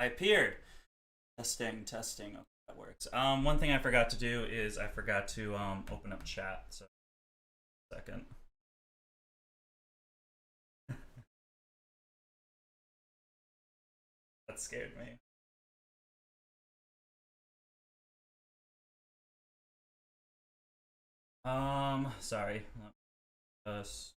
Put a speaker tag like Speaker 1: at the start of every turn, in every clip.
Speaker 1: I appeared. Testing, testing. Okay, that works. One thing I forgot to do is I forgot to open up chat. So, second. That scared me. Sorry. Us.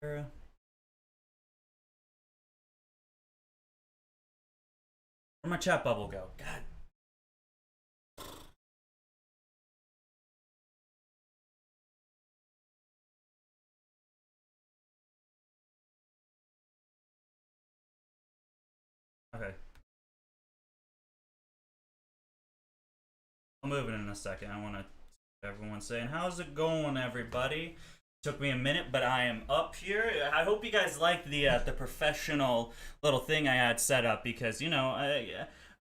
Speaker 1: Where'd my chat bubble go? God. Okay. I'll move it in a second. I want to everyone saying, how's it going, everybody? Took me a minute, but I am up here. I hope you guys liked the professional little thing I had set up because I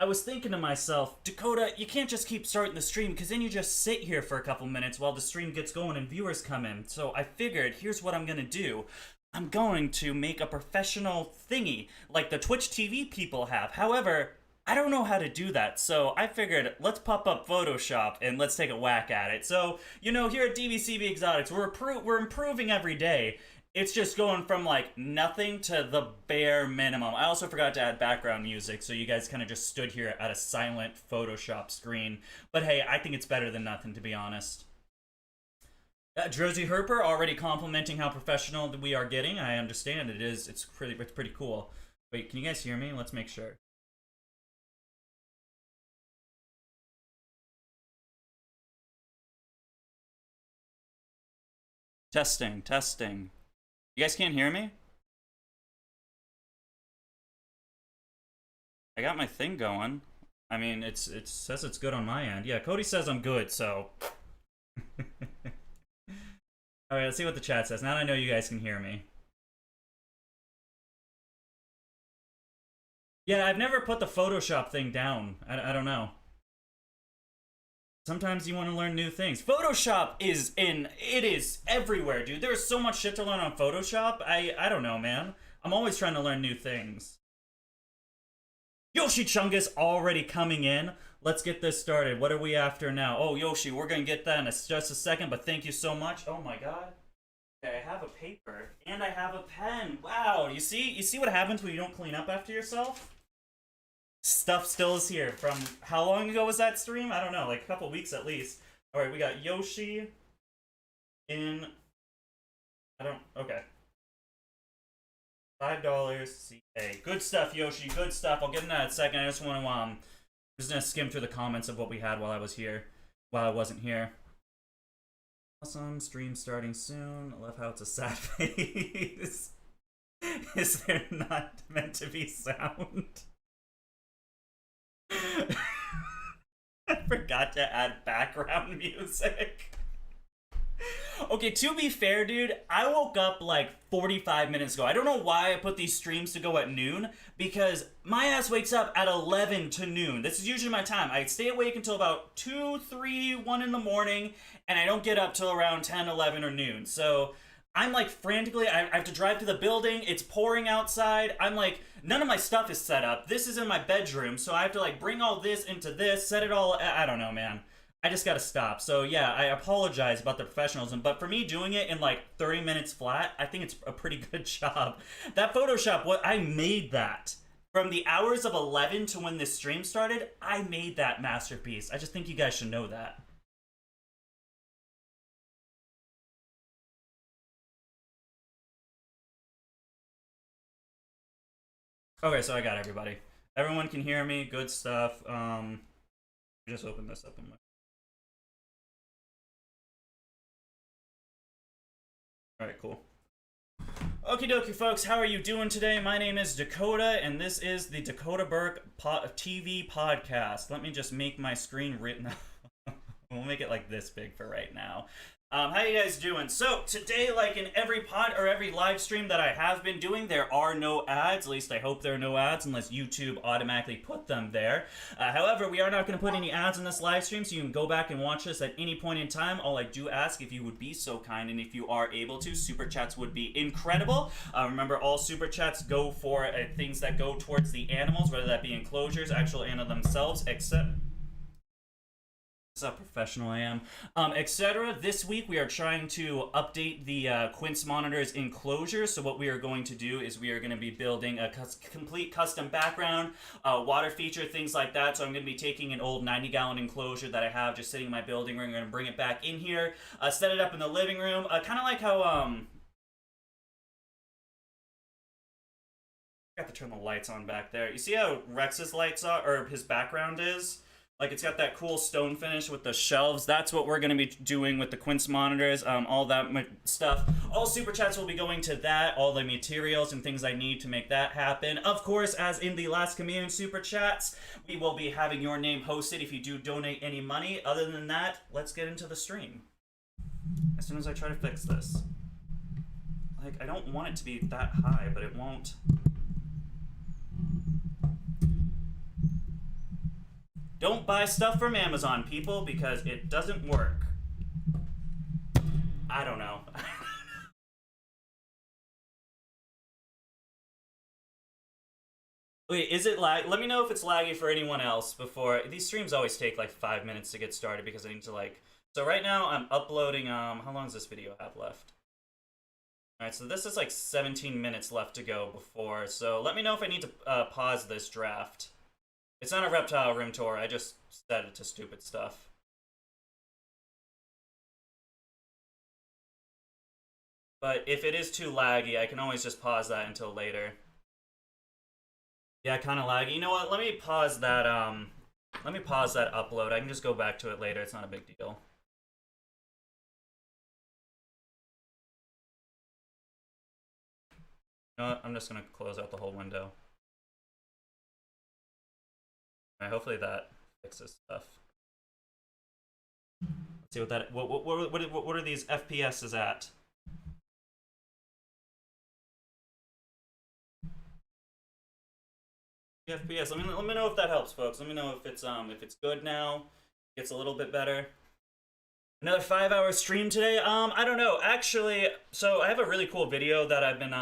Speaker 1: was thinking to myself, Dakota, you can't just keep starting the stream because then you just sit here for a couple minutes while the stream gets going and viewers come in. So I figured, here's what I'm gonna do. I'm going to make a professional thingy like the Twitch TV people have. However, I don't know how to do that, so I figured let's pop up Photoshop and let's take a whack at it. So, here at DVCB Exotics, we're improving every day. It's just going from like nothing to the bare minimum. I also forgot to add background music, so you guys kind of just stood here at a silent Photoshop screen. But hey, I think it's better than nothing, to be honest. Josie Herper already complimenting how professional we are getting. I understand it is. It's pretty cool. Wait, can you guys hear me? Let's make sure. Testing, testing. You guys can't hear me? I got my thing going. I mean, it says it's good on my end. Yeah, Cody says I'm good, so. Alright, let's see what the chat says. Now that I know you guys can hear me. Yeah, I've never put the Photoshop thing down. I don't know. Sometimes you want to learn new things. Photoshop it is everywhere, dude. There's so much shit to learn on Photoshop. I don't know, man. I'm always trying to learn new things. Yoshi Chungus already coming in. Let's get this started. What are we after now? Oh, Yoshi, we're gonna get that in just a second, but thank you so much. Oh my god. Okay, I have a paper and I have a pen. Wow, you see what happens when you don't clean up after yourself? Stuff still is here. From how long ago was that stream? I don't know, like a couple weeks at least. Alright, we got Yoshi in... Okay. $5 CA. Good stuff, Yoshi. Good stuff. I'll get into that in a second. I just want to, I'm just gonna skim through the comments of what we had while I was here. While I wasn't here. Awesome. Stream starting soon. I love how it's a sad face. Is there not meant to be sound? I forgot to add background music. Okay, to be fair, dude, I woke up like 45 minutes ago. I don't know why I put these streams to go at noon, because my ass wakes up at 11 to noon. This is usually my time. I stay awake until about 2, 3, 1 in the morning, and I don't get up till around 10, 11, or noon. So I'm like frantically, I have to drive to the building, it's pouring outside, I'm like, none of my stuff is set up, this is in my bedroom, so I have to like bring all this into this, set it all, I don't know, man. I just gotta stop. So yeah, I apologize about the professionalism, but for me doing it in like 30 minutes flat, I think it's a pretty good job. That Photoshop, I made that. From the hours of 11 to when this stream started, I made that masterpiece. I just think you guys should know that. Okay, so I got everybody. Everyone can hear me. Good stuff. Just open this up. Alright, cool. Okie dokie, folks. How are you doing today? My name is Dakota, and this is the Dakota Burke TV podcast. Let me just make my screen written. We'll make it like this big for right now. How you guys doing? So today, like in every pod or every live stream that I have been doing, there are no ads. At least I hope there are no ads, unless YouTube automatically put them there. However, we are not going to put any ads in this live stream, so you can go back and watch this at any point in time. All I do ask, if you would be so kind, and if you are able to, super chats would be incredible. Remember, all super chats go for things that go towards the animals, whether that be enclosures, actual animals themselves, except. That's how professional I am, etc. This week we are trying to update the Quince Monitor's enclosure. So what we are going to do is we are going to be building a complete custom background, water feature, things like that. So I'm going to be taking an old 90-gallon enclosure that I have just sitting in my building room. I'm going to bring it back in here, set it up in the living room, kind of like how I got to turn the lights on back there. You see how Rex's lights are, or his background is? Like, it's got that cool stone finish with the shelves. That's what we're going to be doing with the Quince monitors, all that stuff. All super chats will be going to that, all the materials and things I need to make that happen. Of course, as in the last Chameleon super chats, we will be having your name hosted if you do donate any money. Other than that, let's get into the stream. As soon as I try to fix this. Like, I don't want it to be that high, but it won't. Don't buy stuff from Amazon, people, because it doesn't work. I don't know. Wait, is it lag? Let me know if it's laggy for anyone else before. These streams always take like 5 minutes to get started because I need to like. So right now I'm uploading. How long does this video have left? All right, so this is like 17 minutes left to go before. So let me know if I need to pause this draft. It's not a reptile room tour, I just set it to stupid stuff. But if it is too laggy, I can always just pause that until later. Yeah, kind of laggy. You know what, let me pause that upload. I can just go back to it later, it's not a big deal. You know what, I'm just gonna close out the whole window. Hopefully that fixes stuff. Let's see what that. What are these FPSs at? FPS. Let me know if that helps, folks. Let me know if it's good now. Gets a little bit better. Another 5-hour stream today. I don't know. Actually, so I have a really cool video that I've been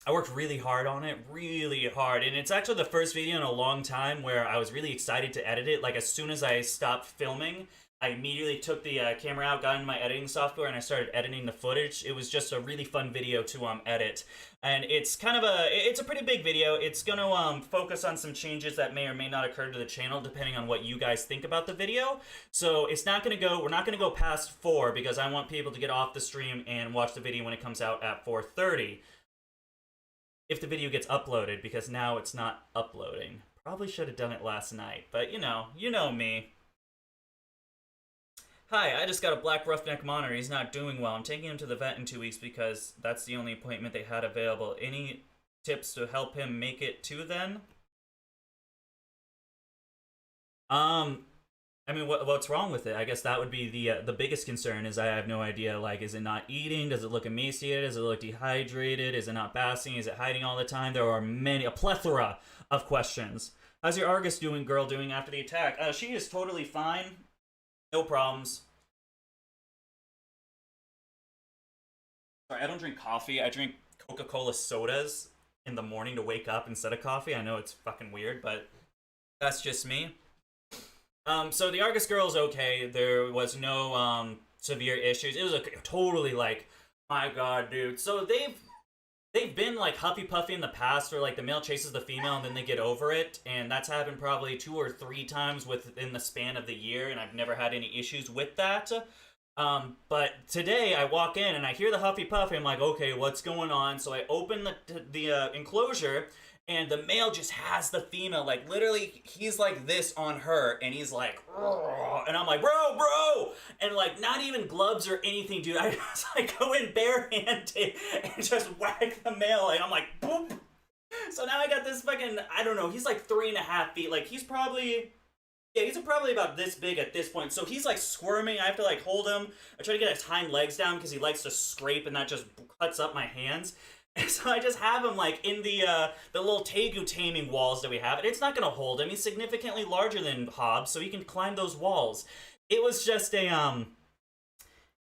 Speaker 1: I worked really hard on it, really hard, and it's actually the first video in a long time where I was really excited to edit it. Like, as soon as I stopped filming, I immediately took the camera out, got into my editing software, and I started editing the footage. It was just a really fun video to edit, and it's kind of it's a pretty big video. It's gonna focus on some changes that may or may not occur to the channel, depending on what you guys think about the video. So it's not gonna go. We're not gonna go past 4 because I want people to get off the stream and watch the video when it comes out at 4:30. If the video gets uploaded, because now it's not uploading. Probably should have done it last night, but you know me. Hi, I just got a black roughneck monitor. He's not doing well. I'm taking him to the vet in 2 weeks because that's the only appointment they had available. Any tips to help him make it to then? I mean, what's wrong with it? I guess that would be the biggest concern. Is I have no idea. Like, is it not eating? Does it look emaciated? Does it look dehydrated? Is it not basking? Is it hiding all the time? There are a plethora of questions. How's your Argus girl doing after the attack? She is totally fine. No problems. Sorry, I don't drink coffee. I drink Coca-Cola sodas in the morning to wake up instead of coffee. I know it's fucking weird, but that's just me. So the Argus girl's okay. There was no severe issues. It was totally like, my god, dude. So they've been like huffy puffy in the past, where like the male chases the female and then they get over it, and that's happened probably 2 or 3 times within the span of the year, and I've never had any issues with that. But today I walk in and I hear the huffy puffy. I'm like, okay, what's going on? So I open the enclosure. And the male just has the female, like, literally, he's like this on her, and he's like, "Rrr," and I'm like, bro, and, like, not even gloves or anything, dude. I just, like, go in barehanded and just whack the male, and I'm like, boop. So now I got this fucking, I don't know, he's like 3.5 feet, like, he's probably Yeah, he's probably about this big at this point. So he's like squirming. I have to like hold him. I try to get his hind legs down because he likes to scrape, and that just cuts up my hands. And so I just have him like in the little tegu taming walls that we have. And it's not gonna hold him. He's significantly larger than Hobbs, so he can climb those walls. It was just a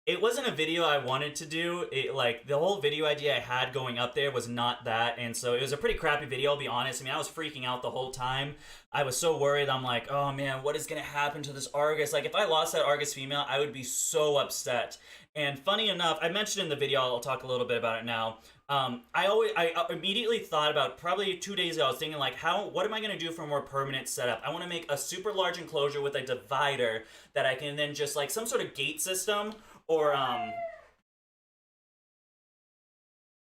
Speaker 1: it wasn't a video I wanted to do. It like the whole video idea I had going up there was not that, and so it was a pretty crappy video. I'll be honest. I mean, I was freaking out the whole time. I was so worried. I'm like, oh man, what is gonna happen to this Argus? Like, if I lost that Argus female, I would be so upset. And funny enough, I mentioned in the video. I'll talk a little bit about it now. I immediately thought about probably 2 days ago. I was thinking like, what am I gonna do for a more permanent setup? I want to make a super large enclosure with a divider that I can then just like some sort of gate system. Or,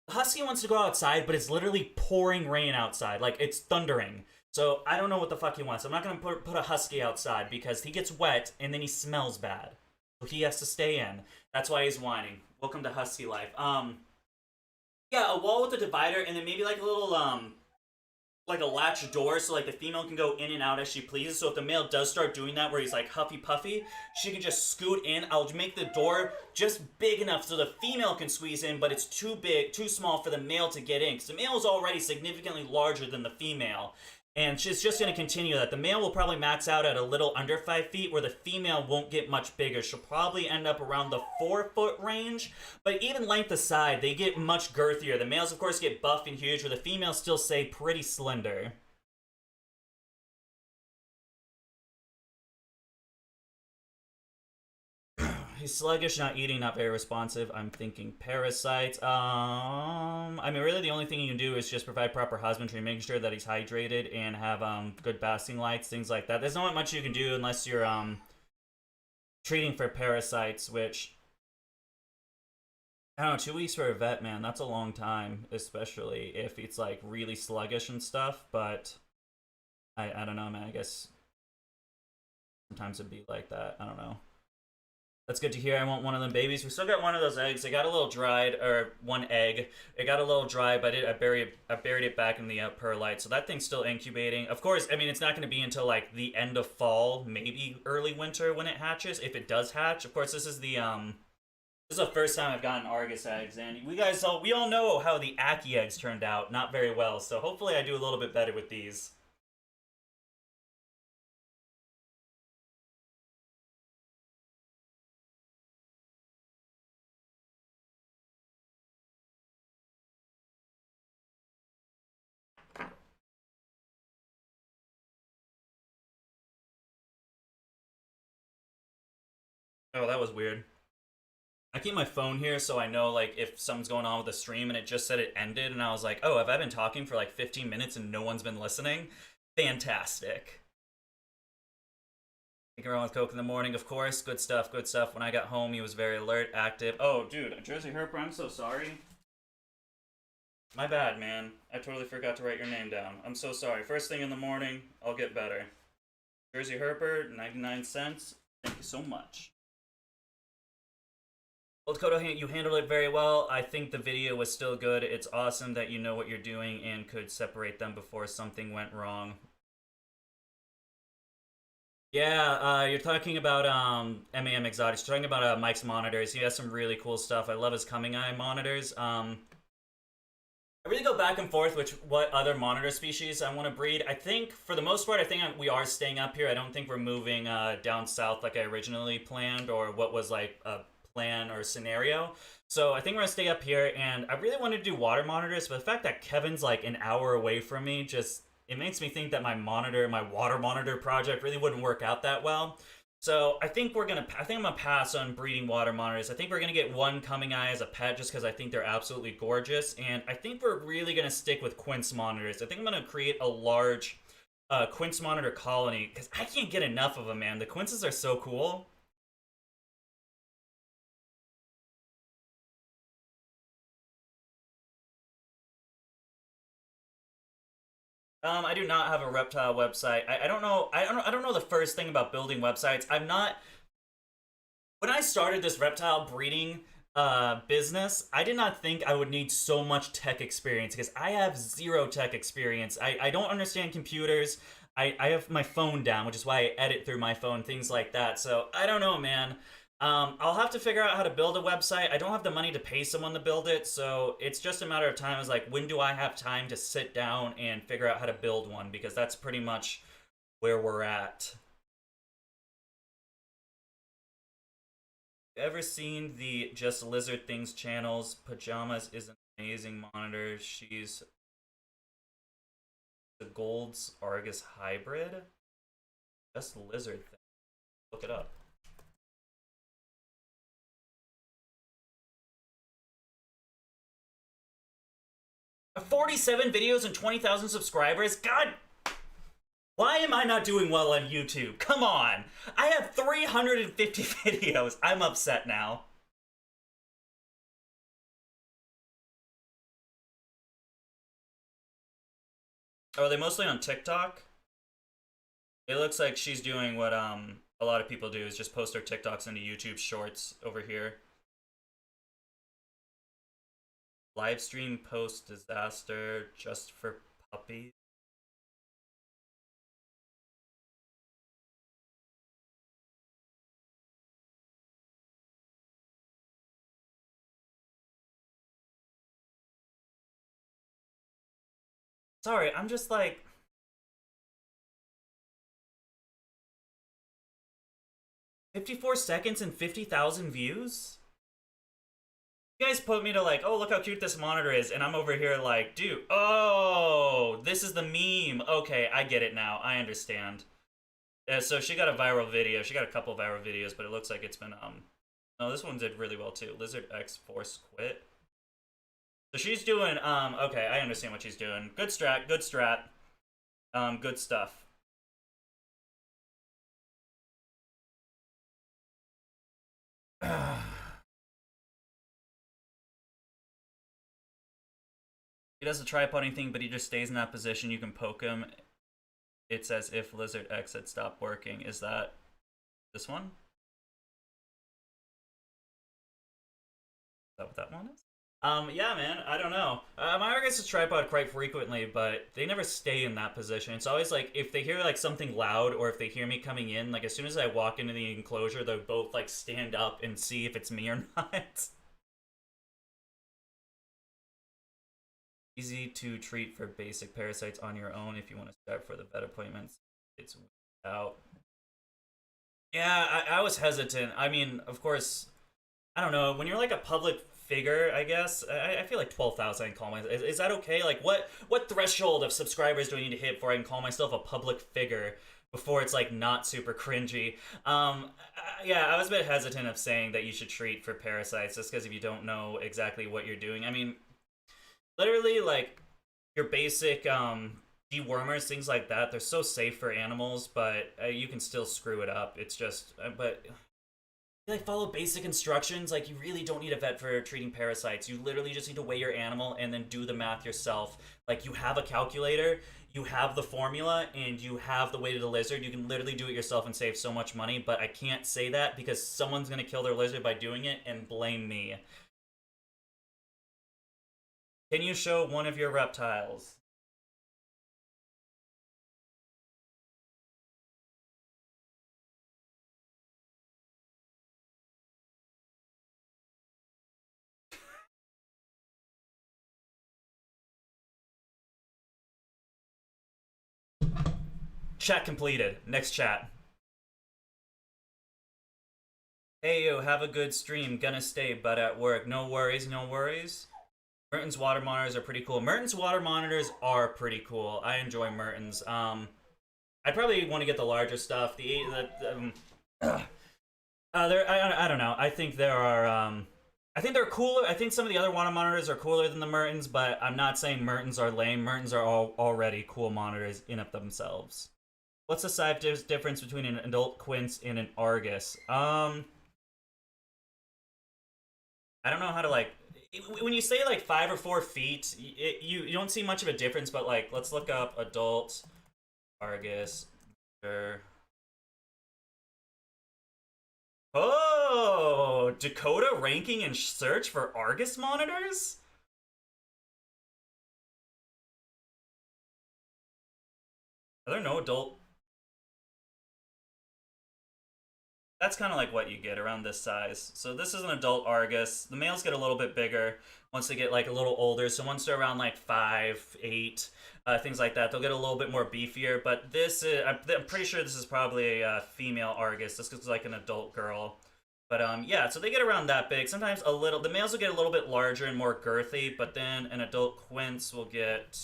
Speaker 1: Husky wants to go outside, but it's literally pouring rain outside. Like, it's thundering. So, I don't know what the fuck he wants. I'm not gonna put a Husky outside because he gets wet and then he smells bad. So he has to stay in. That's why he's whining. Welcome to Husky life. Yeah, a wall with a divider and then maybe like a little, like a latch door so like the female can go in and out as she pleases. So if the male does start doing that where he's like huffy puffy, she can just scoot in. I'll make the door just big enough so the female can squeeze in, but it's too big, too small for the male to get in because the male is already significantly larger than the female. And she's just going to continue that. The male will probably max out at a little under 5 feet, where the female won't get much bigger. She'll probably end up around the 4-foot range. But even length aside, they get much girthier. The males, of course, get buff and huge, where the females still stay pretty slender. He's sluggish, not eating, not very responsive. I'm thinking parasites. I mean, really the only thing you can do is just provide proper husbandry, making sure that he's hydrated and have good basking lights, things like that. There's not much you can do unless you're treating for parasites, which I don't know, 2 weeks for a vet, man, that's a long time, especially if it's like really sluggish and stuff. But I don't know, man. I guess sometimes it'd be like that. I don't know. That's good to hear. I want one of them babies. We still got one of those eggs. It got a little dried, or one egg. It got a little dry, but I buried it back in the perlite. So that thing's still incubating. Of course, I mean, it's not going to be until like the end of fall, maybe early winter when it hatches, if it does hatch. Of course, this is the first time I've gotten Argus eggs, and we all know how the Aki eggs turned out. Not very well. So hopefully I do a little bit better with these. Oh, that was weird. I keep my phone here so I know like if something's going on with the stream, and it just said it ended, and I was like, oh, have I been talking for like 15 minutes and no one's been listening? Fantastic. Thinking around with Coke in the morning, of course. Good stuff, good stuff. When I got home, he was very alert, active. Oh, dude, Jersey Herper, I'm so sorry. My bad, man. I totally forgot to write your name down. I'm so sorry. First thing in the morning, I'll get better. Jersey Herper, 99 cents. Thank you so much. Old Kodo, you handled it very well. I think the video was still good. It's awesome that you know what you're doing and could separate them before something went wrong. Yeah, you're talking about MAM Exotics. You're talking about Mike's monitors. He has some really cool stuff. I love his Coming Eye monitors. I really go back and forth with what other monitor species I want to breed. I think, for the most part, we are staying up here. I don't think we're moving down south like I originally planned, or what was like a plan or scenario. So I think we're gonna stay up here, and I really wanted to do water monitors, but the fact that Kevin's like an hour away from me, just it makes me think that my water monitor project really wouldn't work out that well. So I think I'm gonna pass on breeding water monitors. I think we're gonna get one Coming Eye as a pet, just because I think they're absolutely gorgeous, and I think we're really gonna stick with quince monitors. I think I'm gonna create a large quince monitor colony, because I can't get enough of them, man. The quinces are so cool. I do not have a reptile website. I don't know. I don't know the first thing about building websites. I'm not. When I started this reptile breeding business, I did not think I would need so much tech experience, because I have zero tech experience. I don't understand computers. I have my phone down, which is why I edit through my phone, things like that. So I don't know, man. I'll have to figure out how to build a website. I don't have the money to pay someone to build it, so it's just a matter of time. It's like, when do I have time to sit down and figure out how to build one? Because that's pretty much where we're at. Ever seen the Just Lizard Things channels? Pajamas is an amazing monitor. She's the Gold's Argus hybrid. Just Lizard Thing. Look it up. 47 videos and 20,000 subscribers? God, why am I not doing well on YouTube? Come on. I have 350 videos. I'm upset now. Oh, are they mostly on TikTok? It looks like she's doing what a lot of people do, is just post their TikToks into YouTube Shorts over here. Live stream post disaster just for puppies. Sorry, I'm just like, 54 seconds and 50,000 views? You guys put me to like, oh, look how cute this monitor is, and I'm over here like, dude, oh, this is the meme. Okay, I get it now. I understand. So she got a viral video. She got a couple viral videos, but it looks like it's been, no, this one did really well too. Lizard X Force Quit. So she's doing, okay, I understand what she's doing. Good strat, good strat. Good stuff. He does the tripoding thing, but he just stays in that position. You can poke him. It's as if Lizard X had stopped working. Is that this one? Is that what that one is? Yeah, man, I don't know. My Argus is tripod quite frequently, but they never stay in that position. It's always like, if they hear like something loud, or if they hear me coming in, like as soon as I walk into the enclosure, they'll both like stand up and see if it's me or not. Easy to treat for basic parasites on your own if you want to start for the vet appointments. It's out. Yeah, I was hesitant. I mean, of course, I don't know. When you're like a public figure, I guess I feel like 12,000. I can call myself. Is that okay? Like, what threshold of subscribers do I need to hit before I can call myself a public figure? Before it's like not super cringy. Yeah, I was a bit hesitant of saying that you should treat for parasites, just because if you don't know exactly what you're doing. I mean, literally, like your basic dewormers, things like that, they're so safe for animals, but you can still screw it up. It's just, but like follow basic instructions. Like, you really don't need a vet for treating parasites. You literally just need to weigh your animal and then do the math yourself. Like, you have a calculator, you have the formula, and you have the weight of the lizard. You can literally do it yourself and save so much money, but I can't say that because someone's gonna kill their lizard by doing it and blame me. Can you show one of your reptiles? Chat completed. Next chat. Hey yo, have a good stream. Gonna stay, but at work. No worries, no worries. Mertens water monitors are pretty cool. Mertens water monitors are pretty cool. I enjoy Mertens. I'd probably want to get the larger stuff. I don't know. I think there are I think they're cooler. I think some of the other water monitors are cooler than the Mertens, but I'm not saying Mertens are lame. Mertens are already cool monitors in of themselves. What's the size difference between an adult quince and an Argus? I don't know how to like. When you say like 5 or 4 feet, you don't see much of a difference. But like, let's look up adult Argus. Oh, Dakota ranking and search for Argus monitors? Are there no adult? That's kind of like what you get around this size. So this is an adult Argus. The males get a little bit bigger once they get like a little older. So once they're around like 5, 8, things like that, they'll get a little bit more beefier. But this is, I'm pretty sure this is probably a female Argus. This is like an adult girl. But yeah, so they get around that big. Sometimes a little. The males will get a little bit larger and more girthy, but then an adult quince will get.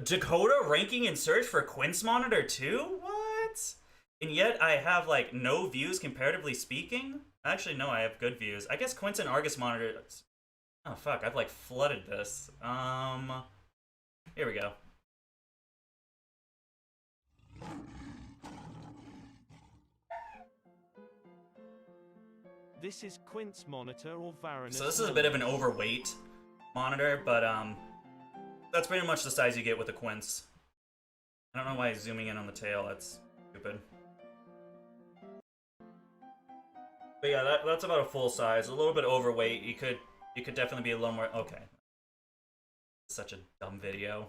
Speaker 1: Dakota ranking in search for Quince Monitor too? What? And yet I have like no views comparatively speaking? Actually, no, I have good views. I guess Quince and Argus Monitor. Oh fuck, I've like flooded this. Here we go.
Speaker 2: This is Quince Monitor or Varanus.
Speaker 1: So this is a bit of an overweight monitor, but that's pretty much the size you get with a quince. I don't know why he's zooming in on the tail. That's stupid. But yeah, that's about a full size. A little bit overweight. You could definitely be a little more. Okay. Such a dumb video.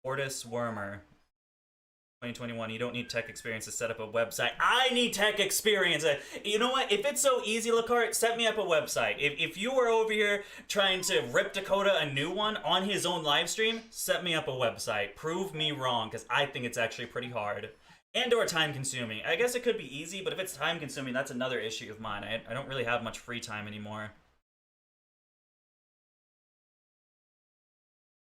Speaker 1: Fortis Wormer. 2021, you don't need tech experience to set up a website. I need tech experience. You know what? If it's so easy, Lacart, set me up a website. If you were over here trying to rip Dakota a new one on his own live stream, set me up a website. Prove me wrong, because I think it's actually pretty hard. And or time consuming. I guess it could be easy, but if it's time consuming, that's another issue of mine. I don't really have much free time anymore.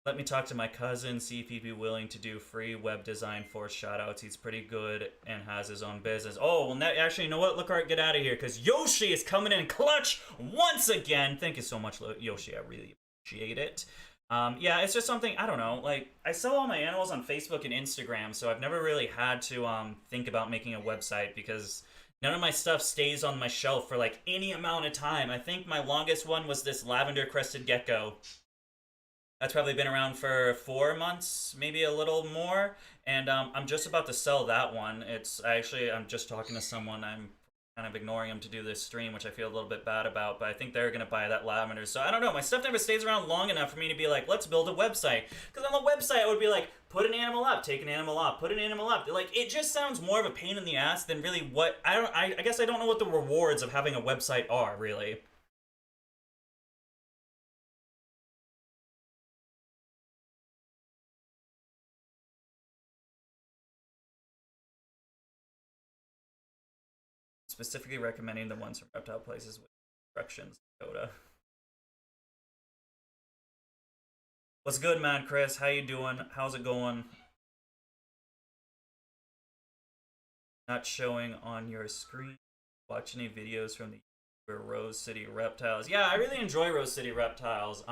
Speaker 1: Let me talk to my cousin, see if he'd be willing to do free web design for shoutouts. He's pretty good and has his own business. Oh, well, actually, you know what? Lacart, get out of here, because Yoshi is coming in clutch once again. Thank you so much, Yoshi. I really appreciate it. Yeah, it's just something, I don't know. Like, I sell all my animals on Facebook and Instagram, so I've never really had to think about making a website because none of my stuff stays on my shelf for, like, any amount of time. I think my longest one was this lavender-crested gecko. That's probably been around for 4 months, maybe a little more, and I'm just about to sell that one. I'm just talking to someone. I'm kind of ignoring him to do this stream, which I feel a little bit bad about, but I think they're gonna buy that lavender. So I don't know. My stuff never stays around long enough for me to be like, let's build a website. Because on the website, I would be like, put an animal up, take an animal off, put an animal up. Like, it just sounds more of a pain in the ass than really what I guess I don't know what the rewards of having a website are really. Specifically recommending the ones from reptile places with instructions, Dakota. What's good, man, Chris? How you doing? How's it going? Not showing on your screen. Watch any videos from the Rose City Reptiles. Yeah, I really enjoy Rose City Reptiles.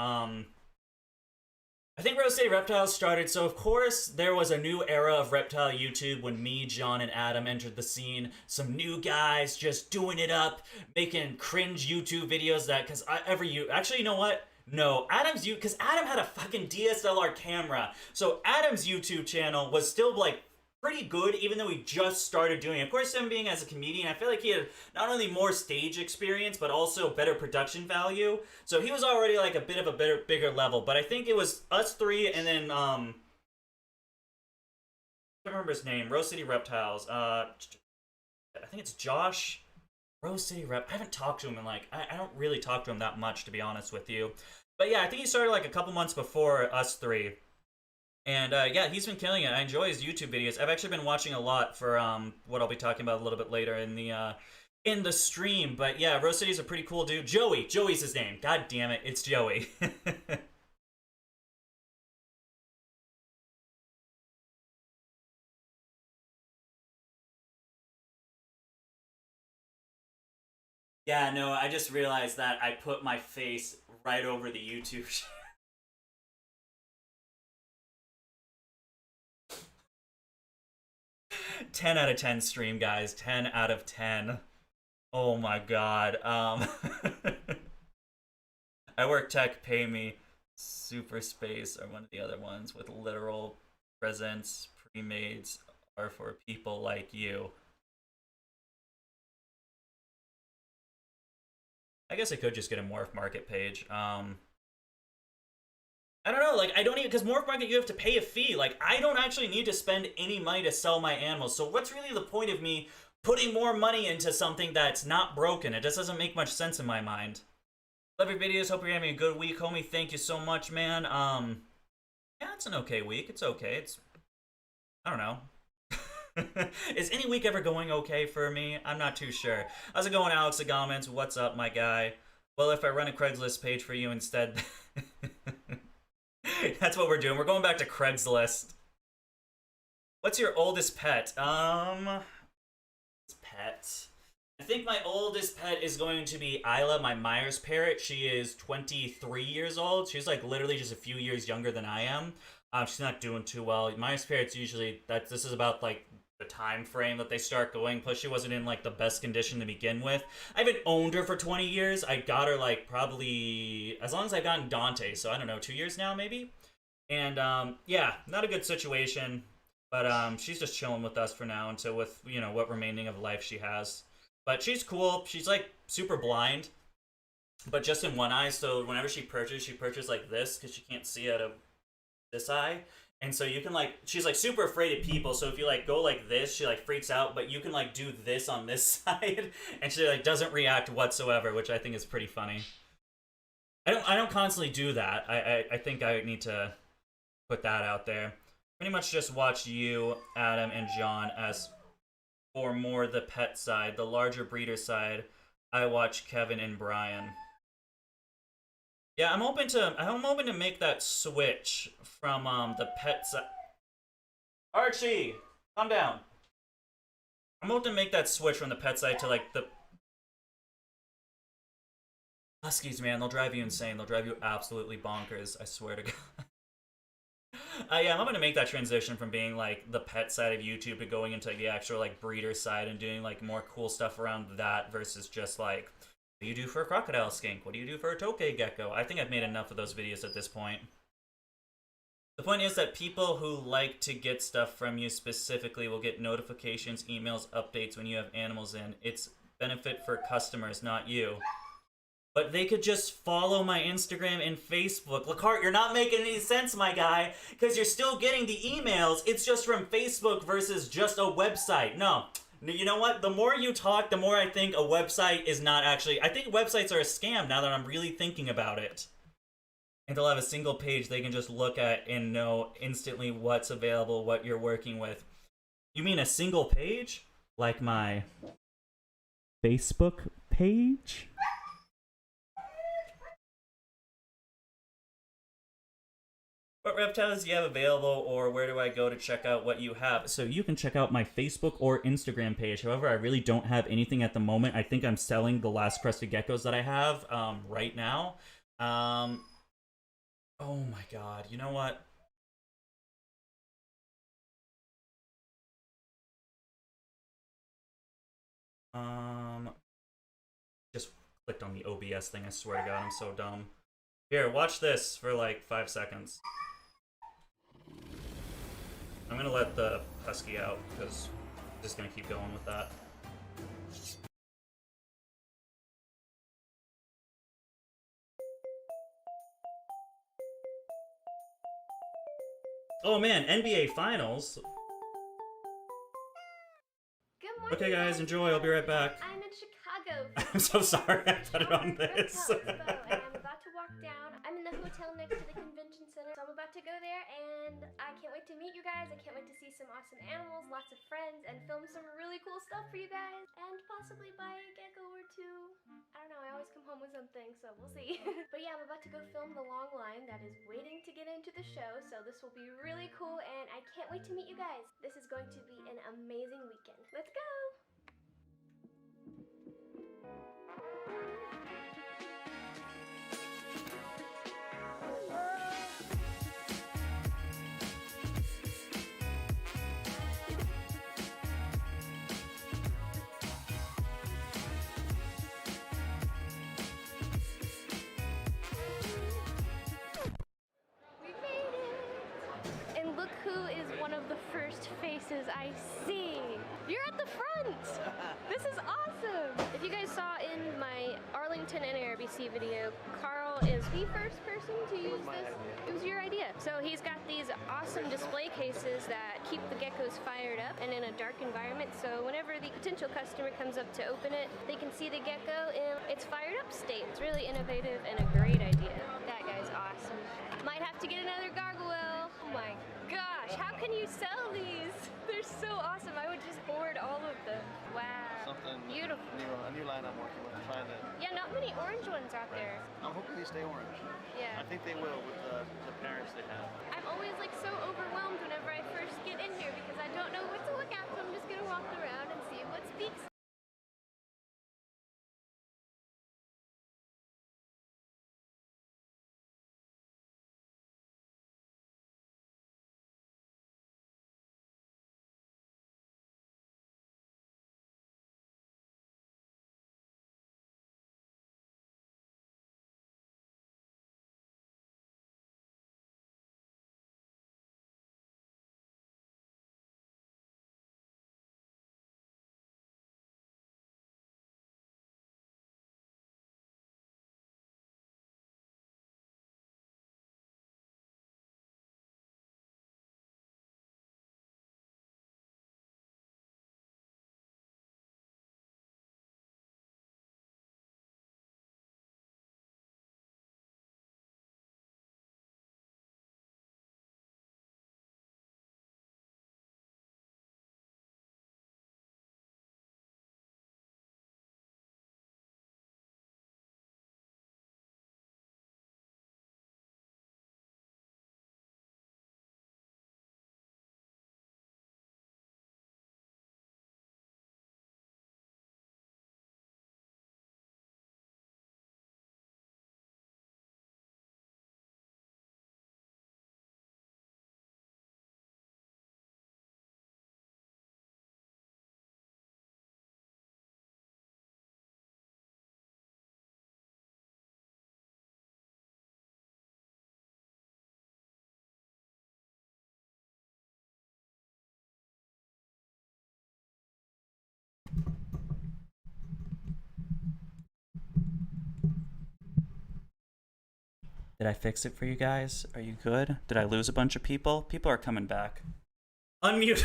Speaker 1: I think Rose City Reptiles started, so of course there was a new era of reptile YouTube when me, John, and Adam entered the scene. Some new guys just doing it up, making cringe YouTube videos that, actually, you know what? No, because Adam had a fucking DSLR camera. So Adam's YouTube channel was still like pretty good, even though he just started doing it. Of course, him being as a comedian, I feel like he had not only more stage experience, but also better production value. So he was already like a bit of a bigger level. But I think it was us three, and then I can't remember his name. Rose City Reptiles. I think it's Josh. Rose City Rep. I haven't talked to him in like I don't really talk to him that much, to be honest with you. But yeah, I think he started like a couple months before us three. And yeah, he's been killing it. I enjoy his YouTube videos. I've actually been watching a lot for what I'll be talking about a little bit later in the stream. But yeah, Rose City's a pretty cool dude. Joey's his name. God damn it, it's Joey. Yeah, no, I just realized that I put my face right over the YouTube. 10 out of 10 stream, guys. 10 out of 10. Oh my god. I work tech, pay me. Super Space or one of the other ones with literal presents, pre-mades are for people like you. I guess I could just get a Morph Market page. I don't know, like, I don't even, because Morph Market, you have to pay a fee. Like, I don't actually need to spend any money to sell my animals. So what's really the point of me putting more money into something that's not broken? It just doesn't make much sense in my mind. Love your videos. Hope you're having a good week, homie. Thank you so much, man. Yeah, it's an okay week. It's okay. It's, I don't know. Is any week ever going okay for me? I'm not too sure. How's it going, Alex Agamans? What's up, my guy? Well, if I run a Craigslist page for you instead... That's what we're doing. We're going back to Craigslist. What's your oldest pet? Pet. I think my oldest pet is going to be Isla, my Myers parrot. She is 23 years old. She's like literally just a few years younger than I am. She's not doing too well. Myers parrots usually, this is about like the time frame that they start going. Plus she wasn't in like the best condition to begin with. I haven't owned her for 20 years. I got her like probably as long as I've gotten Dante, so I don't know, 2 years now maybe. And yeah, not a good situation, but she's just chilling with us for now until with, you know, what remaining of life she has. But she's cool. She's like super blind, but just in one eye, so whenever she perches like this because she can't see out of this eye. And so you can like, she's like super afraid of people. So if you like go like this, she like freaks out, but you can like do this on this side and she like doesn't react whatsoever, which I think is pretty funny. I don't constantly do that. I think I need to put that out there. Pretty much just watch you, Adam, and John as for more the pet side. The larger breeder side, I watch Kevin and Brian. Yeah, I'm open to make that switch from the pet side. Archie, calm down. I'm open to make that switch from the pet side to like the Huskies, man. They'll drive you insane. They'll drive you absolutely bonkers. I swear to God. Yeah, I'm gonna make that transition from being like the pet side of YouTube to going into the actual like breeder side and doing like more cool stuff around that versus just like, what do you do for a crocodile skink? What do you do for a tokay gecko? I think I've made enough of those videos at this point. The point is that people who like to get stuff from you specifically will get notifications, emails, updates when you have animals in. It's benefit for customers, not you. But they could just follow my Instagram and Facebook. Lacart, you're not making any sense, my guy, because you're still getting the emails. It's just from Facebook versus just a website. No. You know what? The more you talk, the more I think a website is not actually... I think websites are a scam now that I'm really thinking about it. And they'll have a single page they can just look at and know instantly what's available, what you're working with. You mean a single page? Like my Facebook page? What reptiles do you have available, or where do I go to check out what you have? So you can check out my Facebook or Instagram page. However, I really don't have anything at the moment. I think I'm selling the last crested geckos that I have right now. Oh my God, you know what? Just clicked on the OBS thing, I swear to God, I'm so dumb. Here, watch this for like 5 seconds. I'm gonna let the husky out because I'm just gonna keep going with that. Oh man, NBA Finals.
Speaker 3: Good morning.
Speaker 1: Okay guys, enjoy, I'll be right back.
Speaker 3: I'm in Chicago.
Speaker 1: I'm so sorry I put it on this.
Speaker 3: And I'm about to walk down. I'm in the hotel next to the convention center, so I'm about to go there, and I can't wait to meet you guys. I can't wait to see some awesome animals, lots of friends, and film some really cool stuff for you guys, and possibly buy a gecko or two. I don't know, I always come home with something, so we'll see. But yeah, I'm about to go film the long line that is waiting to get into the show, so this will be really cool, and I can't wait to meet you guys. This is going to be an amazing weekend. Let's go! And look who is one of the first faces faces, I see. You're at the front. This is awesome. If you guys saw in my Arlington NARBC video, Carl is the first person to use this. It was your idea. So he's got these awesome display cases that keep the geckos fired up and in a dark environment. So whenever the potential customer comes up to open it, they can see the gecko in its fired up state. It's really innovative and a great idea. That guy's awesome. Might have to get another gargoyle. Oh my gosh, how can you sell these? They're so awesome. I would just hoard all of them. Wow.
Speaker 4: Something
Speaker 3: beautiful.
Speaker 4: A new line I'm working with, trying to.
Speaker 3: Yeah, not many orange ones out there.
Speaker 4: I'm hoping they stay orange.
Speaker 3: Yeah.
Speaker 4: I think they will with the parents they have.
Speaker 3: I'm always like so overwhelmed whenever I first get in here because I don't know what to look at, so I'm just gonna walk around and see what speaks.
Speaker 1: Did I fix it for you guys? Are you good? Did I lose a bunch of people? People are coming back. Unmute.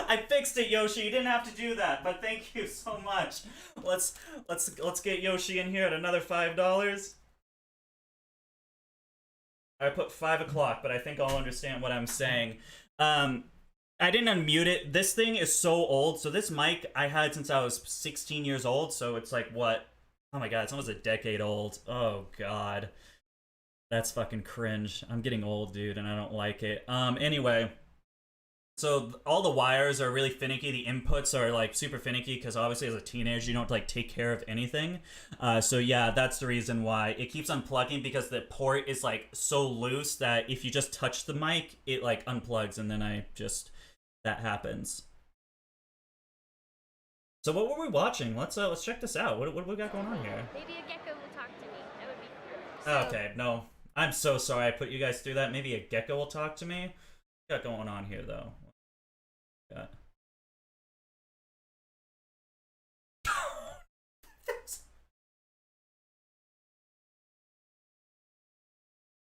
Speaker 1: I fixed it, Yoshi. You didn't have to do that, but thank you so much. Let's get Yoshi in here at another $5. I put 5 o'clock, but I think I'll understand what I'm saying. I didn't unmute it. This thing is so old. So this mic I had since I was 16 years old. So it's like, what? Oh my god, it's almost a decade old. Oh god. That's fucking cringe. I'm getting old, dude, and I don't like it. Anyway. So all the wires are really finicky. The inputs are like super finicky because obviously as a teenager you don't like take care of anything. So yeah, that's the reason why it keeps unplugging, because the port is like so loose that if you just touch the mic, it like unplugs, and then that happens. So what were we watching? Let's check this out. What do we got going on here?
Speaker 3: Maybe a gecko will talk to me. That would be cool.
Speaker 1: Okay, no. I'm so sorry I put you guys through that. Maybe a gecko will talk to me. What got going on here though? Got...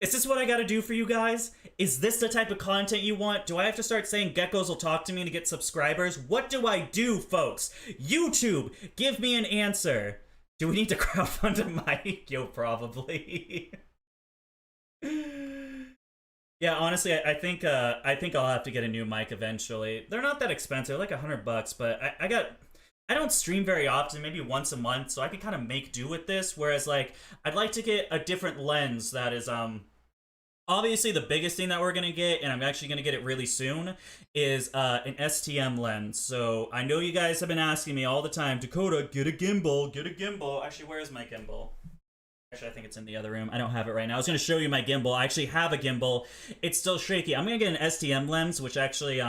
Speaker 1: Is this what I gotta do for you guys? Is this the type of content you want? Do I have to start saying geckos will talk to me to get subscribers? What do I do, folks? YouTube, give me an answer. Do we need to crowdfund a mic? Yo, probably. Yeah, honestly, I think I'll have to get a new mic eventually. They're not that expensive, like $100, but I don't stream very often, maybe once a month, so I can kind of make do with this. Whereas, like, I'd like to get a different lens that is obviously the biggest thing that we're gonna get, and I'm actually gonna get it really soon, is an STM lens. So I know you guys have been asking me all the time, Dakota, get a gimbal, get a gimbal. Actually, where is my gimbal? Actually, I think it's in the other room. I don't have it right now. I was going to show you my gimbal. I actually have a gimbal. It's still shaky. I'm going to get an STM lens, which actually,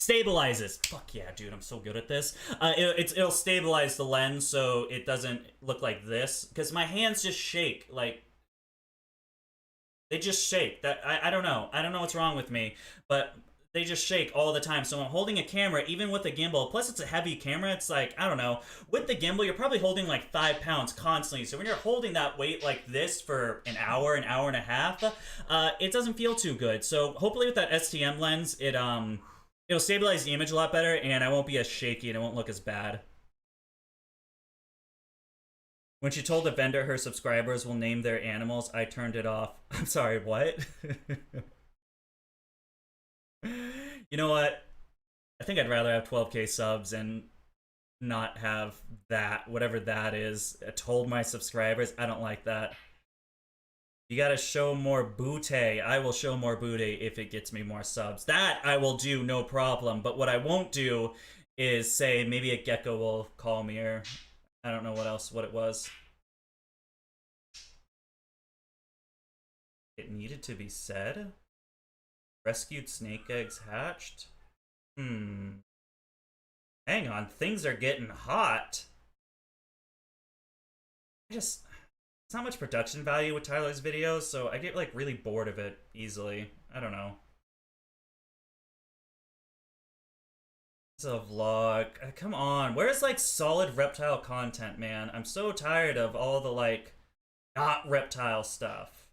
Speaker 1: stabilizes. Fuck yeah, dude, I'm so good at this. It'll stabilize the lens so it doesn't look like this, because my hands just shake. Like, they just shake. I don't know. I don't know what's wrong with me, but they just shake all the time. So I'm holding a camera, even with a gimbal. Plus, it's a heavy camera. It's like, I don't know. With the gimbal, you're probably holding like 5 pounds constantly. So when you're holding that weight like this for an hour and a half, it doesn't feel too good. So hopefully with that STM lens, it'll stabilize the image a lot better, and I won't be as shaky, and it won't look as bad. When she told the vendor her subscribers will name their animals, I turned it off. I'm sorry, what? You know what? I think I'd rather have 12k subs and not have that, whatever that is. I told my subscribers, I don't like that. You gotta show more booty. I will show more booty if it gets me more subs. That I will do, no problem. But what I won't do is say maybe a gecko will call me, or I don't know what it was. It needed to be said? Rescued snake eggs hatched? Hang on, things are getting hot. It's not much production value with Tyler's videos, so I get like really bored of it easily. I don't know. It's a vlog. Come on, where's like solid reptile content, man? I'm so tired of all the like not reptile stuff.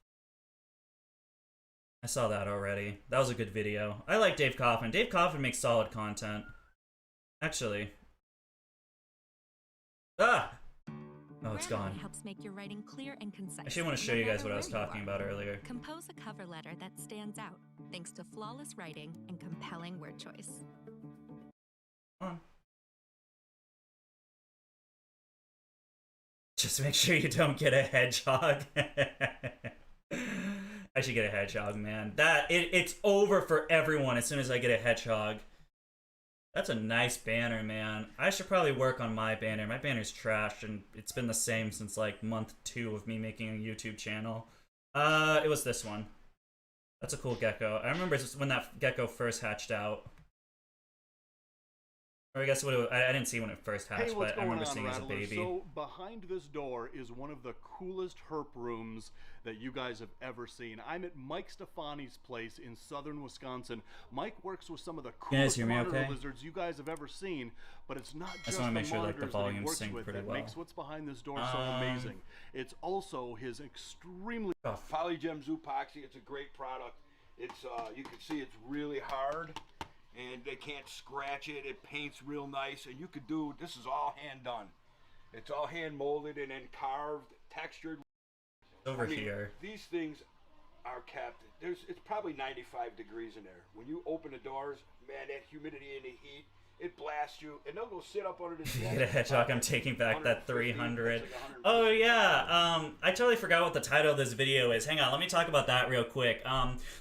Speaker 1: I saw that already. That was a good video. I like Dave Kaufman. Dave Kaufman makes solid content. Actually. Ah! Oh, it's gone.
Speaker 5: Helps make your writing clear and concise.
Speaker 1: Actually, I want to show you guys what I was talking about earlier.
Speaker 5: Compose a cover letter that stands out, thanks to flawless writing and compelling word choice.
Speaker 1: Come on. Just make sure you don't get a hedgehog. I should get a hedgehog, man. It's over for everyone as soon as I get a hedgehog. That's a nice banner, man. I should probably work on my banner. My banner's trashed, and it's been the same since like month 2 of me making a YouTube channel. It was this one. That's a cool gecko. I remember when that gecko first hatched out. Or I guess I didn't see when it first hatched, but I remember seeing it as a baby.
Speaker 6: So behind this door is one of the coolest herp rooms that you guys have ever seen. I'm at Mike Stefani's place in southern Wisconsin. Mike works with some of the coolest monitor lizards you guys have ever seen, but it's not just the monitors that he works with that makes what's behind this door so amazing. It's also his extremely
Speaker 7: Polygem Zoopoxy. It's a great product. It's you can see it's really hard, and they can't scratch it. It paints real nice, and you could do, this is all hand done. It's all hand molded and then carved, textured.
Speaker 1: Over here.
Speaker 7: These things are kept, it's probably 95 degrees in there. When you open the doors, man, that humidity and the heat, it blasts you, and they'll go sit up under this.
Speaker 1: Get a hedgehog. I'm taking back that 300. Oh yeah, I totally forgot what the title of this video is. Hang on, let me talk about that real quick.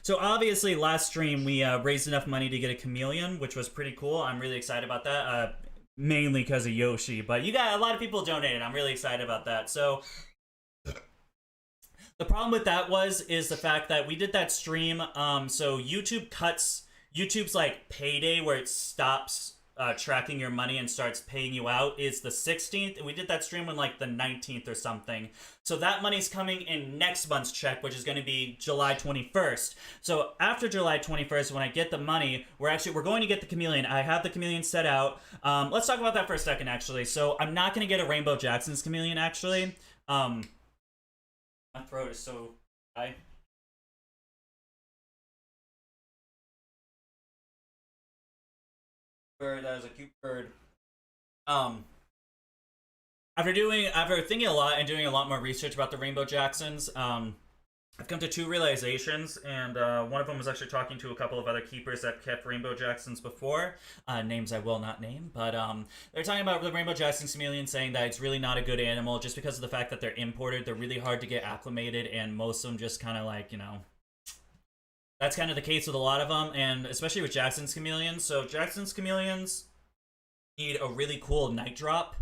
Speaker 1: So obviously last stream we raised enough money to get a chameleon, which was pretty cool. I'm really excited about that. Mainly because of Yoshi, but you got a lot of people donated. I'm really excited about that. So the problem with that is the fact that we did that stream. So YouTube's like payday where it stops tracking your money and starts paying you out is the 16th, and we did that stream on like the 19th or something. So that money's coming in next month's check, which is going to be July 21st. So after July 21st, when I get the money, we're going to get the chameleon. I have the chameleon set out. Let's talk about that for a second, actually. So I'm not going to get a Rainbow Jackson's chameleon, actually. My throat is so high. Bird, that is a cute bird. After thinking a lot and doing a lot more research about the Rainbow Jacksons, I've come to 2 realizations, and one of them was actually talking to a couple of other keepers that kept Rainbow Jacksons before, names I will not name, but they're talking about the Rainbow Jackson chameleon, saying that it's really not a good animal just because of the fact that they're imported. They're really hard to get acclimated, and most of them just kind of like, you know, that's kind of the case with a lot of them, and especially with Jackson's chameleons. So Jackson's chameleons need a really cool night drop.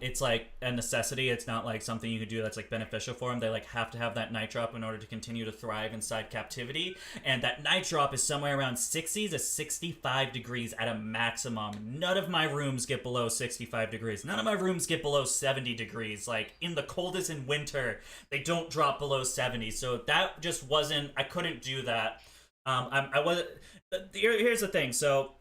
Speaker 1: it's like a necessity. It's not like something you could do that's like beneficial for them. They like have to have that night drop in order to continue to thrive inside captivity. And that night drop is somewhere around 60 to 65 degrees at a maximum. None of my rooms get below 65 degrees. None of my rooms get below 70 degrees. Like in the coldest in winter, they don't drop below 70. So that just wasn't, I couldn't do that. I wasn't, here's the thing. So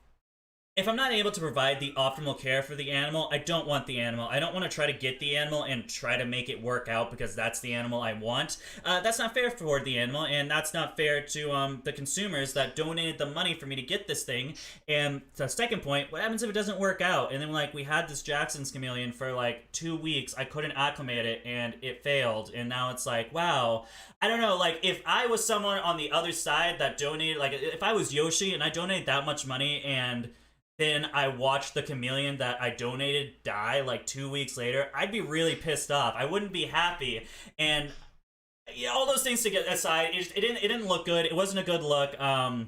Speaker 1: if I'm not able to provide the optimal care for the animal, I don't want the animal. I don't want to try to get the animal and try to make it work out because that's the animal I want. That's not fair for the animal, and that's not fair to the consumers that donated the money for me to get this thing. And the second point, what happens if it doesn't work out? And then like we had this Jackson's chameleon for like 2 weeks. I couldn't acclimate it, and it failed. And now it's like, wow. I don't know, like, if I was someone on the other side that donated, like, if I was Yoshi and I donated that much money and then I watched the chameleon that I donated die like 2 weeks later, I'd be really pissed off. I wouldn't be happy. And yeah, all those things to get aside, it didn't look good. It wasn't a good look. I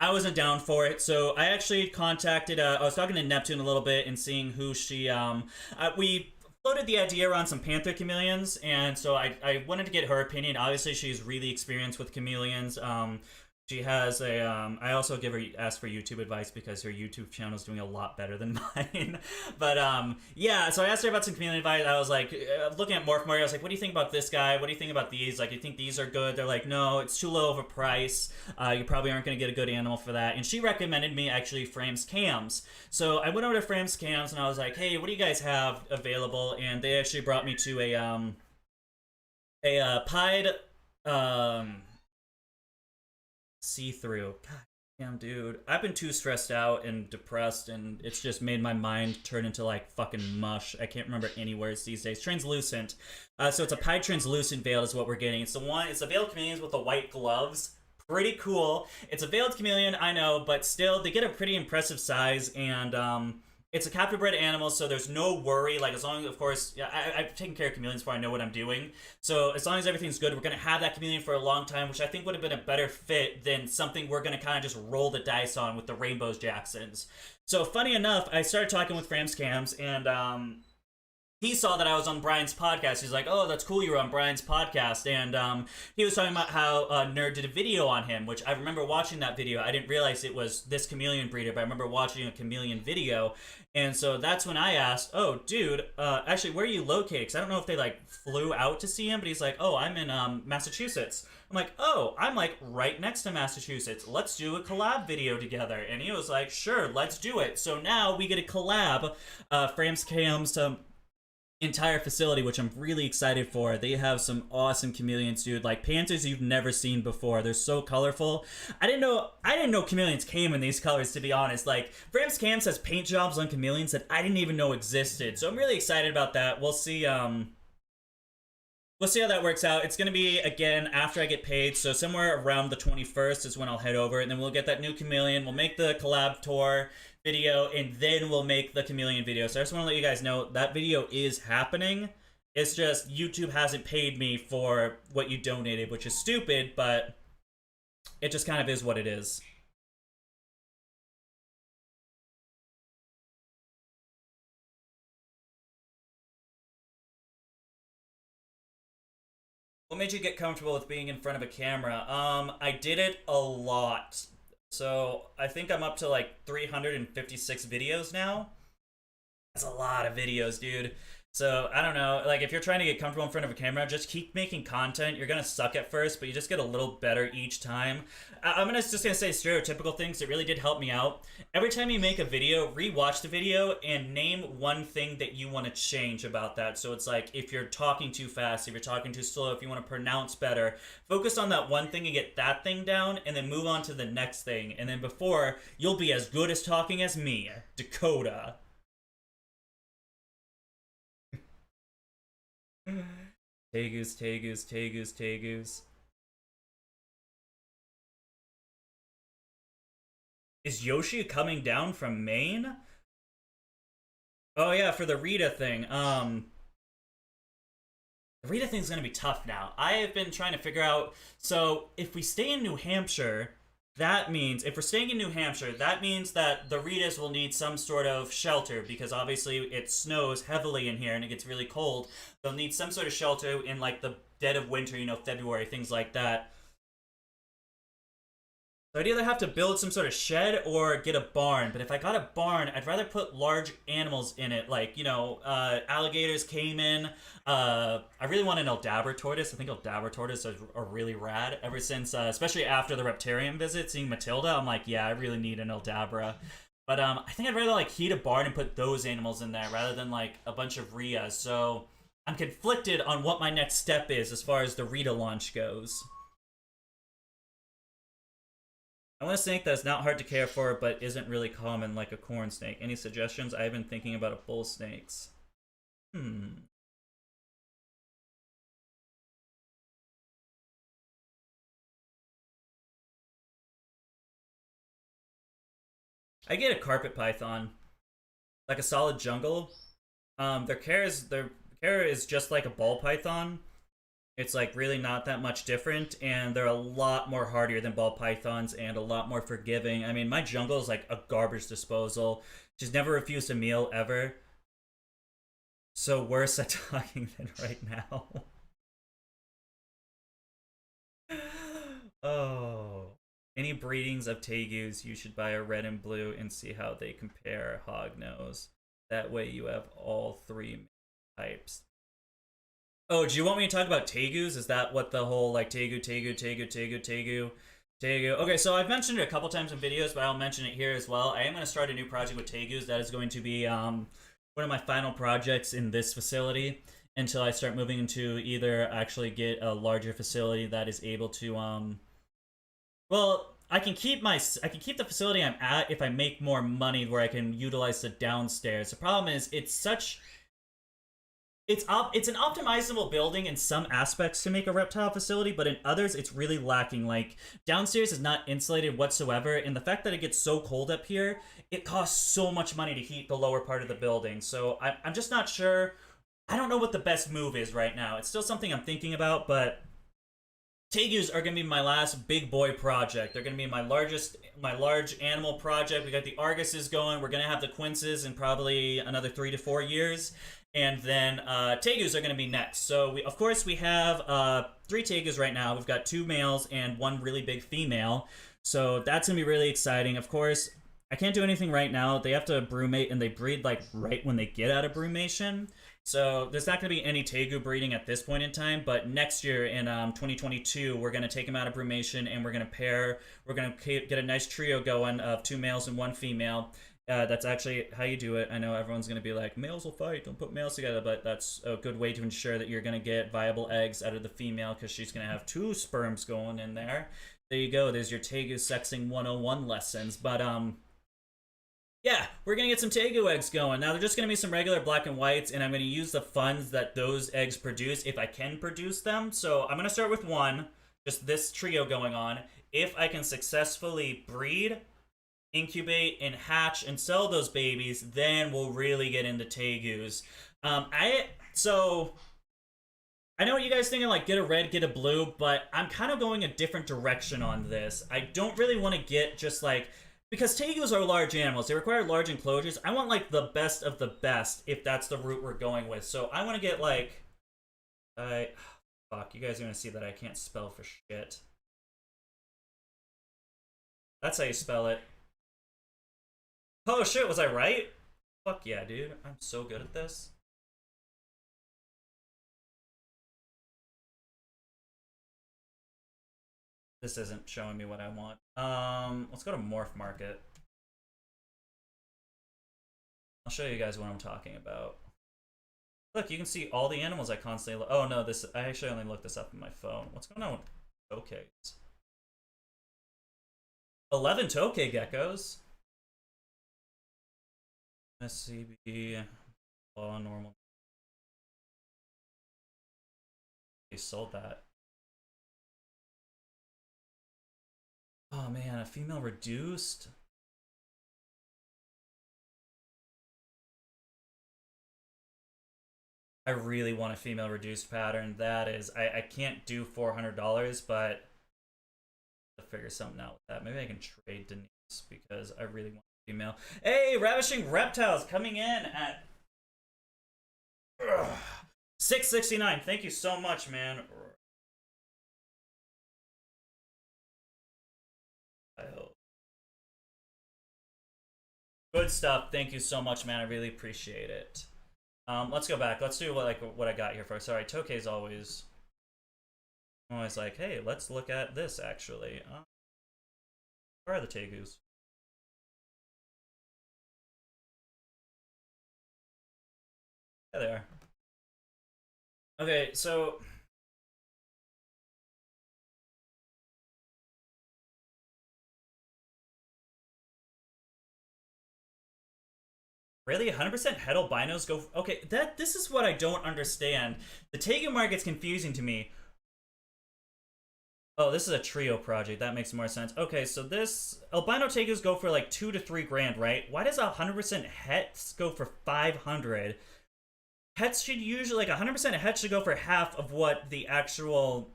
Speaker 1: wasn't down for it, so I actually contacted, I was talking to Neptune a little bit and seeing who she, we floated the idea around some panther chameleons, and so I wanted to get her opinion. Obviously, she's really experienced with chameleons. She has a, I also ask for YouTube advice because her YouTube channel is doing a lot better than mine. But, yeah, so I asked her about some chameleon advice. I was like, looking at Morph Mario, I was like, what do you think about this guy? What do you think about these? Like, you think these are good? They're like, no, it's too low of a price. You probably aren't going to get a good animal for that. And she recommended me, actually, Frames Cams. So I went over to Frames Cams, and I was like, hey, what do you guys have available? And they actually brought me to a pied, see-through. God damn, dude. I've been too stressed out and depressed, and it's just made my mind turn into, like, fucking mush. I can't remember any words these days. Translucent. So it's a pied translucent veil is what we're getting. It's the veiled chameleons with the white gloves. Pretty cool. It's a veiled chameleon, I know, but still, they get a pretty impressive size, and, it's a captive bred animal, so there's no worry. Like, as long as, of course, yeah, I've taken care of chameleons before I know what I'm doing. So, as long as everything's good, we're going to have that chameleon for a long time, which I think would have been a better fit than something we're going to kind of just roll the dice on with the Rainbows Jacksons. So, funny enough, I started talking with Frams Cams, and, he saw that I was on Brian's podcast. He's like, oh, that's cool, you were on Brian's podcast. And he was talking about how Nerd did a video on him, which I remember watching that video. I didn't realize it was this chameleon breeder, but I remember watching a chameleon video. And so that's when I asked, oh, dude, actually, where are you located? Because I don't know if they, like, flew out to see him, but he's like, oh, I'm in Massachusetts. I'm like, oh, I'm, like, right next to Massachusetts. Let's do a collab video together. And he was like, sure, let's do it. So now we get a collab, Frames Cams, entire facility, which I'm really excited for. They have some awesome chameleons, dude. Like panthers you've never seen before. They're so colorful. I didn't know chameleons came in these colors, to be honest. Like Frames Cams has paint jobs on chameleons that I didn't even know existed. So I'm really excited about that. We'll see how that works out. It's gonna be again after I get paid, so somewhere around the 21st is when I'll head over, and then we'll get that new chameleon. We'll make the collab tour video, and then we'll make the chameleon video. So I just want to let you guys know that video is happening. It's just YouTube hasn't paid me for what you donated, which is stupid, but it just kind of is what it is. What made you get comfortable with being in front of a camera? I did it a lot. So I think I'm up to like 356 videos now. That's a lot of videos, dude. So I don't know, like if you're trying to get comfortable in front of a camera, just keep making content. You're gonna suck at first, but you just get a little better each time. I'm just gonna say stereotypical things that really did help me out. Every time you make a video, rewatch the video and name one thing that you want to change about that. So it's like if you're talking too fast, if you're talking too slow, if you want to pronounce better, focus on that one thing and get that thing down, and then move on to the next thing. And then before, you'll be as good as talking as me, Dakota. Tegus, Tegus, Tegus, Tegus. Is Yoshi coming down from Maine? Oh yeah, for the Rita thing. The Rita thing's gonna be tough now. I have been trying to figure out, so if we stay in New Hampshire, that means if we're staying in New Hampshire, that means that the Ritas will need some sort of shelter because obviously it snows heavily in here and it gets really cold. They'll need some sort of shelter in like the dead of winter, you know, February, things like that. So I'd either have to build some sort of shed or get a barn. But if I got a barn, I'd rather put large animals in it, like, you know, alligators, caiman. I really want an Aldabra tortoise. I think Aldabra tortoises are really rad. Ever since, especially after the Reptarium visit, seeing Matilda, I'm like, yeah, I really need an Aldabra. But I think I'd rather like heat a barn and put those animals in there rather than like a bunch of Rias. So I'm conflicted on what my next step is as far as the Rita launch goes. I want a snake that's not hard to care for, but isn't really common, like a corn snake. Any suggestions? I've been thinking about a bull snakes. I get a carpet python, like a solid jungle. Their care is just like a ball python. It's like really not that much different, and they're a lot more hardier than ball pythons and a lot more forgiving. I mean, my jungle is like a garbage disposal. She's never refused a meal ever. So worse at talking than right now. Oh. Any breedings of tegus, you should buy a red and blue and see how they compare hognose. That way you have all three types. Oh, do you want me to talk about tegus? Is that what the whole like tegu? Okay, so I've mentioned it a couple times in videos, but I'll mention it here as well. I am going to start a new project with tegus. That is going to be one of my final projects in this facility until I start moving into either actually get a larger facility that is able to well, I can keep the facility I'm at if I make more money where I can utilize the downstairs. The problem is it's an optimizable building in some aspects to make a reptile facility, but in others it's really lacking. Like downstairs is not insulated whatsoever, and the fact that it gets so cold up here, it costs so much money to heat the lower part of the building. So I'm just not sure. I don't know what the best move is right now. It's still something I'm thinking about, but tegus are going to be my last big boy project. They're going to be my large animal project. We got the Arguses going. We're going to have the Quinces in probably another 3 to 4 years. And then tegus are going to be next. So, of course, we have 3 tegus right now. We've got 2 males and 1 really big female. So that's going to be really exciting. Of course, I can't do anything right now. They have to brumate, and they breed like right when they get out of brumation. So there's not going to be any tegu breeding at this point in time, but next year in 2022, we're going to take them out of brumation and we're going to pair. We're going to get a nice trio going of 2 males and 1 female. That's actually how you do it. I know everyone's going to be like, males will fight, don't put males together, but that's a good way to ensure that you're going to get viable eggs out of the female because she's going to have 2 sperms going in there. There you go. There's your tegu sexing 101 lessons. But yeah, we're going to get some tegu eggs going. Now, they're just going to be some regular black and whites, and I'm going to use the funds that those eggs produce if I can produce them. So I'm going to start with 1, just this trio going on. If I can successfully breed, incubate, and hatch and sell those babies, then we'll really get into tegus. So I know what you guys thinking, like, get a red, get a blue, but I'm kind of going a different direction on this. I don't really want to get just, like... Because tegus are large animals. They require large enclosures. I want, like, the best of the best, if that's the route we're going with. So I want to get, like... Fuck, you guys are going to see that I can't spell for shit. That's how you spell it. Oh, shit, was I right? Fuck yeah, dude. I'm so good at this. This isn't showing me what I want. Let's go to Morph Market. I'll show you guys what I'm talking about. Look, you can see all the animals I constantly oh no, I actually only looked this up on my phone. What's going on with tokays? 11 tokay geckos. SCB. Oh, normal. They sold that. Oh man, a female reduced? I really want a female reduced pattern. That is, I can't do $400, but to figure something out with that. Maybe I can trade Denise because I really want a female. Hey, Ravishing Reptiles coming in at 669. Thank you so much, man. I hope. Good stuff. Thank you so much, man. I really appreciate it. Let's go back. Let's do what I got here first. Sorry, Tokei's always like, hey, let's look at this actually. Where are the Tegus? There they are. Okay, so really, 100% het albinos go. Okay, this is what I don't understand. The Tegu market's confusing to me. Oh, this is a trio project. That makes more sense. Okay, so this albino Tegus go for like 2 to 3 grand, right? Why does 100% hets go for 500? Hets should usually, like 100% hets should go for half of what the actual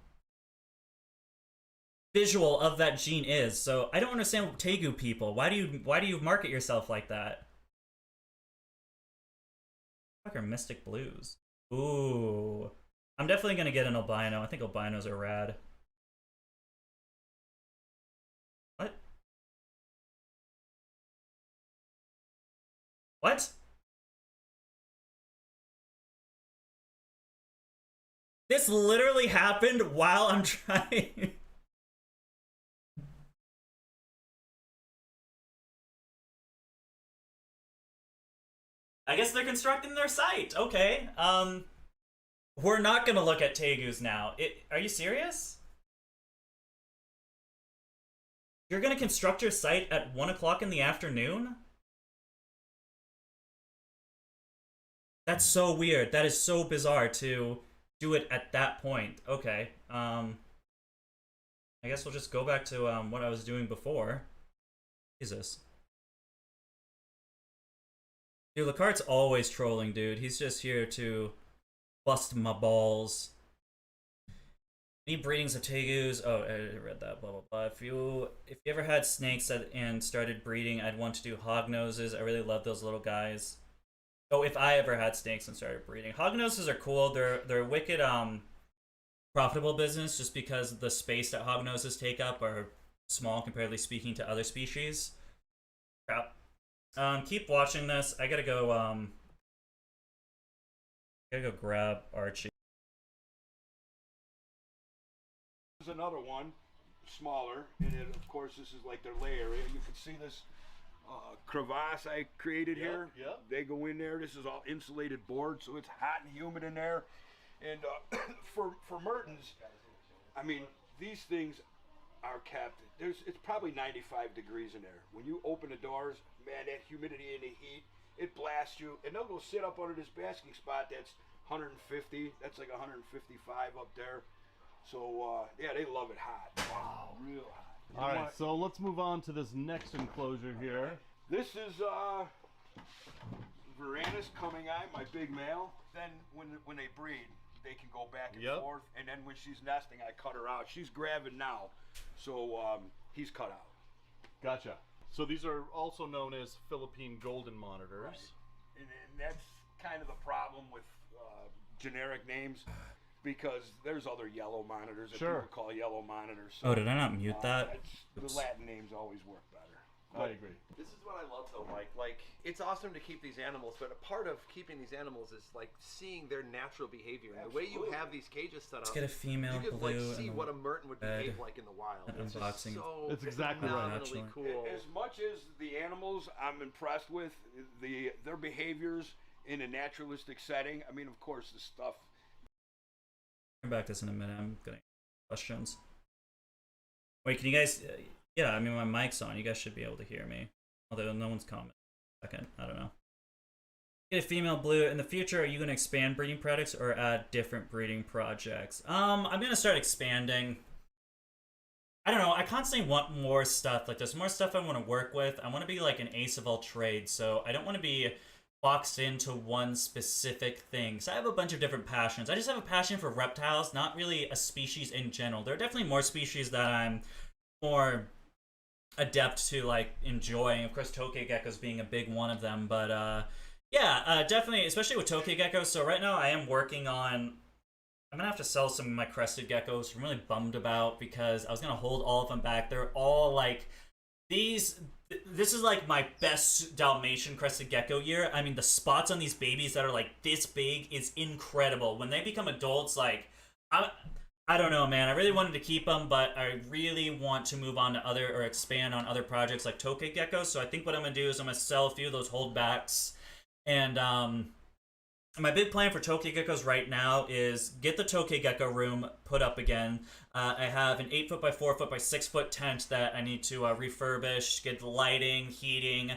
Speaker 1: visual of that gene is. So I don't understand Tegu people. Why do you market yourself like that? Fuck are Mystic Blues. Ooh. I'm definitely gonna get an albino. I think albinos are rad. What? What? This literally happened while I'm trying. I guess they're constructing their site. Okay. We're not gonna look at Tegus now. Are you serious? You're gonna construct your site at 1 o'clock in the afternoon? That's so weird. That is so bizarre to do it at that point. Okay. I guess we'll just go back to what I was doing before. Jesus. Dude, Lacarte's always trolling, dude. He's just here to bust my balls. Any breedings of Tegus? Oh, I read that. Blah blah blah. If you ever had snakes and started breeding, I'd want to do hognoses. I really love those little guys. Oh, if I ever had snakes and started breeding, hognoses are cool. They're wicked profitable business just because the space that hognoses take up are small comparatively speaking to other species. Crap. Keep watching this. I gotta go grab Archie.
Speaker 7: There's another one, smaller, and then of course this is like their lay area. You can see this crevasse I created here.
Speaker 6: Yep.
Speaker 7: They go in there. This is all insulated board, so it's hot and humid in there. And for Mertens, I mean, these things are kept. It's probably 95 degrees in there. When you open the doors, man, that humidity and the heat, it blasts you. And they'll go sit up under this basking spot that's 150. That's like 155 up there. So yeah, they love it hot. Wow, real hot.
Speaker 6: All right, so let's move on to this next enclosure here.
Speaker 7: This is Varanus coming on, my big male. Then when they breed, they can go back and forth. And then when she's nesting, I cut her out. She's gravid now, so he's cut out.
Speaker 6: Gotcha. So these are also known as Philippine golden monitors.
Speaker 7: Right. And that's kind of the problem with generic names. Because there's other yellow monitors that people call yellow monitors. So,
Speaker 1: oh, did I not mute that?
Speaker 7: The Latin names always work better.
Speaker 6: I agree.
Speaker 8: This is what I love though, Mike. Like, it's awesome to keep these animals, but a part of keeping these animals is like seeing their natural behavior. And the way you have these cages set up,
Speaker 1: let's get a female
Speaker 8: you could
Speaker 1: blue
Speaker 8: like see what a Merton would behave like in the wild. It's
Speaker 1: unboxing.
Speaker 8: So
Speaker 6: it's exactly right.
Speaker 8: Cool.
Speaker 7: As much as the animals I'm impressed with, their behaviors in a naturalistic setting. I mean, of course, the stuff.
Speaker 1: Come back to this in a minute. I'm getting questions. Wait, can you guys? Yeah, I mean my mic's on. You guys should be able to hear me. Although no one's commenting. Second, I don't know. Get a female blue. In the future, are you going to expand breeding products or add different breeding projects? I'm going to start expanding. I don't know. I constantly want more stuff. Like there's more stuff I want to work with. I want to be like an ace of all trades. So I don't want to be boxed into one specific thing. So I have a bunch of different passions. I just have a passion for reptiles, not really a species in general. There are definitely more species that I'm more adept to like enjoying. Of course, tokay geckos being a big one of them, but yeah, definitely, especially with tokay geckos. So right now I am working on. I'm gonna have to sell some of my crested geckos. I'm really bummed about because I was gonna hold all of them back. They're all like these. This is like my best Dalmatian crested gecko year. I mean, the spots on these babies that are like this big is incredible. When they become adults, like I don't know, man. I really wanted to keep them, but I really want to move on to other or expand on other projects like tokay geckos. So I think what I'm gonna do is I'm gonna sell a few of those holdbacks, and my big plan for tokay geckos right now is get the tokay gecko room put up again. I have an 8 foot by 4 foot by 6 foot tent that I need to refurbish, get the lighting, heating,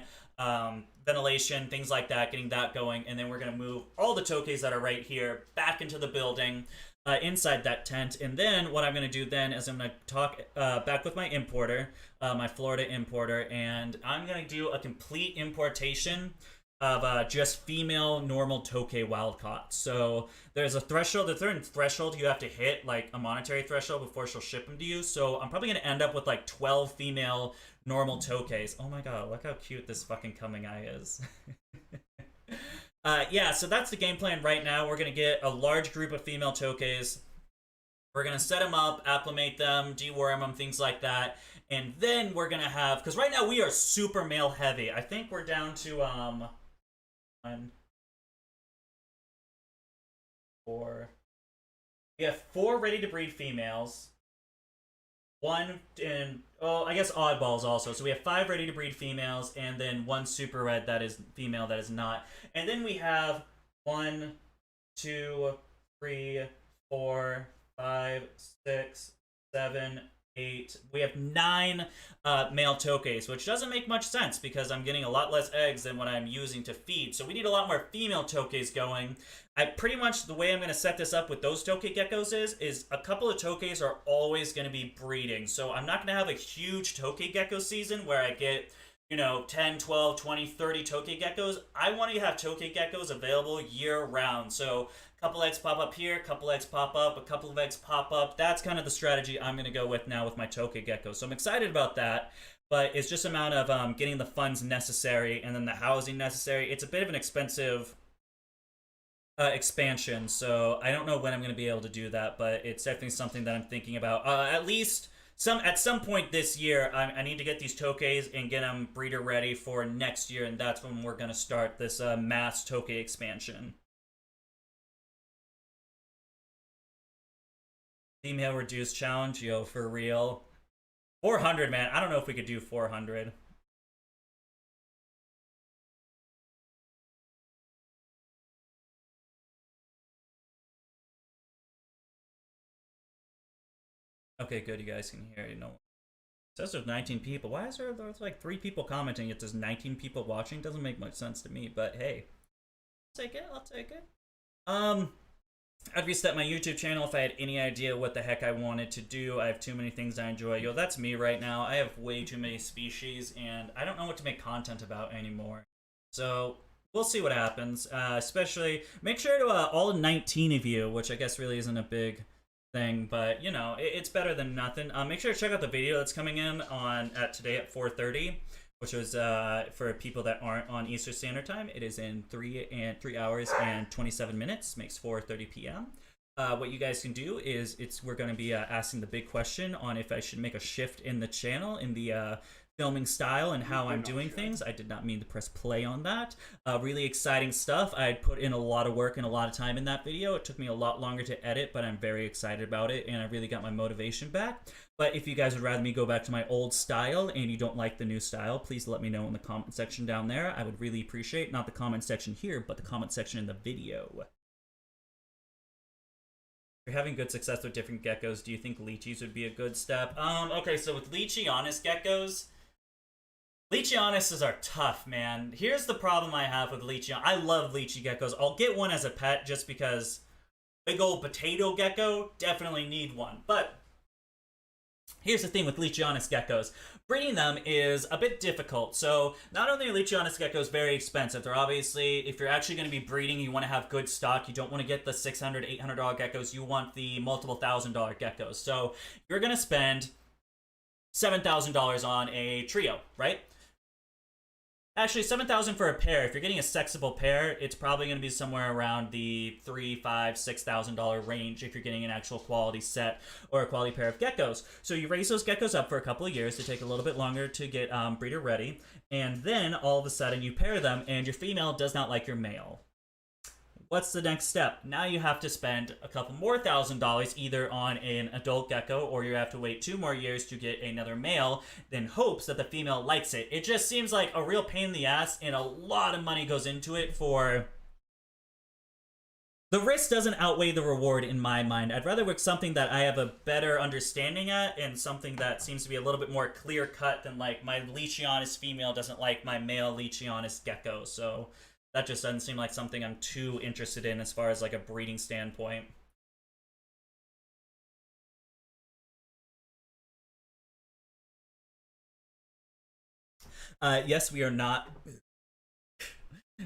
Speaker 1: ventilation, things like that, getting that going, and then we're gonna move all the tokays that are right here back into the building. Inside that tent, and then what I'm going to do then is I'm going to talk back with my importer, my Florida importer, and I'm going to do a complete importation of just female normal tokay wild caught. So there's a threshold, a certain threshold you have to hit, like a monetary threshold before she'll ship them to you. So I'm probably going to end up with like 12 female normal tokays. Oh my god, look how cute this fucking coming eye is. Yeah, so that's the game plan right now. We're going to get a large group of female tokays. We're going to set them up, acclimate them, deworm them, things like that. And then we're going to have... Because right now we are super male heavy. I think we're down to... 1, 4... We have 4 ready to breed females. 1 and... Oh, I guess oddballs also. So we have 5 ready to breed females, and then 1 super red that is female that is not. And then we have 1, 2, 3, 4, 5, 6, 7, 8. We have 9 male tokays, which doesn't make much sense because I'm getting a lot less eggs than what I'm using to feed. So we need a lot more female tokays going. I pretty much, the way I'm going to set this up with those tokay geckos is a couple of tokays are always going to be breeding. So I'm not going to have a huge tokay gecko season where I get, you know, 10, 12, 20, 30 tokay geckos. I want to have tokay geckos available year round. So a couple eggs pop up here, a couple eggs pop up, a couple of eggs pop up. That's kind of the strategy I'm going to go with now with my tokay geckos. So I'm excited about that. But it's just a amount of getting the funds necessary and then the housing necessary. It's a bit of an expensive expansion, so I don't know when I'm going to be able to do that, but it's definitely something that I'm thinking about. At least at some point this year, I need to get these tokays and get them breeder ready for next year, and that's when we're going to start this mass tokay expansion. Female reduced challenge, yo, for real. 400, man. I don't know if we could do 400. Okay, good. You guys can hear. You know, it says there's 19 people. Why is there's like 3 people commenting? Yet there's 19 people watching. Doesn't make much sense to me. But hey, I'll take it. I'll take it. I'd reset my YouTube channel if I had any idea what the heck I wanted to do. I have too many things I enjoy. Yo, that's me right now. I have way too many species, and I don't know what to make content about anymore. So we'll see what happens. Especially, make sure to all 19 of you, which I guess really isn't a big thing, but you know, it's better than nothing. Make sure to check out the video that's coming in today at 4:30, which was for people that aren't on Eastern Standard Time. It is in 3 hours and 27 minutes, makes 4:30 p.m. What you guys can do is we're going to be asking the big question on if I should make a shift in the channel in the filming style and how I'm doing things. I did not mean to press play on that. Really exciting stuff. I put in a lot of work and a lot of time in that video. It took me a lot longer to edit, but I'm very excited about it, and I really got my motivation back. But if you guys would rather me go back to my old style and you don't like the new style, please let me know in the comment section down there. I would really appreciate, not the comment section here, but the comment section in the video. If you're having good success with different geckos, do you think lychees would be a good step? Okay, so with Leachianis geckos, Leachianis are tough, man. Here's the problem I have with Leachianis. I love lychee geckos. I'll get one as a pet just because big old potato gecko, definitely need one. But here's the thing with Leachianis geckos. Breeding them is a bit difficult. So not only are Leachianis geckos very expensive, they're obviously, if you're actually going to be breeding, you want to have good stock. You don't want to get the $600, $800 geckos. You want the multiple $1,000 geckos. So you're going to spend $7,000 on a trio, right? Actually, $7,000 for a pair. If you're getting a sexable pair, it's probably going to be somewhere around the $3,000, $5,000, $6,000 range if you're getting an actual quality set or a quality pair of geckos. So you raise those geckos up for a couple of years to take a little bit longer to get breeder ready, and then all of a sudden you pair them, and your female does not like your male. What's the next step? Now you have to spend a couple more $1,000 either on an adult gecko, or you have to wait 2 more years to get another male, then hopes that the female likes it. It just seems like a real pain in the ass, and a lot of money goes into it for... The risk doesn't outweigh the reward in my mind. I'd rather work something that I have a better understanding at, and something that seems to be a little bit more clear-cut than, like, my Leachianis female doesn't like my male Leachianis gecko, so... That just doesn't seem like something I'm too interested in as far as like a breeding standpoint. Yes, we are not...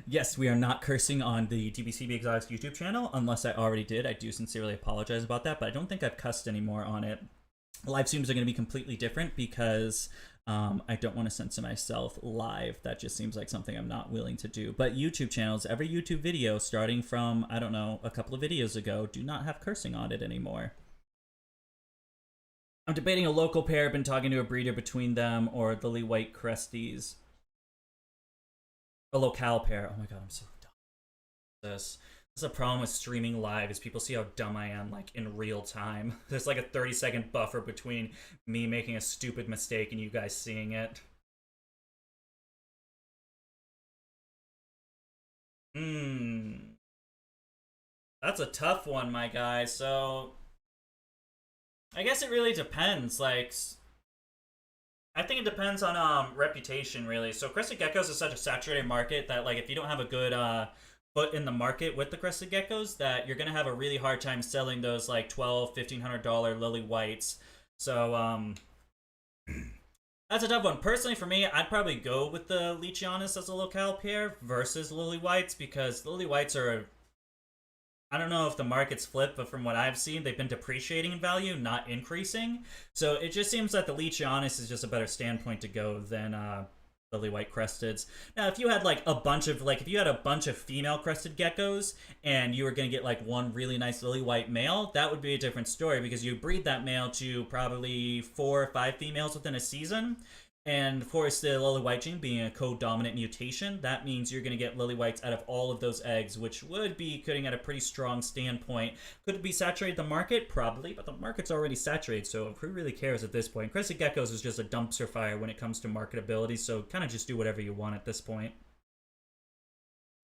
Speaker 1: Yes, we are not cursing on the DBCB Exotics YouTube channel, unless I already did. I do sincerely apologize about that, but I don't think I've cussed anymore on it. Live streams are going to be completely different because... I don't want to censor myself live. That just seems like something I'm not willing to do. But YouTube channels, every YouTube video starting from, I don't know, a couple of videos ago, do not have cursing on it anymore. I'm debating a local pair, been talking to a breeder between them or lily white cresties. A locale pair. Oh my god, I'm so dumb. This is a problem with streaming live, is people see how dumb I am, like, in real time. There's like a 30-second buffer between me making a stupid mistake and you guys seeing it. That's a tough one, my guy. So, I guess it really depends. Like, I think it depends on reputation, really. So, crested geckos is such a saturated market that, like, if you don't have a good, foot in the market with the crested geckos, that you're gonna have a really hard time selling those like $1,200, $1,500 lily whites. So that's a tough one. Personally, for me, I'd probably go with the Leachianis as a locale pair versus lily whites, because lily whites are, I don't know if the market's flipped, but from what I've seen, they've been depreciating in value, not increasing. So it just seems that the Leachianis is just a better standpoint to go than lily white cresteds. Now, if you had like a bunch of female crested geckos and you were gonna get like one really nice lily white male, that would be a different story, because you breed that male to probably 4 or 5 females within a season. And of course, the lily white gene being a co-dominant mutation, that means you're going to get lily whites out of all of those eggs, which would be cutting at a pretty strong standpoint. Could it be saturated the market? Probably, but the market's already saturated, so who really cares at this point? Crested geckos is just a dumpster fire when it comes to marketability, so kind of just do whatever you want at this point.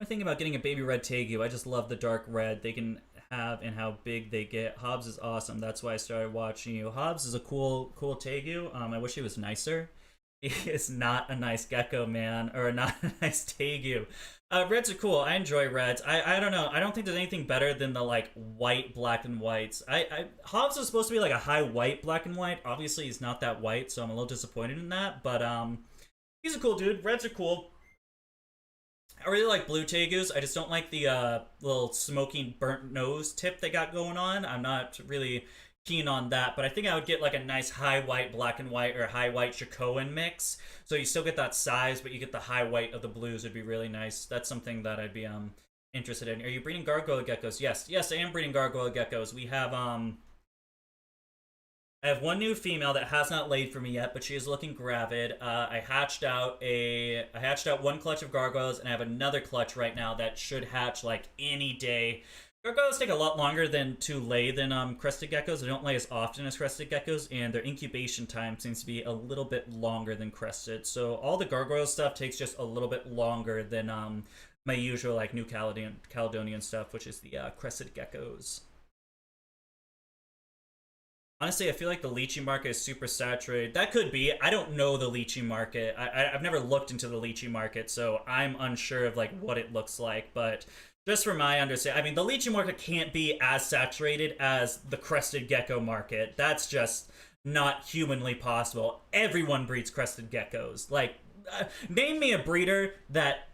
Speaker 1: I'm thinking about getting a baby red tegu. I just love the dark red they can have and how big they get. Hobbs is awesome. That's why I started watching you. Hobbs is a cool tegu. I wish he was nicer. He is not a nice gecko, man, or not a nice tegu. Reds are cool. I enjoy reds. I don't know. I don't think there's anything better than the like white black and whites. Hobbs is supposed to be like a high white black and white. Obviously, he's not that white, so I'm a little disappointed in that. But he's a cool dude. Reds are cool. I really like blue tegus. I just don't like the little smoking burnt nose tip they got going on. I'm not really keen on that, but I think I would get like a nice high white black and white or high white Chicoan mix, so you still get that size but you get the high white of the blues. Would be really nice. That's something that I'd be interested in. Are you breeding gargoyle geckos? Yes I am breeding gargoyle geckos. We have I have one new female that has not laid for me yet, but she is looking gravid. I hatched out one clutch of gargoyles, and I have another clutch right now that should hatch like any day. Gargoyles take a lot longer to lay than crested geckos. They don't lay as often as crested geckos, and their incubation time seems to be a little bit longer than crested. So all the gargoyle stuff takes just a little bit longer than my usual like New Caledonian stuff, which is the crested geckos. Honestly, I feel like the lychee market is super saturated. That could be. I don't know the lychee market. I've never looked into the lychee market, so I'm unsure of like what it looks like, but just from my understanding, I mean, the lychee market can't be as saturated as the crested gecko market. That's just not humanly possible. Everyone breeds crested geckos. Like, name me a breeder that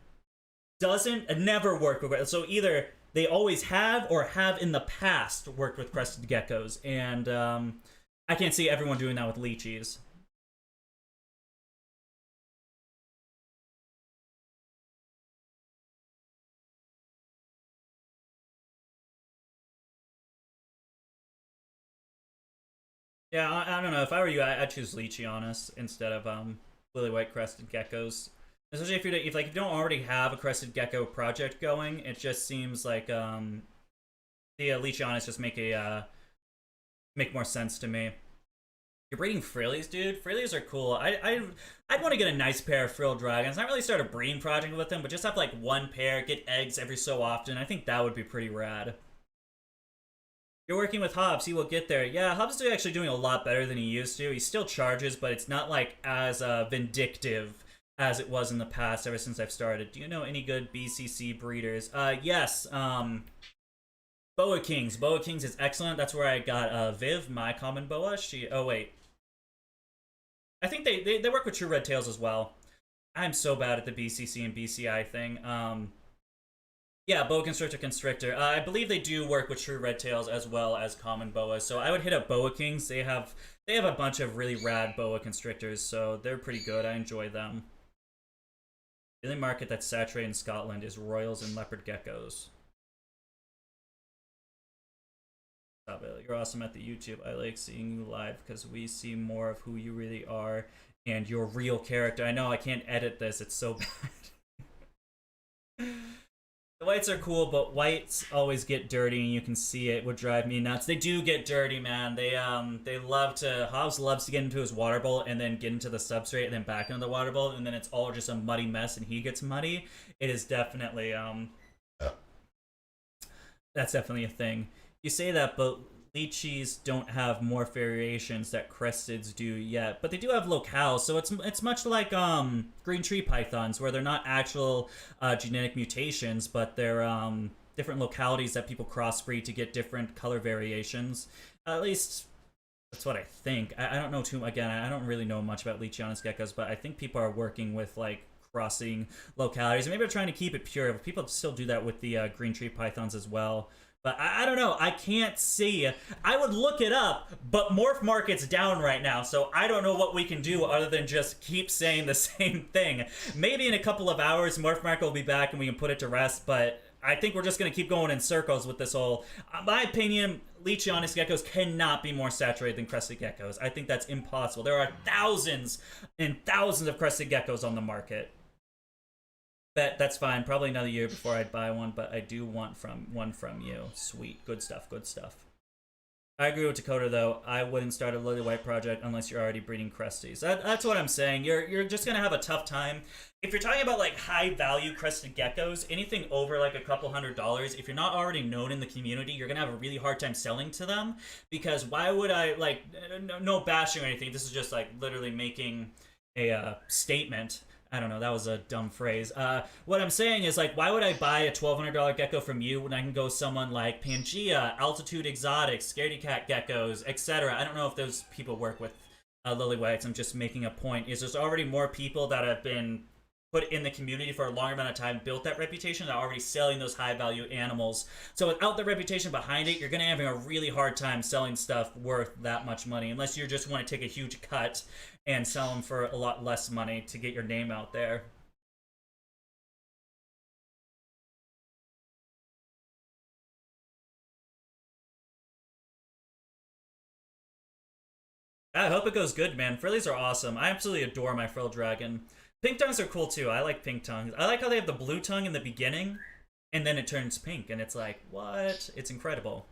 Speaker 1: never work with, so either they always have or have in the past worked with crested geckos, and I can't see everyone doing that with lychees. Yeah, I don't know. If I were you, I'd choose Leachianis instead of lily white crested geckos. Especially if if you don't already have a crested gecko project going, it just seems like the Leachianis just make more sense to me. You're breeding frillies, dude. Frillies are cool. I'd want to get a nice pair of frilled dragons. Not really start a breeding project with them, but just have like one pair, get eggs every so often. I think that would be pretty rad. You're working with Hobbs, he will get there. Yeah, Hobbs is actually doing a lot better than he used to. He still charges, but it's not like as vindictive as it was in the past ever since I've started. Do you know any good BCC breeders? Yes, Boa Kings. Boa Kings is excellent. That's where I got Viv, my common boa. Oh wait. I think they work with True Red Tails as well. I'm so bad at the BCC and BCI thing. Yeah, Boa Constrictor. I believe they do work with True Red Tails as well as common boas. So I would hit up Boa Kings. They have a bunch of really rad boa constrictors, so they're pretty good. I enjoy them. The only market that's saturated in Scotland is royals and leopard geckos. Stop it. You're awesome at the YouTube. I like seeing you live because we see more of who you really are and your real character. I know I can't edit this. It's so bad. The whites are cool, but whites always get dirty, and you can see it would drive me nuts. They do get dirty, man. They love to. Hobbs loves to get into his water bowl and then get into the substrate and then back into the water bowl, and then it's all just a muddy mess, and he gets muddy. It is definitely that's definitely a thing. You say that, but lychees don't have morph variations that cresteds do yet, but they do have locales, so it's much like green tree pythons, where they're not actual genetic mutations, but they're different localities that people crossbreed to get different color variations. At least that's what I think. I don't know again, I don't really know much about Leachianis geckos, but I think people are working with like crossing localities. Maybe they're trying to keep it pure, but people still do that with the green tree pythons as well. But I don't know. I can't see. I would look it up, but Morph Market's down right now, so I don't know what we can do other than just keep saying the same thing. Maybe in a couple of hours, Morph Market will be back and we can put it to rest, but I think we're just going to keep going in circles with this whole... my opinion, Leachianis geckos cannot be more saturated than crested geckos. I think that's impossible. There are thousands and thousands of crested geckos on the market. That's fine. Probably another year before I'd buy one, but I do want one from you. Sweet. Good stuff. Good stuff. I agree with Dakota, though. I wouldn't start a Lily White project unless you're already breeding cresties. That's what I'm saying. You're just going to have a tough time. If you're talking about, like, high-value crested geckos, anything over, like, a couple $100, if you're not already known in the community, you're going to have a really hard time selling to them. Because why would I, like, no bashing or anything. This is just, like, literally making a statement. I don't know, that was a dumb phrase. What I'm saying is, like, why would I buy a $1,200 gecko from you when I can go someone like Pangea, Altitude Exotics, Scaredy Cat geckos, etc.? I don't know if those people work with Lily Whites. I'm just making a point. Is there's already more people that have been put in the community for a longer amount of time, built that reputation, that are already selling those high-value animals. So without the reputation behind it, you're going to have a really hard time selling stuff worth that much money, unless you just want to take a huge cut and sell them for a lot less money to get your name out there. I hope it goes good, man. Frillies are awesome. I absolutely adore my frill dragon. Pink tongues are cool too. I like pink tongues. I like how they have the blue tongue in the beginning, and then it turns pink, and it's like, what? It's incredible.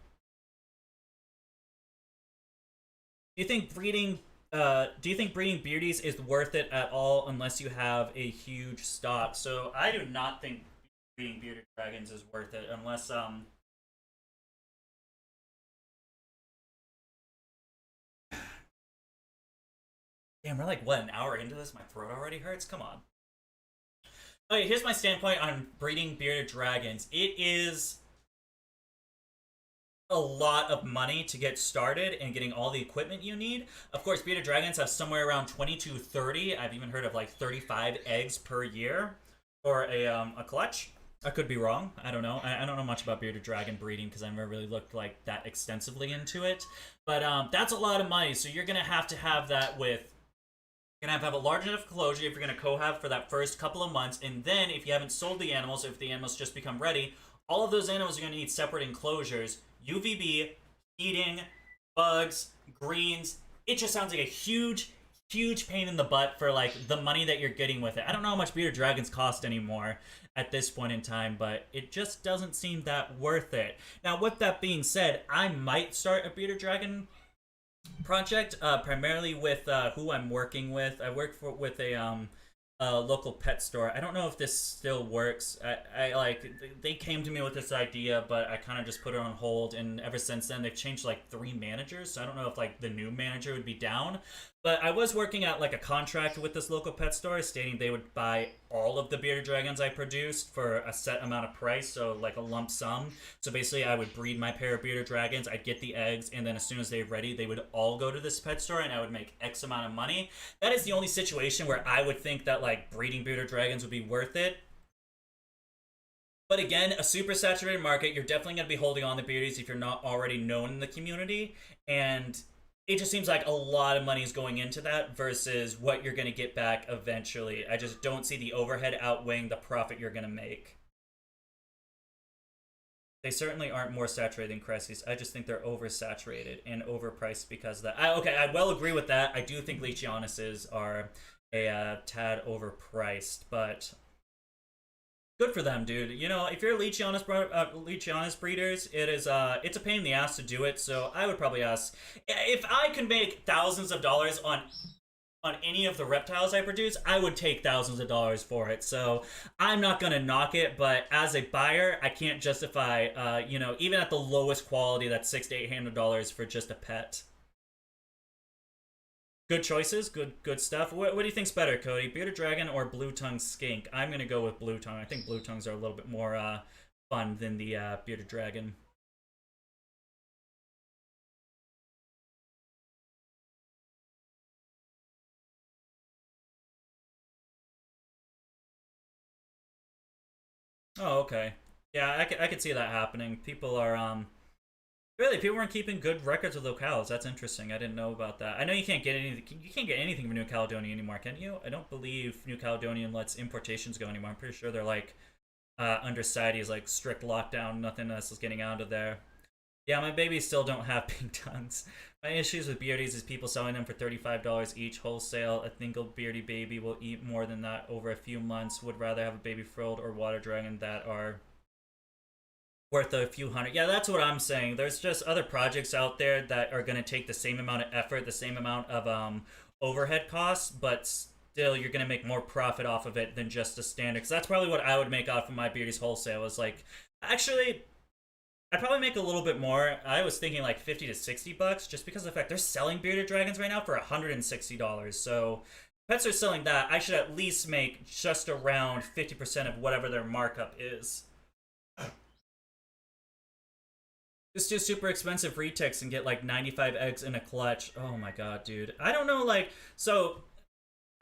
Speaker 1: Do you think breeding beardies is worth it at all unless you have a huge stock? So I do not think breeding bearded dragons is worth it unless Damn, we're like, what, an hour into this? My throat already hurts? Come on. Okay, here's my standpoint on breeding bearded dragons. It is a lot of money to get started and getting all the equipment you need. Of course, bearded dragons have somewhere around 20 to 30. I've even heard of like 35 eggs per year for a clutch. I could be wrong. I don't know. I don't know much about bearded dragon breeding because I've never really looked like that extensively into it. But that's a lot of money. So you're gonna have to have that with. You're gonna have a large enough enclosure if you're gonna cohab for that first couple of months, and then if you haven't sold the animals, if the animals just become ready, all of those animals are gonna need separate enclosures, UVB, heating, bugs, greens, it just sounds like a huge pain in the butt for like the money that you're getting with it. I don't know how much bearded dragons cost anymore at this point in time, but it just doesn't seem that worth it. Now, with that being said, I might start a bearded dragon project, primarily with who I'm working with. I work with a local pet store. I don't know if this still works. I like, they came to me with this idea, but I kind of just put it on hold, and ever since then they've changed like 3 managers, so I don't know if like the new manager would be down. But I was working at like a contract with this local pet store stating they would buy all of the bearded dragons I produced for a set amount of price, so like a lump sum. So basically I would breed my pair of bearded dragons, I'd get the eggs, and then as soon as they're ready, they would all go to this pet store and I would make X amount of money. That is the only situation where I would think that like breeding bearded dragons would be worth it. But again, a super saturated market, you're definitely going to be holding on to beardies if you're not already known in the community, and it just seems like a lot of money is going into that versus what you're going to get back eventually. I just don't see the overhead outweighing the profit you're going to make. They certainly aren't more saturated than Cresties. I just think they're oversaturated and overpriced because of that. Okay, I will agree with that. I do think Leachianuses are a tad overpriced, but good for them, dude. You know, if you're Leachianus breeders, it's a pain in the ass to do it. So I would probably ask if I could make thousands of dollars on any of the reptiles I produce. I would take thousands of dollars for it. So I'm not gonna knock it, but as a buyer, I can't justify, you know, even at the lowest quality, that's $600 to $800 for just a pet. Good choices, good stuff. What do you think's better, Cody? Bearded dragon or blue tongue skink? I'm gonna go with blue tongue. I think blue tongues are a little bit more fun than the bearded dragon. Oh, okay. Yeah, I could see that happening. People are really, people weren't keeping good records of locales. That's interesting. I didn't know about that. I know you can't get anything. You can't get anything from New Caledonia anymore, can you? I don't believe New Caledonian lets importations go anymore. I'm pretty sure they're like under CITES, like strict lockdown. Nothing else is getting out of there. Yeah, my babies still don't have pink tongues. My issues with beardies is people selling them for $35 each wholesale. A single beardy baby will eat more than that over a few months. Would rather have a baby frilled or water dragon that are worth a few hundred. Yeah, that's what I'm saying. There's just other projects out there that are going to take the same amount of effort, the same amount of overhead costs, but still you're going to make more profit off of it than just a standard. Because that's probably what I would make off of my beardies wholesale. Is like, actually, I'd probably make a little bit more. I was thinking like 50 to 60 bucks, just because of the fact they're selling bearded dragons right now for $160. So pets are selling that. I should at least make just around 50% of whatever their markup is. Just do super expensive retics and get like 95 eggs in a clutch. Oh my god, dude. I don't know, like, so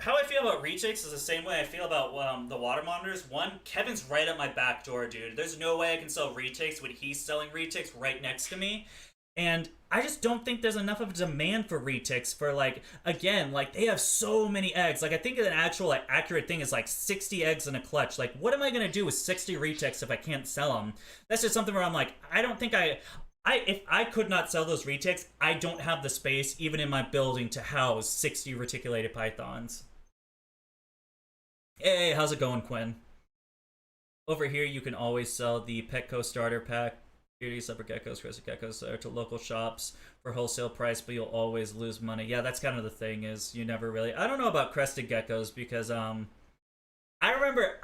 Speaker 1: how I feel about retics is the same way I feel about the water monitors. One, Kevin's right at my back door, dude. There's no way I can sell retics when he's selling retics right next to me. And I just don't think there's enough of a demand for retics for, like, again, like, they have so many eggs. Like, I think an actual, like, accurate thing is, like, 60 eggs in a clutch. Like, what am I gonna do with 60 retics if I can't sell them? That's just something where I'm like, I don't think if I could not sell those retics, I don't have the space, even in my building, to house 60 reticulated pythons. Hey, how's it going, Quinn? Over here, you can always sell the Petco starter pack. Beauty, leopard geckos, crested geckos to local shops for wholesale price, but you'll always lose money. Yeah, that's kind of the thing, is you never really... I don't know about crested geckos because, I remember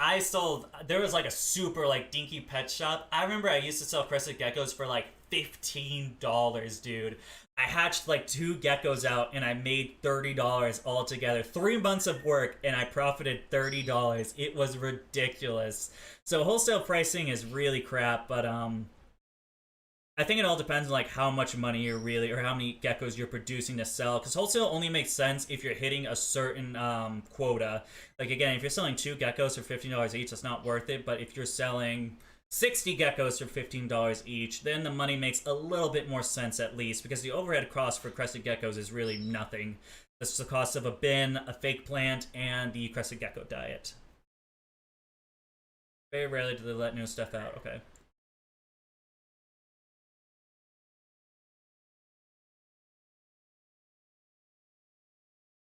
Speaker 1: there was like a super like dinky pet shop. I remember I used to sell crested geckos for like $15, dude. I hatched like 2 geckos out and I made $30 altogether. 3 months of work and I profited $30. It was ridiculous. So wholesale pricing is really crap, but I think it all depends on like how much money you're really, or how many geckos you're producing to sell. Because wholesale only makes sense if you're hitting a certain quota. Like again, if you're selling 2 geckos for $15 each, that's not worth it. But if you're selling 60 geckos for $15 each, then the money makes a little bit more sense at least. Because the overhead cost for crested geckos is really nothing. This is the cost of a bin, a fake plant, and the crested gecko diet. Very rarely do they let new stuff out. Okay.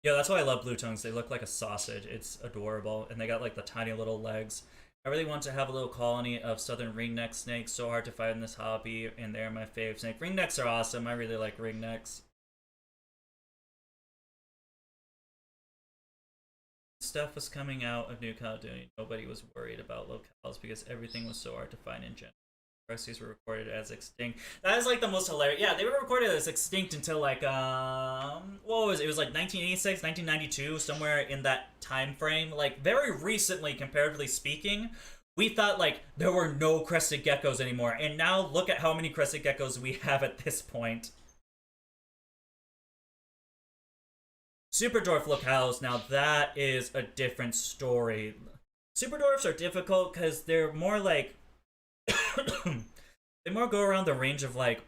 Speaker 1: Yeah, that's why I love blue tongues. They look like a sausage. It's adorable, and they got like the tiny little legs. I really want to have a little colony of southern ringneck snakes. So hard to find in this hobby, and they're my fave snake. Ringnecks are awesome. I really like ringnecks. Stuff was coming out of New Caledonia. Nobody was worried about locales because everything was so hard to find in general. Rescues were recorded as extinct. That is like the most hilarious. Yeah, they were recorded as extinct until like what was it? It was like 1986, 1992, somewhere in that time frame. Like very recently, comparatively speaking, we thought like there were no crested geckos anymore, and now look at how many crested geckos we have at this point. Super dwarf locales, now that is a different story. Super dwarfs are difficult because they're more like they more go around the range of like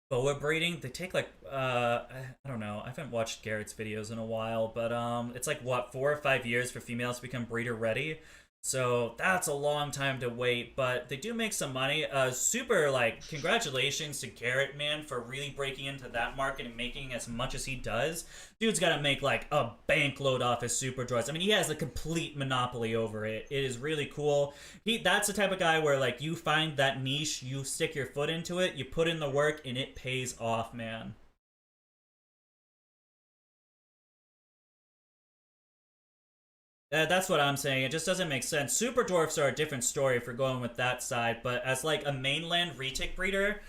Speaker 1: boa breeding. They take like I don't know, I haven't watched Garrett's videos in a while, but it's like what, 4 or 5 years for females to become breeder ready. So that's a long time to wait, but they do make some money. Super, like, congratulations to Garrett, man, for really breaking into that market and making as much as he does. Dude's got to make, like, a bank load off his super draws. I mean, he has a complete monopoly over it. It is really cool. That's the type of guy where, like, you find that niche, you stick your foot into it, you put in the work, and it pays off, man. That's what I'm saying. It just doesn't make sense. Super dwarfs are a different story if we're going with that side, but as like a mainland retic breeder,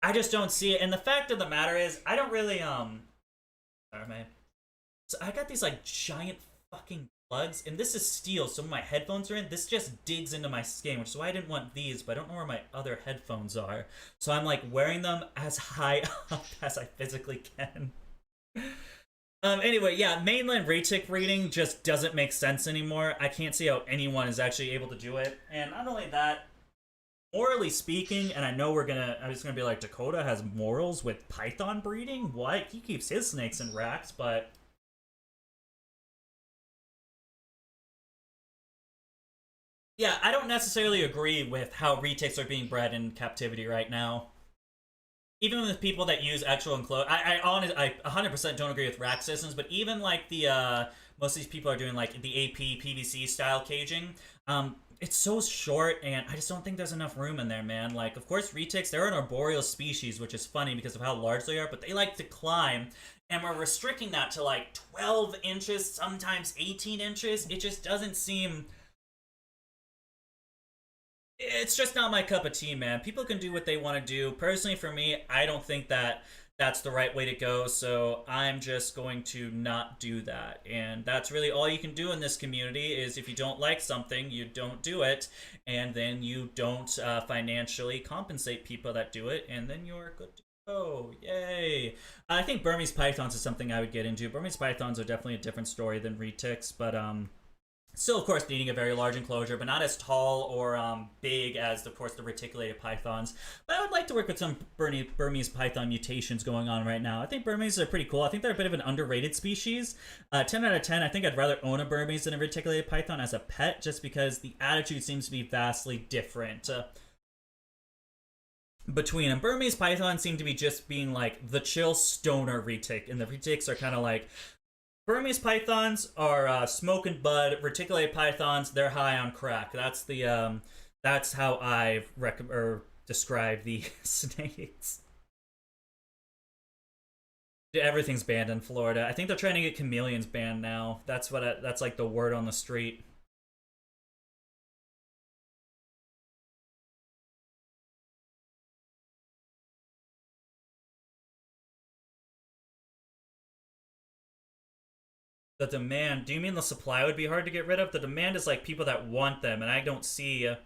Speaker 1: I just don't see it. And the fact of the matter is, I don't really sorry, man. So I got these like giant fucking plugs, and this is steel, so when my headphones are in, this just digs into my skin, which is why I didn't want these, but I don't know where my other headphones are. So I'm like wearing them as high up as I physically can. Anyway, yeah, mainland retic breeding just doesn't make sense anymore. I can't see how anyone is actually able to do it. And not only that, morally speaking, and I know I was gonna be like, Dakota has morals with python breeding? What? He keeps his snakes in racks, but yeah, I don't necessarily agree with how retics are being bred in captivity right now. Even with people that use actual enclosure, I 100% don't agree with rack systems, but even like the, most of these people are doing like the AP PVC style caging, it's so short, and I just don't think there's enough room in there, man. Like, of course, retics, they're an arboreal species, which is funny because of how large they are, but they like to climb, and we're restricting that to like 12 inches, sometimes 18 inches. It just doesn't seem... It's just not my cup of tea, man. People can do what they want to do. Personally, for me, I don't think that that's the right way to go, so I'm just going to not do that. And that's really all you can do in this community, is if you don't like something, you don't do it, and then you don't financially compensate people that do it, and then you're good to go. Yay! I think Burmese pythons is something I would get into. Burmese pythons are definitely a different story than retics, but still, of course, needing a very large enclosure, but not as tall or big as, of course, the reticulated pythons. But I would like to work with some Burmese python mutations going on right now. I think Burmese are pretty cool. I think they're a bit of an underrated species. 10 out of 10, I think I'd rather own a Burmese than a reticulated python as a pet, just because the attitude seems to be vastly different between them. Burmese pythons seem to be just being like the chill stoner retic, and the retics are kind of like... Burmese pythons are smoking bud. Reticulated pythons, they're high on crack. That's the that's how I describe the snakes. Everything's banned in Florida. I think they're trying to get chameleons banned now. That's that's like the word on the street. The demand, do you mean the supply would be hard to get rid of? The demand is like people that want them, and I don't see a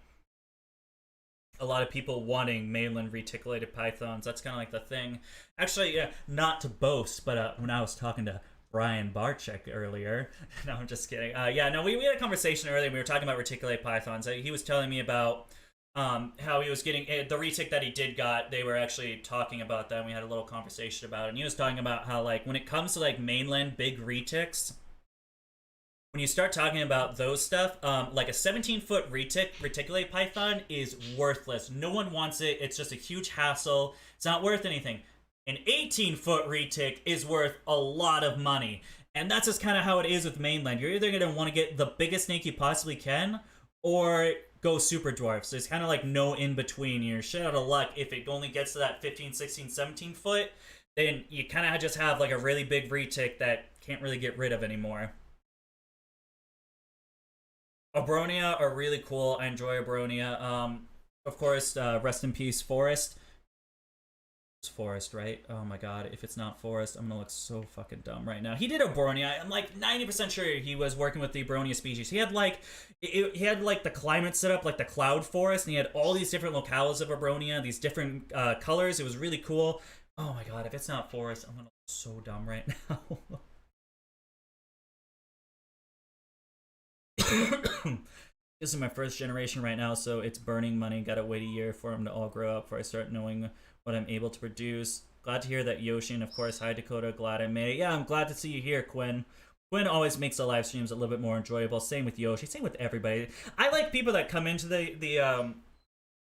Speaker 1: lot of people wanting mainland reticulated pythons. That's kind of like the thing. Actually, yeah, not to boast, but when I was talking to Brian Barczyk earlier, no, I'm just kidding. Yeah, no, we had a conversation earlier. We were talking about reticulated pythons. He was telling me about how he was getting the retic that he got. They were actually talking about that, and we had a little conversation about it. And he was talking about how, like, when it comes to like mainland big retics, when you start talking about those stuff, like a 17-foot reticulated python is worthless. No one wants it. It's just a huge hassle. It's not worth anything. An 18-foot retic is worth a lot of money. And that's just kind of how it is with mainland. You're either going to want to get the biggest snake you possibly can, or go super dwarf. So it's kind of like no in between. You're shit out of luck if it only gets to that 15, 16, 17 foot. Then you kind of just have like a really big retic that can't really get rid of anymore. Abronia are really cool. I enjoy Abronia. Of course, rest in peace, Forest. It's Forest, right? Oh my god, if it's not Forest, I'm gonna look so fucking dumb right now. He did Abronia. I'm like 90% sure he was working with the Abronia species. He had like the climate set up like the cloud forest, and he had all these different locales of Abronia, these different colors. It was really cool. Oh my god, if it's not Forest, I'm gonna look so dumb right now. This is my first generation right now, so it's burning money. Gotta wait a year for them to all grow up before I start knowing what I'm able to produce. Glad to hear that Yoshi, and of course, hi Dakota, glad I made it. Yeah, I'm glad to see you here, Quinn. Quinn always makes the live streams a little bit more enjoyable. Same with Yoshi, same with everybody. I like people that come into the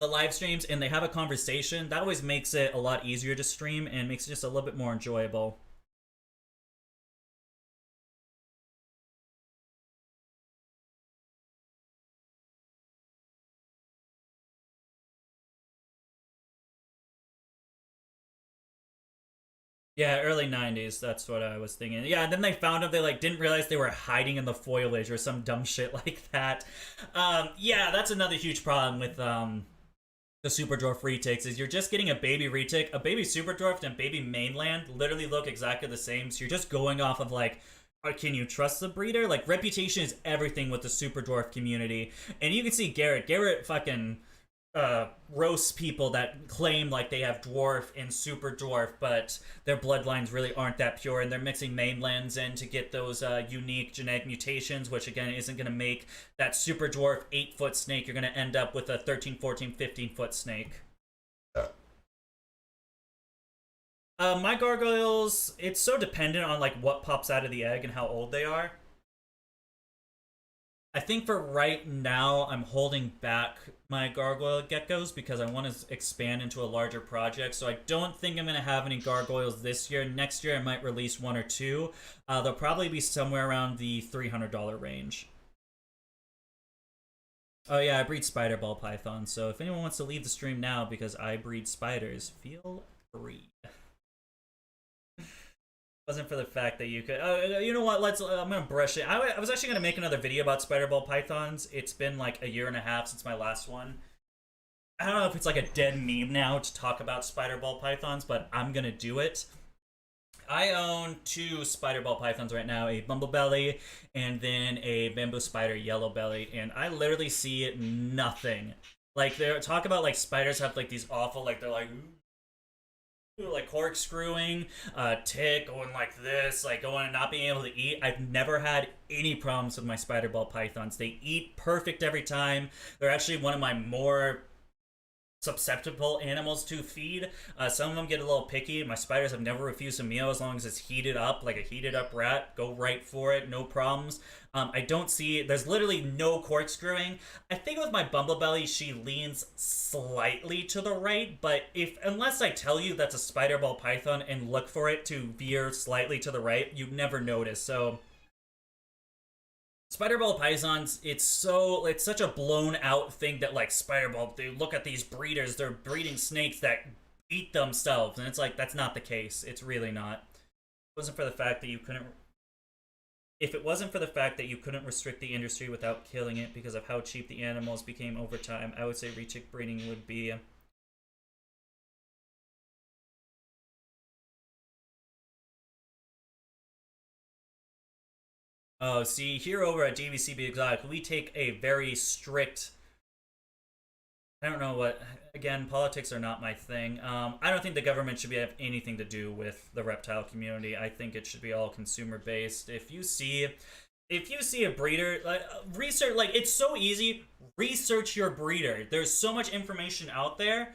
Speaker 1: live streams and they have a conversation. That always makes it a lot easier to stream and makes it just a little bit more enjoyable. Yeah, early 90s, that's what I was thinking. Yeah, and then they found them, they like didn't realize they were hiding in the foliage or some dumb shit like that. Yeah, that's another huge problem with the Super Dwarf retics, is you're just getting a baby retic. A baby Super Dwarf and baby mainland literally look exactly the same, so you're just going off of like, can you trust the breeder? Like, reputation is everything with the Super Dwarf community. And you can see Garrett. Garrett fucking roasts people that claim like they have dwarf and super dwarf, but their bloodlines really aren't that pure, and they're mixing mainlands in to get those unique genetic mutations, which again isn't going to make that super dwarf 8-foot snake. You're going to end up with a 13, 14, 15-foot snake. My gargoyles, it's so dependent on like what pops out of the egg and how old they are. I think for right now, I'm holding back my gargoyle geckos because I want to expand into a larger project. So I don't think I'm going to have any gargoyles this year. Next year, I might release 1 or 2. They'll probably be somewhere around the $300 range. Oh yeah, I breed spider ball pythons. So if anyone wants to leave the stream now because I breed spiders, feel free. Wasn't for the fact that you could. You know what? I'm gonna brush it. I was actually gonna make another video about spider ball pythons. It's been like 1.5 years since my last one. I don't know if it's like a dead meme now to talk about spider ball pythons, but I'm gonna do it. I own 2 spider ball pythons right now, a bumblebelly and then a bamboo spider yellow belly, and I literally see nothing. Like, they talk about like spiders have like these awful, like they're like corkscrewing, tick going like this, like going and not being able to eat. I've never had any problems with my spider ball pythons. They eat perfect every time. They're actually one of my more susceptible animals to feed. Some of them get a little picky. My spiders have never refused a meal as long as it's heated up, like a heated up rat. Go right for it, no problems. I don't see, there's literally no corkscrewing. I think with my bumblebelly, she leans slightly to the right, but unless I tell you that's a spider ball python and look for it to veer slightly to the right, you'd never notice. So spider ball pythons, it's such a blown out thing that like spider ball, they look at these breeders, they're breeding snakes that eat themselves, and it's like, that's not the case. It's really not. If it wasn't for the fact that you couldn't restrict the industry without killing it because of how cheap the animals became over time, I would say retic breeding would be Oh, see, here over at JVCB Exotic, we take a very strict... I don't know what... Again, politics are not my thing. I don't think the government should have anything to do with the reptile community. I think it should be all consumer-based. If you see a breeder, like, research, like, it's so easy. Research your breeder. There's so much information out there.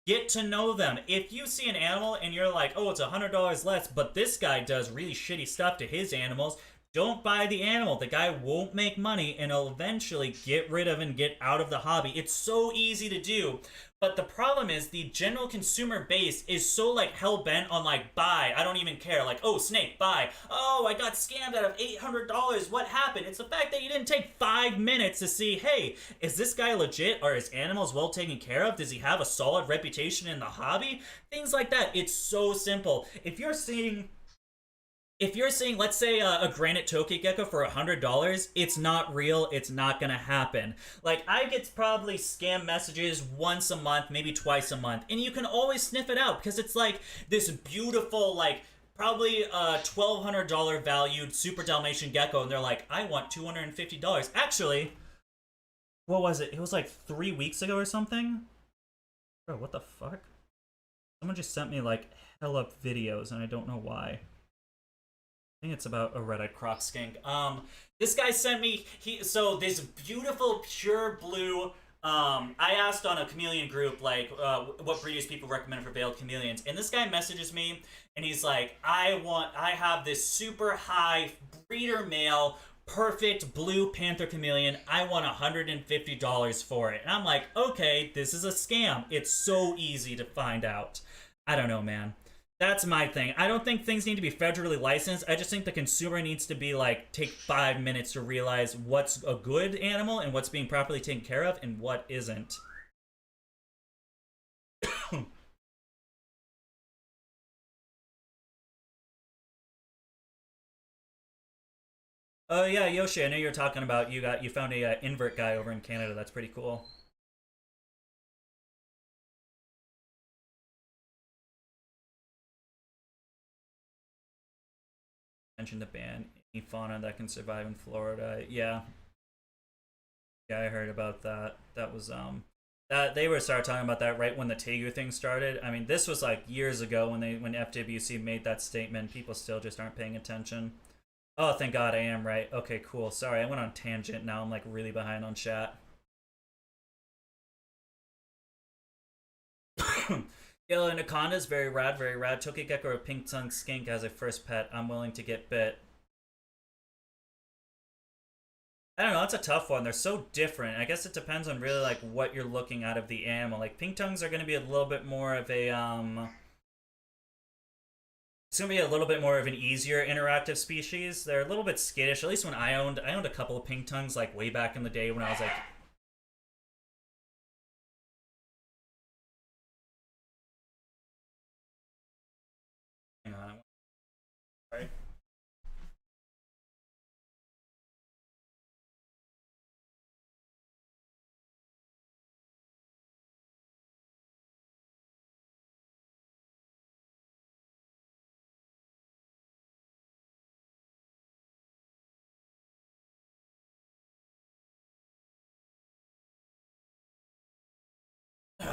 Speaker 1: Get to know them. If you see an animal and you're like, oh, it's $100 less, but this guy does really shitty stuff to his animals, don't buy the animal. The guy won't make money and he'll eventually get rid of and get out of the hobby. It's so easy to do. But the problem is the general consumer base is so like hell-bent on like buy. I don't even care. Like, oh, snake, buy. Oh, I got scammed out of $800. What happened? It's the fact that you didn't take 5 minutes to see, hey, is this guy legit? Are his animals well taken care of? Does he have a solid reputation in the hobby? Things like that. It's so simple. If you're seeing, let's say, a granite tokay gecko for $100, it's not real. It's not gonna happen. Like, I get probably scam messages once a month, maybe twice a month, and you can always sniff it out because it's like this beautiful, like, probably $1,200 valued super Dalmatian gecko, and they're like, I want $250. Actually, what was it? It was like 3 weeks ago or something. Bro, what the fuck? Someone just sent me like hella videos, and I don't know why. I think it's about a red-eyed croc skink. This guy sent me, so this beautiful pure blue, I asked on a chameleon group, like, what breeds people recommend for veiled chameleons, and this guy messages me, and he's like, I have this super high breeder male, perfect blue panther chameleon, I want $150 for it. And I'm like, okay, this is a scam. It's so easy to find out. I don't know, man. That's my thing. I don't think things need to be federally licensed. I just think the consumer needs to be like, take 5 minutes to realize what's a good animal and what's being properly taken care of and what isn't. Oh yeah, Yoshi, I know you were talking about you found a invert guy over in Canada. That's pretty cool. Mentioned to ban any fauna that can survive in Florida. Yeah, I heard about that. That was that they were started talking about that right when the Tegu thing started. I mean, this was like years ago when FWC made that statement. People still just aren't paying attention. Oh, thank God I am right. Okay, cool. Sorry, I went on tangent. Now I'm like really behind on chat. Yellow anaconda is very rad, very rad. Tokay gecko or pink tongue skink as a first pet. I'm willing to get bit. I don't know, that's a tough one. They're so different. I guess it depends on really like what you're looking out of the animal. Like pink tongues are gonna be a little bit more of a it's gonna be a little bit more of an easier interactive species. They're a little bit skittish. At least when I owned a couple of pink tongues like way back in the day when I was like hang on. Sorry.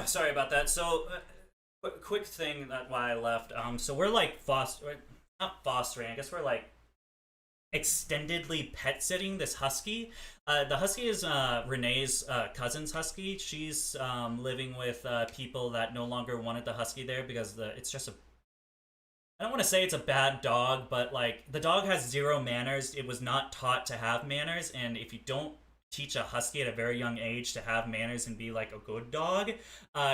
Speaker 1: Sorry about that. So, quick thing that why I left. So we're like not fostering. I guess we're like extendedly pet sitting this husky. The husky is Renee's cousin's husky. She's living with people that no longer wanted the husky there because it's just a. I don't want to say it's a bad dog, but like the dog has zero manners. It was not taught to have manners, and if you don't teach a husky at a very young age to have manners and be like a good dog,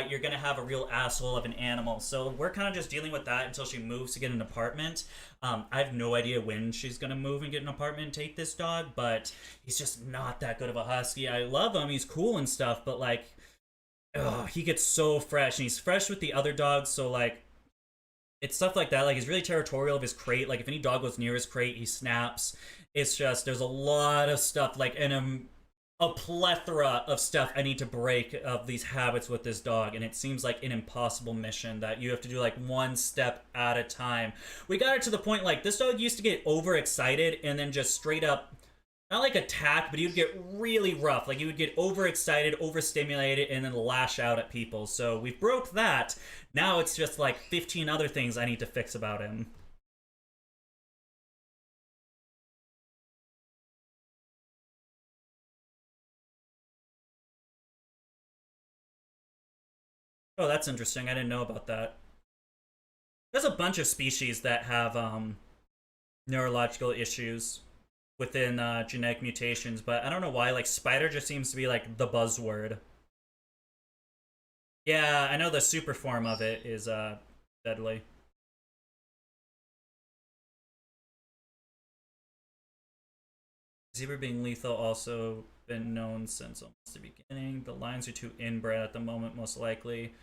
Speaker 1: you're gonna have a real asshole of an animal. So we're kind of just dealing with that until she moves to get an apartment. I have no idea when she's gonna move and get an apartment and take this dog, but he's just not that good of a husky. I love him, he's cool and stuff, but like, he gets so fresh, and he's fresh with the other dogs, so like, it's stuff like that. Like, he's really territorial of his crate. Like, if any dog goes near his crate, he snaps. It's just, there's a lot of stuff, like, and a plethora of stuff I need to break of these habits with this dog, and it seems like an impossible mission that you have to do like one step at a time. We got it to the point like this dog used to get overexcited and then just straight up, not like attack, but he would get really rough. Like he would get overexcited, overstimulated, and then lash out at people. So we broke that. Now it's just like 15 other things I need to fix about him. Oh, that's interesting. I didn't know about that. There's a bunch of species that have neurological issues. within genetic mutations, but I don't know why. Like spider just seems to be like the buzzword. Yeah, I know the super form of it is deadly. Zebra being lethal also been known since almost the beginning. The lines are too inbred at the moment, most likely.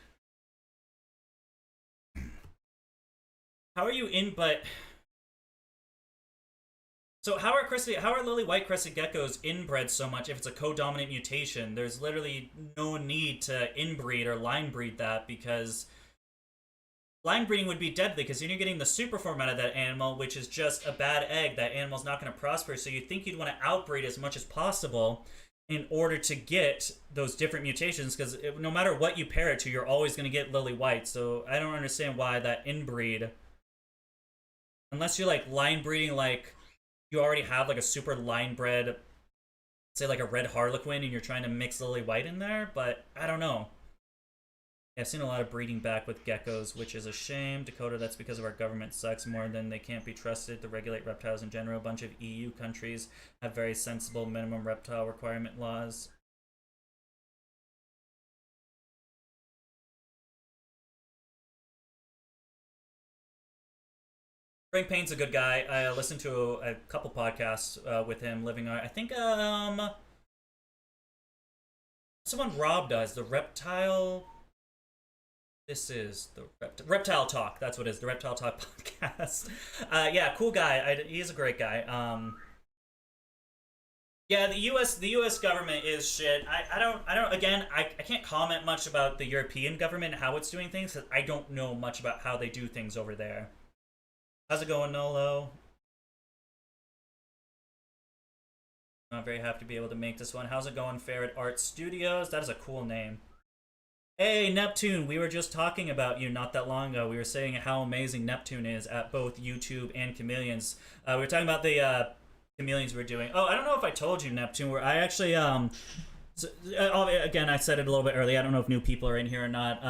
Speaker 1: How are you in? But so how are lily white crested geckos inbred so much if it's a co-dominant mutation? There's literally no need to inbreed or line breed that, because line breeding would be deadly, because then you're getting the super form out of that animal, which is just a bad egg. That animal's not going to prosper, so you think you'd want to outbreed as much as possible in order to get those different mutations, because no matter what you pair it to, you're always going to get lily white. So I don't understand why that inbreed, unless you're like line breeding, like you already have like a super line bred, say like a red harlequin, and you're trying to mix lily white in there. But I don't know. I've seen a lot of breeding back with geckos, which is a shame. Dakota, that's because of our government sucks more than they can't be trusted to regulate reptiles in general. A bunch of EU countries have very sensible minimum reptile requirement laws. Frank Payne's a good guy. I listened to a couple podcasts with him living on. I think someone Rob does the reptile. This is the Reptile Talk. That's what it is. The Reptile Talk podcast. Yeah, cool guy. He's a great guy. Yeah, the U.S. government is shit. I don't. Again, I can't comment much about the European government and how it's doing things, because I don't know much about how they do things over there. How's it going, Nolo? Not very happy to be able to make this one. How's it going, Ferret Art Studios? That is a cool name. Hey, Neptune, we were just talking about you not that long ago. We were saying how amazing Neptune is at both YouTube and Chameleons. We were talking about the Chameleons we were doing. Oh, I don't know if I told you, Neptune, where I actually, again, I said it a little bit early. I don't know if new people are in here or not.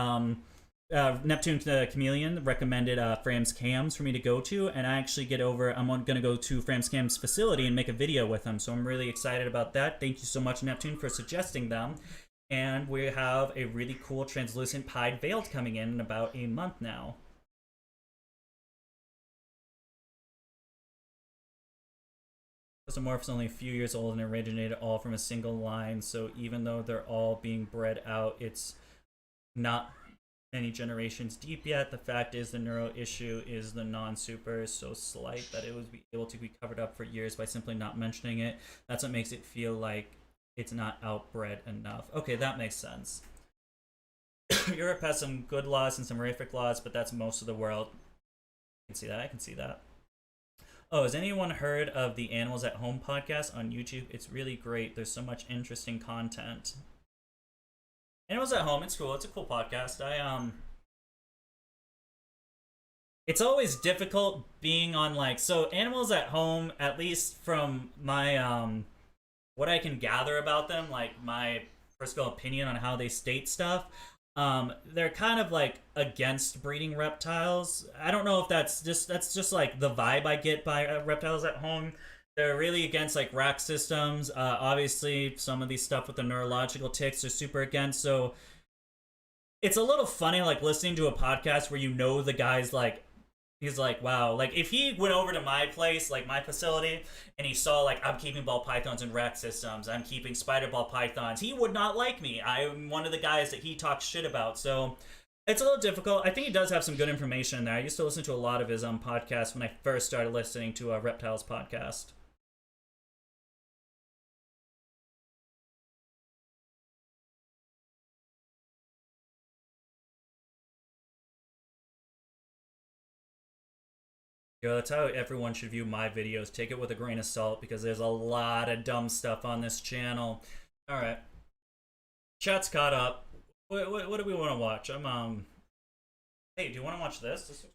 Speaker 1: Neptune the Chameleon recommended Fram's Cams for me to go to, and I actually I'm going to go to Fram's Cam's facility and make a video with him, so I'm really excited about that. Thank you so much, Neptune, for suggesting them. And we have a really cool translucent pied veiled coming in about a month now. Morph is only a few years old and originated all from a single line, so even though they're all being bred out, it's not many generations deep yet. The fact is the neuro issue is the non-super so slight that it would be able to be covered up for years by simply not mentioning it. That's what makes it feel like it's not outbred enough. Okay, that makes sense. Europe has some good laws and some horrific laws, but that's most of the world. I can see that. I can see that. Oh, has anyone heard of the Animals at Home podcast on YouTube? It's really great. There's so much interesting content. Animals at Home, it's cool. It's a cool podcast. It's always difficult being on so Animals at Home, at least from my what I can gather about them, like my personal opinion on how they state stuff, they're kind of against breeding reptiles. I don't know if that's just like the vibe I get by Reptiles at Home. They're really against rack systems. Obviously, some of these stuff with the neurological ticks are super against. So it's a little funny listening to a podcast where the guy's he's wow, if he went over to my place, my facility, and he saw I'm keeping ball pythons and rack systems, I'm keeping spider ball pythons, he would not like me. I'm one of the guys that he talks shit about. So it's a little difficult. I think he does have some good information in there. I used to listen to a lot of his podcasts when I first started listening to a Reptiles podcast. Yo, that's how everyone should view my videos. Take it with a grain of salt, because there's a lot of dumb stuff on this channel. Alright. Chat's caught up. What do we want to watch? Hey, do you want to watch this? This is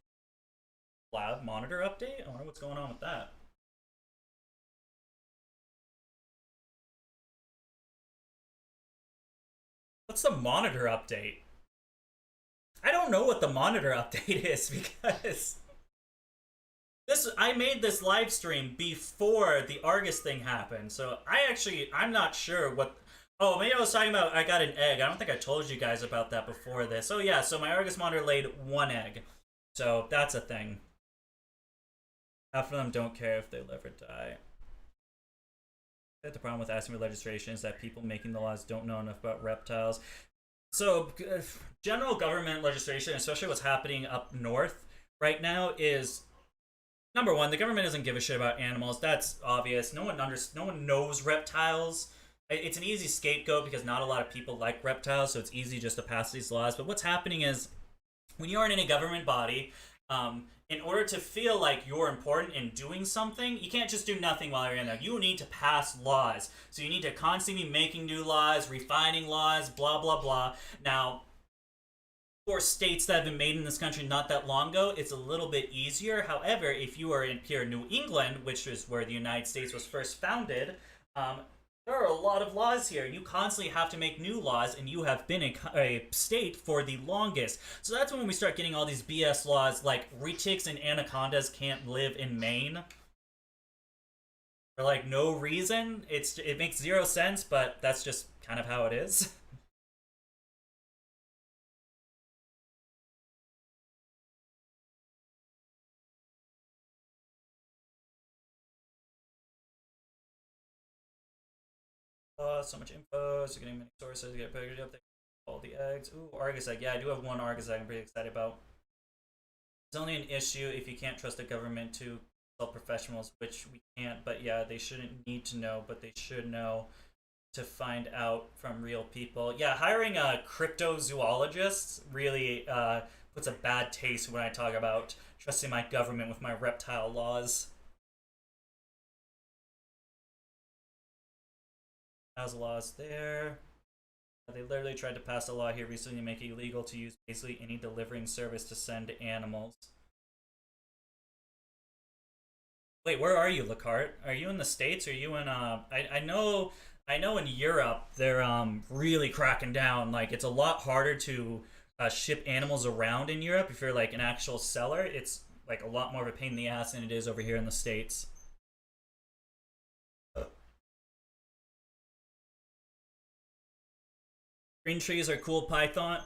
Speaker 1: Collab monitor update? I wonder what's going on with that. What's the monitor update? I don't know what the monitor update is, because I made this live stream before the Argus thing happened, so I'm not sure what. Oh, maybe I was talking about I got an egg. I don't think I told you guys about that before this. Oh yeah, so my Argus monitor laid 1 egg, so that's a thing. Half of them don't care if they live or die. The problem with asking for legislation is that people making the laws don't know enough about reptiles. So, general government legislation, especially what's happening up north right now, is number one, the government doesn't give a shit about animals. That's obvious. No one knows reptiles. It's an easy scapegoat because not a lot of people like reptiles, so it's easy just to pass these laws. But what's happening is when you aren't in a government body, in order to feel like you're important in doing something, you can't just do nothing while you're in there. You need to pass laws. So you need to constantly be making new laws, refining laws, blah, blah, blah. Now, for states that have been made in this country not that long ago, it's a little bit easier. However, if you are in pure New England, which is where the United States was first founded, there are a lot of laws here. You constantly have to make new laws, and you have been a state for the longest. So that's when we start getting all these BS laws like retics and anacondas can't live in Maine. For like no reason. It makes zero sense, but that's just kind of how it is. So much info, so getting many sources, get pictures up there, all the eggs. Ooh, Argus egg. Yeah, I do have one Argus egg I'm pretty excited about. It's only an issue if you can't trust the government to consult professionals, which we can't, but yeah, they shouldn't need to know, but they should know to find out from real people. Yeah, hiring a cryptozoologist really puts a bad taste when I talk about trusting my government with my reptile laws. Has laws there. They literally tried to pass a law here recently to make it illegal to use basically any delivering service to send animals. Wait, where are you, Lacart? Are you in the States? Or are you in I know in Europe they're really cracking down. Like it's a lot harder to ship animals around in Europe if you're like an actual seller. It's like a lot more of a pain in the ass than it is over here in the States. Green trees are cool, Python.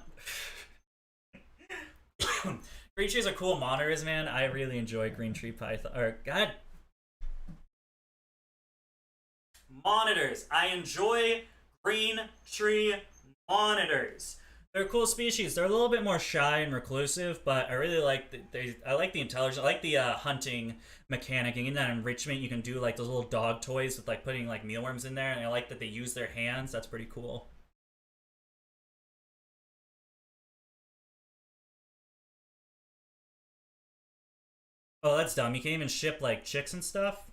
Speaker 1: Green trees are cool monitors, man. I really enjoy green tree Python. Or God, monitors. I enjoy green tree monitors. They're a cool species. They're a little bit more shy and reclusive, but I really like I like the intelligence. I like the hunting mechanic. And in that enrichment, you can do like those little dog toys with like putting like mealworms in there. And I like that they use their hands. That's pretty cool. Oh, that's dumb. You can't even ship, like, chicks and stuff?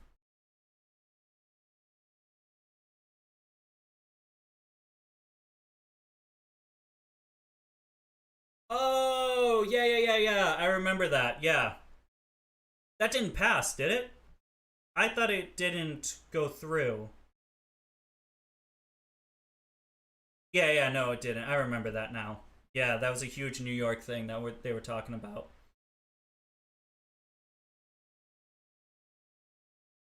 Speaker 1: Oh, yeah. I remember that. Yeah. That didn't pass, did it? I thought it didn't go through. Yeah, no, it didn't. I remember that now. Yeah, that was a huge New York thing that they were talking about.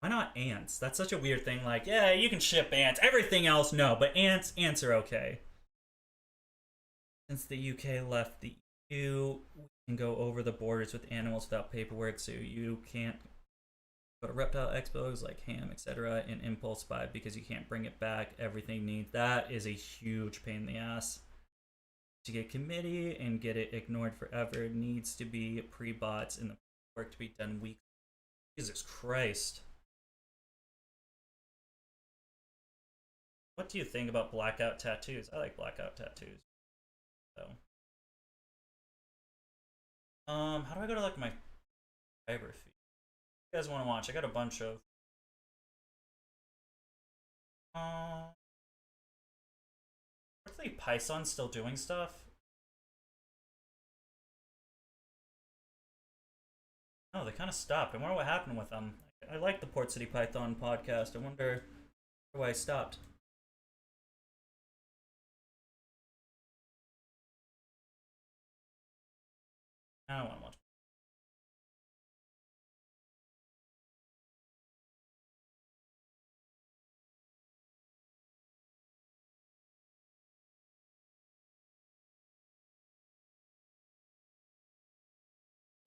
Speaker 1: Why not ants? That's such a weird thing. Like, yeah, you can ship ants. Everything else, no. But ants are okay. Since the UK left the EU, we can go over the borders with animals without paperwork, so you can't go to reptile expos like ham, etc. and impulse buy because you can't bring it back. Everything needs. That is a huge pain in the ass. To get committee and get it ignored forever needs to be pre-bots and the work to be done weekly. Jesus Christ. What do you think about blackout tattoos? I like blackout tattoos. So, how do I go to like my fiber feed? You guys want to watch? I got a bunch of. What's the Python still doing stuff? Oh, they kind of stopped. I wonder what happened with them. I like the Port City Python podcast. I wonder why I stopped. I don't want to watch.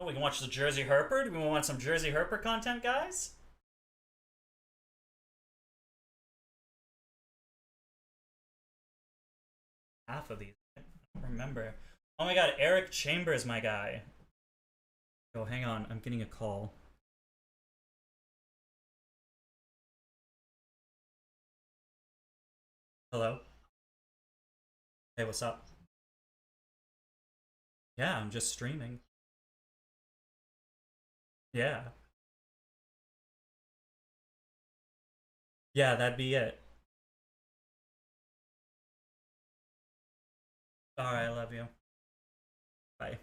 Speaker 1: Oh, we can watch the Jersey Herper. Do we want some Jersey Herper content, guys? Half of these. I don't remember. Oh my god, Eric Chambers, my guy. Oh, hang on. I'm getting a call. Hello? Hey, what's up? Yeah, I'm just streaming. Yeah. Yeah, that'd be it. Alright, I love you. Bye.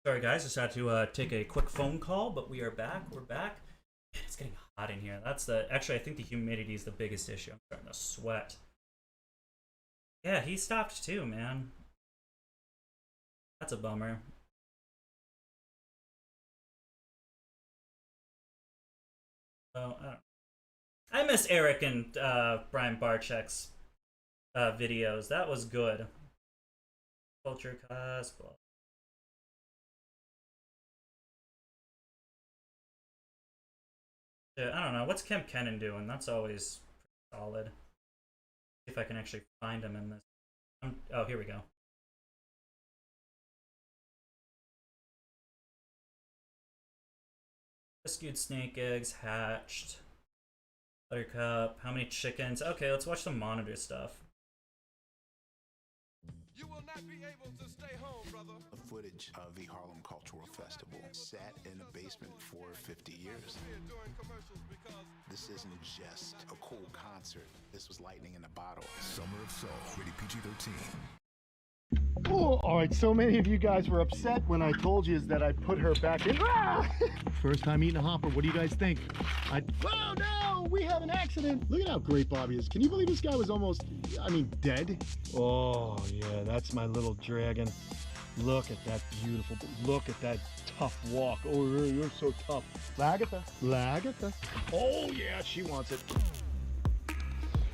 Speaker 1: Sorry guys, just had to take a quick phone call, but we are back. We're back. Man, it's getting hot in here. That's the actually I think the humidity is the biggest issue. I'm starting to sweat. Yeah, he stopped too, man. That's a bummer. Oh, I miss Eric and Brian Barczyk's videos. That was good. Culture cast. Blah. Yeah, I don't know. What's Kemp Kennan doing? That's always solid. See if I can actually find him in this. Oh, here we go. Rescued snake eggs, hatched. Buttercup, how many chickens? Okay, let's watch some monitor stuff.
Speaker 9: You will not be able to stay home, brother. Footage of the Harlem Cultural Festival sat in a basement for 50 years. This isn't just a cool concert. This was lightning in a bottle. Summer of Soul, rated PG-13.
Speaker 10: Oh, all right, so many of you guys were upset when I told you that I put her back in. Ah! First time eating a hopper, what do you guys think? Oh no, we have an accident. Look at how great Bobby is. Can you believe this guy was almost, dead? Oh yeah, that's my little dragon. Look at that beautiful, look at that tough walk. Oh, you're so tough. Lagatha, Lagatha. Oh yeah, she wants it.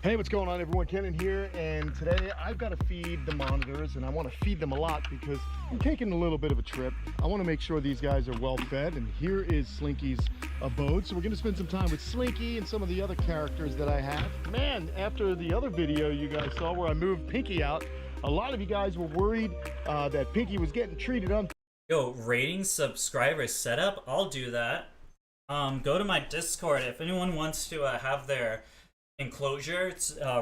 Speaker 10: Hey, what's going on everyone? Kenan here, and today I've got to feed the monitors, and I want to feed them a lot because I'm taking a little bit of a trip. I want to make sure these guys are well fed, and here is Slinky's abode. So we're going to spend some time with Slinky and some of the other characters that I have. Man, after the other video you guys saw where I moved Pinky out, a lot of you guys were worried that Pinky was getting treated
Speaker 1: Yo, rating subscribers setup? I'll do that. Go to my Discord if anyone wants to have their enclosure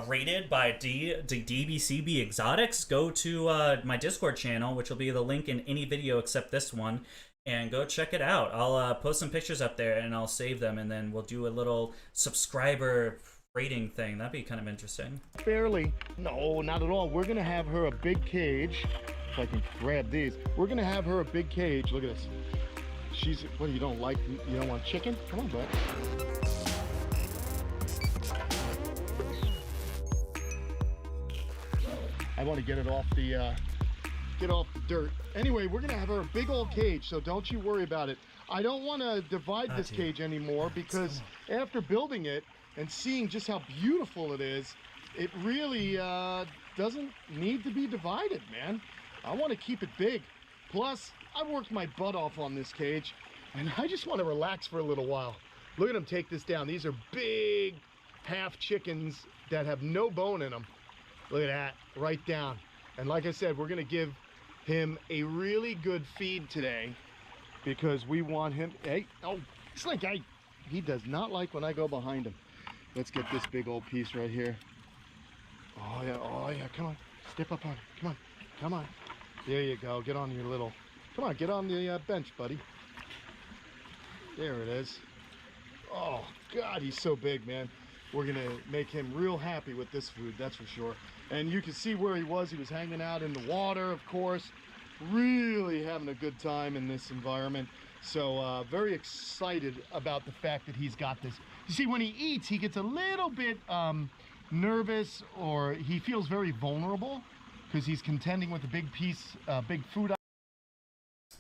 Speaker 1: rated by DBCB Exotics. Go to my Discord channel, which will be the link in any video except this one, and go check it out. I'll post some pictures up there and I'll save them, and then we'll do a little subscriber rating thing. That'd be kind of interesting.
Speaker 10: Fairly. No, not at all. We're gonna have her a big cage. If I can grab these, we're gonna have her a big cage. Look at this. She's, what, you don't want chicken? Come on, bud. I want to get off the dirt. Anyway, we're gonna have her a big old cage, so don't you worry about it. I don't want to divide this cage anymore because after building it and seeing just how beautiful it is, it really doesn't need to be divided, man. I want to keep it big. Plus, I worked my butt off on this cage, and I just want to relax for a little while. Look at him take this down. These are big half chickens that have no bone in them. Look at that, right down. And like I said, we're gonna give him a really good feed today because we want him, hey, oh, Slink, he does not like when I go behind him. Let's get this big old piece right here. Oh yeah, come on, step up on it, come on. There you go, get on your little, come on, get on the bench, buddy. There it is. Oh God, he's so big, man. We're gonna make him real happy with this food, that's for sure. And you can see where he was hanging out in the water, of course, really having a good time in this environment. So very excited about the fact that he's got this. You see, when he eats, he gets a little bit nervous, or he feels very vulnerable because he's contending with a big food.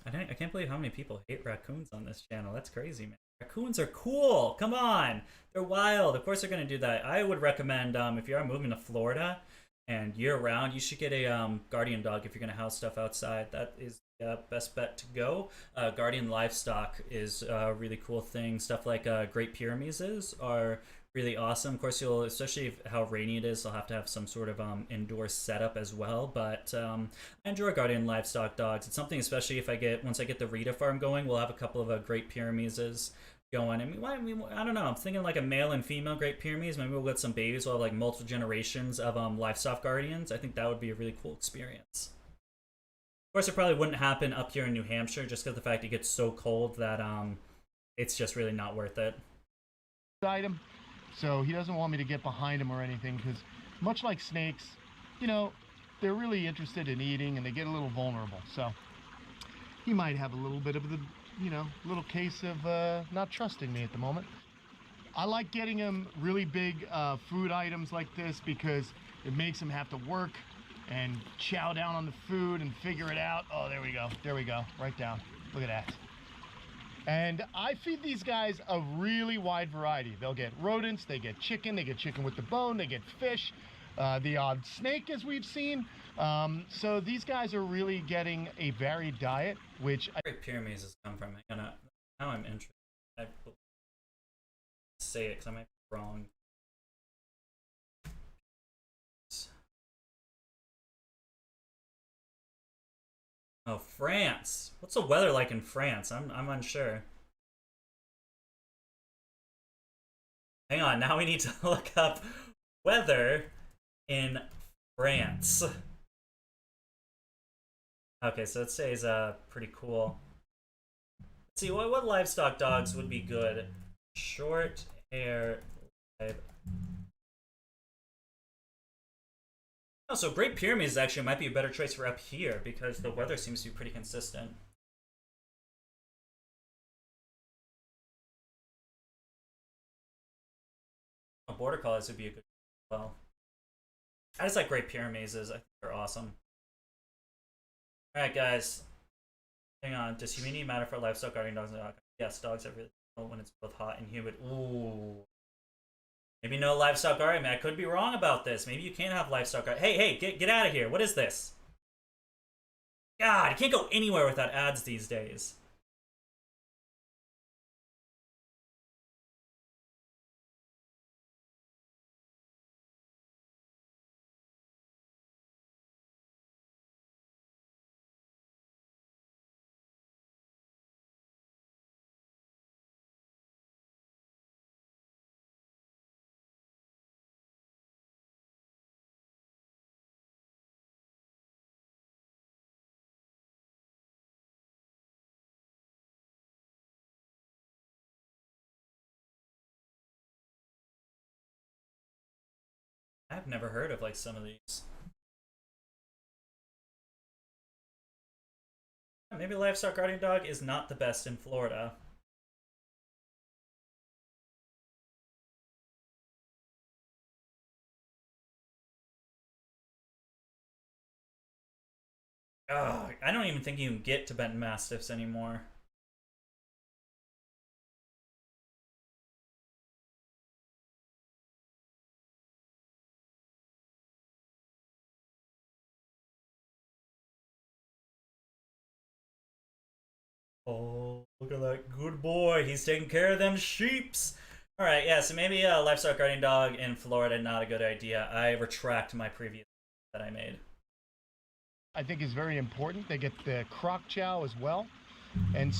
Speaker 1: I can't believe how many people hate raccoons on this channel. That's crazy, man. Raccoons are cool. Come on. They're wild. Of course they're going to do that. I would recommend, if you are moving to Florida, and year round, you should get a guardian dog if you're gonna house stuff outside. That is the best bet to go. Guardian livestock is a really cool thing. Stuff like Great Pyrenees are really awesome. Of course, you'll, especially if, how rainy it is, you'll have to have some sort of indoor setup as well. But I enjoy guardian livestock dogs. It's something, especially if once I get the Rita farm going, we'll have a couple of Great Pyrenees going. I mean, I don't know. I'm thinking like a male and female Great Pyrenees. Maybe we'll get some babies. We'll have like multiple generations of livestock guardians. I think that would be a really cool experience. Of course, it probably wouldn't happen up here in New Hampshire just because the fact it gets so cold that it's just really not worth it.
Speaker 10: Item. So he doesn't want me to get behind him or anything because, much like snakes, you know, they're really interested in eating and they get a little vulnerable. So he might have a little bit of the, you know, little case of not trusting me at the moment. I like getting him really big food items like this because it makes him have to work and chow down on the food and figure it out. Oh, there we go. There we go. Right down. Look at that. And I feed these guys a really wide variety. They'll get rodents, they get chicken with the bone, they get fish, the odd snake as we've seen. So these guys are really getting a varied diet, which
Speaker 1: Great Pyrenees has come from. Now I'm interested. I say it because I might be wrong. Oh, France. What's the weather like in France? I'm unsure. Hang on, now we need to look up weather in France. Okay, so it says pretty cool. Let's see, what livestock dogs would be good? Short hair live. Oh, so Great Pyrenees actually might be a better choice for up here because the weather seems to be pretty consistent. Border collies would be a good as well. I just like Great Pyrenees. I think they're awesome. Alright, guys. Hang on. Does humidity matter for livestock guardian dogs? Yes, dogs are really cool when it's both hot and humid. Ooh. Maybe no livestock guardian. I mean, I could be wrong about this. Maybe you can't have livestock guardian. Hey, get out of here. What is this? God, you can't go anywhere without ads these days. I've never heard of like some of these. Maybe livestock guardian dog is not the best in Florida. Oh, I don't even think you can get Tibetan Mastiffs anymore. Oh, look at that good boy. He's taking care of them sheeps. All right, yeah, so maybe a livestock guardian dog in Florida, not a good idea. I retract my previous that I made.
Speaker 10: I think is very important. They get the croc chow as well. And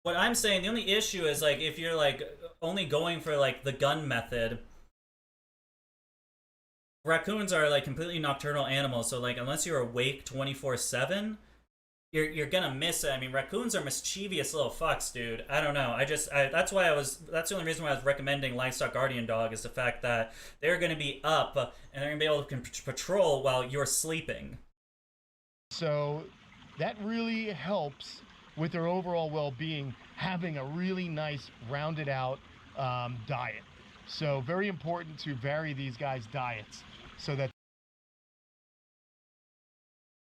Speaker 1: what I'm saying, the only issue is like if you're like only going for like the gun method, raccoons are like completely nocturnal animals, so like unless you're awake 24/7, you're gonna miss it. I mean, raccoons are mischievous little fucks, dude. I don't know. That's the only reason why I was recommending livestock guardian dog is the fact that they're gonna be up and they're gonna be able to patrol while you're sleeping.
Speaker 10: So that really helps with their overall well-being, having a really nice rounded out diet. So very important to vary these guys' diets so that
Speaker 1: I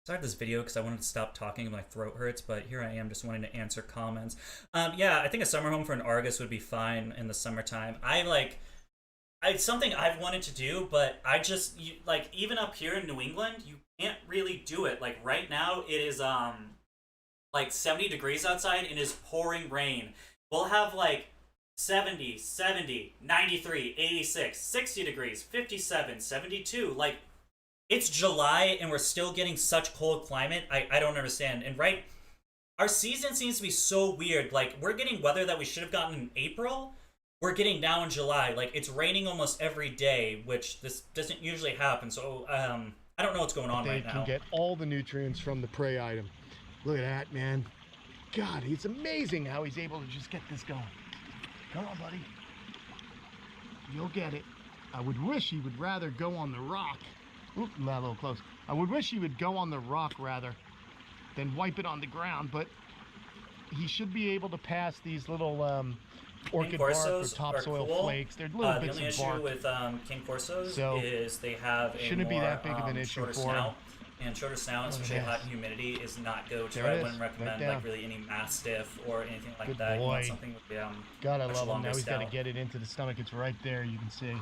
Speaker 1: started this video because I wanted to stop talking and my throat hurts, but here I am just wanting to answer comments. Yeah, I think a summer home for an Argus would be fine in the summertime. I it's something I've wanted to do, but I just like even up here in New England, you can't really do it. Like right now, it is like 70 degrees outside and it is pouring rain. We'll have like 70, 93, 86, 60 degrees, 57, 72. Like it's July and we're still getting such cold climate. I don't understand. And our season seems to be so weird. Like we're getting weather that we should have gotten in April. We're getting now in July. Like it's raining almost every day, which this doesn't usually happen. So I don't know what's going on right now.
Speaker 10: They can get all the nutrients from the prey item. Look at that, man. God, it's amazing how he's able to just get this going. Come on, buddy. You'll get it. I would wish he would rather go on the rock. Oop, a little close. I would wish he would go on the rock rather than wipe it on the ground, but he should be able to pass these little orchid bark or topsoil flakes. They're little bits of bark.
Speaker 1: The only issue with King Corsos is they have a
Speaker 10: shouldn't be that big of an issue
Speaker 1: shorter
Speaker 10: for
Speaker 1: snout. And shorter snout, especially hot and humidity, is not go-to. I wouldn't recommend like really any Mastiff or anything like
Speaker 10: Good
Speaker 1: that.
Speaker 10: Boy.
Speaker 1: You want something with the
Speaker 10: God, I
Speaker 1: much
Speaker 10: love him.
Speaker 1: longer
Speaker 10: Now he's got to
Speaker 1: snout.
Speaker 10: get it into the stomach. It's right there, you can see.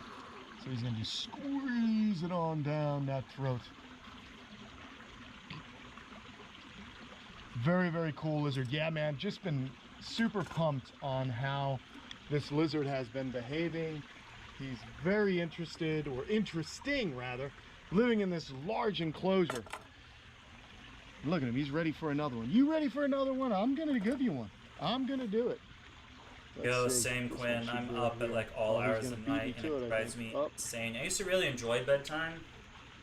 Speaker 10: So he's going to just squeeze it on down that throat. Very, very cool lizard. Yeah, man, just been super pumped on how this lizard has been behaving. He's very interested, or interesting rather, living in this large enclosure. Look at him, he's ready for another one. You ready for another one? I'm gonna give you one. I'm gonna do it.
Speaker 1: Yo, same Quinn. I'm up at like all hours of the night and it drives me insane. I used to really enjoy bedtime.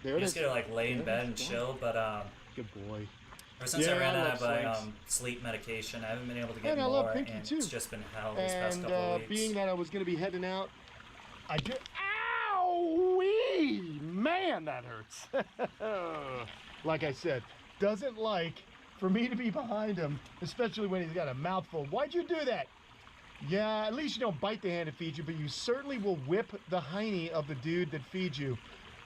Speaker 10: There
Speaker 1: I
Speaker 10: it
Speaker 1: used
Speaker 10: is.
Speaker 1: to like lay in bed and chill, but
Speaker 10: good boy.
Speaker 1: ever since I ran out of sleep medication, I haven't been able to get
Speaker 10: And I
Speaker 1: more,
Speaker 10: love Pinky
Speaker 1: and
Speaker 10: too.
Speaker 1: it's just been hell these past couple of weeks.
Speaker 10: Being that I was gonna be heading out, I did. Ow-wee! Man, that hurts. Like I said, doesn't like for me to be behind him, especially when he's got a mouthful. Why'd you do that? Yeah, at least you don't bite the hand that feeds you, but you certainly will whip the hiney of the dude that feeds you.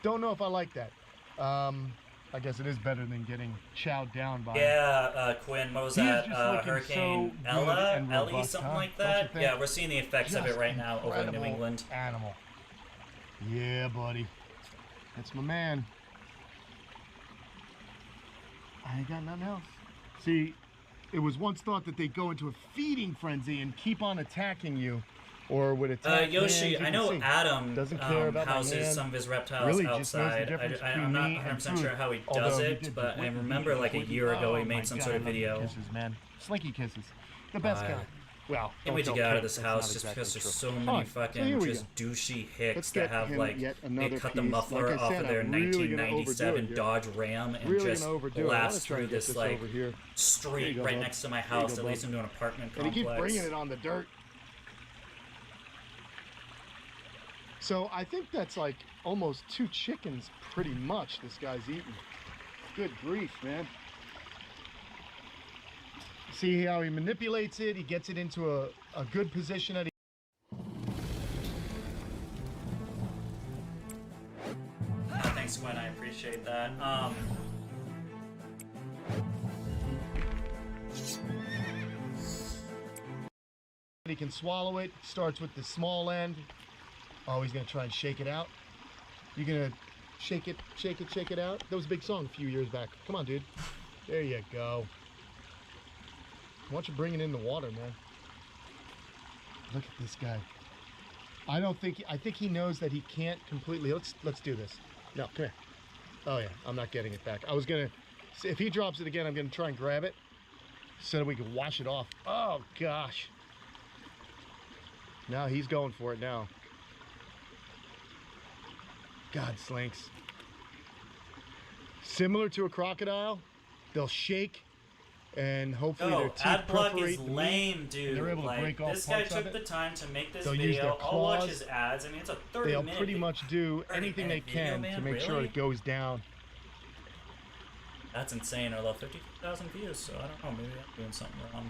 Speaker 10: Don't know if I like that. I guess it is better than getting chowed down by him.
Speaker 1: Quinn, what was
Speaker 10: He's
Speaker 1: that?
Speaker 10: just looking
Speaker 1: Hurricane
Speaker 10: so good and
Speaker 1: Ellie,
Speaker 10: robust,
Speaker 1: something
Speaker 10: huh?
Speaker 1: like
Speaker 10: Don't you
Speaker 1: that?
Speaker 10: think?
Speaker 1: Yeah, we're seeing the effects of it
Speaker 10: Just
Speaker 1: right now over in New
Speaker 10: incredible
Speaker 1: England.
Speaker 10: Animal. Yeah, buddy. That's my man. I ain't got nothing else. See, it was once thought that they go into a feeding frenzy and keep on attacking you, or would attack
Speaker 1: Yoshi,
Speaker 10: hands.
Speaker 1: I know Adam
Speaker 10: doesn't care about my
Speaker 1: houses
Speaker 10: hand.
Speaker 1: some of his reptiles
Speaker 10: Really just knows the
Speaker 1: outside.
Speaker 10: difference
Speaker 1: I'm not
Speaker 10: between me and
Speaker 1: 100%
Speaker 10: food.
Speaker 1: sure how he
Speaker 10: Although
Speaker 1: does
Speaker 10: he
Speaker 1: it,
Speaker 10: did
Speaker 1: but I
Speaker 10: Slinky
Speaker 1: remember like a year ago he
Speaker 10: Oh my
Speaker 1: made some
Speaker 10: God,
Speaker 1: sort of
Speaker 10: I love
Speaker 1: video.
Speaker 10: Kisses, man. Slinky kisses. The best
Speaker 1: God.
Speaker 10: guy. Well,
Speaker 1: Can't wait to
Speaker 10: don't
Speaker 1: get out
Speaker 10: tell
Speaker 1: of this
Speaker 10: Kate,
Speaker 1: house
Speaker 10: that's
Speaker 1: just
Speaker 10: not
Speaker 1: because
Speaker 10: exactly
Speaker 1: there's
Speaker 10: true.
Speaker 1: so
Speaker 10: All
Speaker 1: many
Speaker 10: right, so
Speaker 1: fucking
Speaker 10: here we
Speaker 1: just
Speaker 10: go.
Speaker 1: douchey hicks
Speaker 10: Let's
Speaker 1: that
Speaker 10: get
Speaker 1: have
Speaker 10: him
Speaker 1: like
Speaker 10: yet
Speaker 1: they
Speaker 10: another
Speaker 1: cut the
Speaker 10: piece.
Speaker 1: muffler
Speaker 10: Like I
Speaker 1: off
Speaker 10: said,
Speaker 1: of their
Speaker 10: I'm really gonna
Speaker 1: 1997
Speaker 10: overdo it
Speaker 1: Dodge Ram and
Speaker 10: Really
Speaker 1: just
Speaker 10: gonna overdo it. I
Speaker 1: blast
Speaker 10: wanna try
Speaker 1: through
Speaker 10: and get
Speaker 1: this
Speaker 10: this
Speaker 1: like
Speaker 10: over here. There
Speaker 1: street
Speaker 10: you go,
Speaker 1: right
Speaker 10: bud.
Speaker 1: next to my
Speaker 10: There you
Speaker 1: house
Speaker 10: go,
Speaker 1: that leads
Speaker 10: bud.
Speaker 1: into an apartment
Speaker 10: And he keeps
Speaker 1: complex.
Speaker 10: bringing it on the dirt. So I think that's like almost 2 chickens pretty much this guy's eating. Good grief, man. See how he manipulates it? He gets it into a good position at
Speaker 1: Thanks, Gwen. I appreciate that.
Speaker 10: he can swallow it. Starts with the small end. Oh, he's gonna try and shake it out. You're gonna shake it, shake it, shake it out. That was a big song a few years back. Come on, dude. There you go. Why don't you bring it in the water, man? Look at this guy. I think he knows that he can't completely. Let's do this. No, come here. Oh yeah, I'm not getting it back. I was gonna. If he drops it again, I'm gonna try and grab it so that we can wash it off. Oh gosh. Now he's going for it now. God, Slinks. Similar to a crocodile, they'll shake and hopefully their teeth
Speaker 1: Adblock is
Speaker 10: perforate the meat,
Speaker 1: lame,
Speaker 10: and
Speaker 1: dude.
Speaker 10: they're able to
Speaker 1: Like,
Speaker 10: break off
Speaker 1: this guy
Speaker 10: parts of
Speaker 1: took
Speaker 10: it.
Speaker 1: the time to make this
Speaker 10: They'll use
Speaker 1: video.
Speaker 10: their
Speaker 1: I'll watch
Speaker 10: claws.
Speaker 1: his ads. I mean, it's a 30
Speaker 10: They'll
Speaker 1: minute
Speaker 10: pretty much do
Speaker 1: 30
Speaker 10: anything they
Speaker 1: minute video,
Speaker 10: can
Speaker 1: man,
Speaker 10: to make sure
Speaker 1: really?
Speaker 10: it goes down.
Speaker 1: That's insane. I love 50,000 views, so I don't know. Maybe I'm doing something wrong.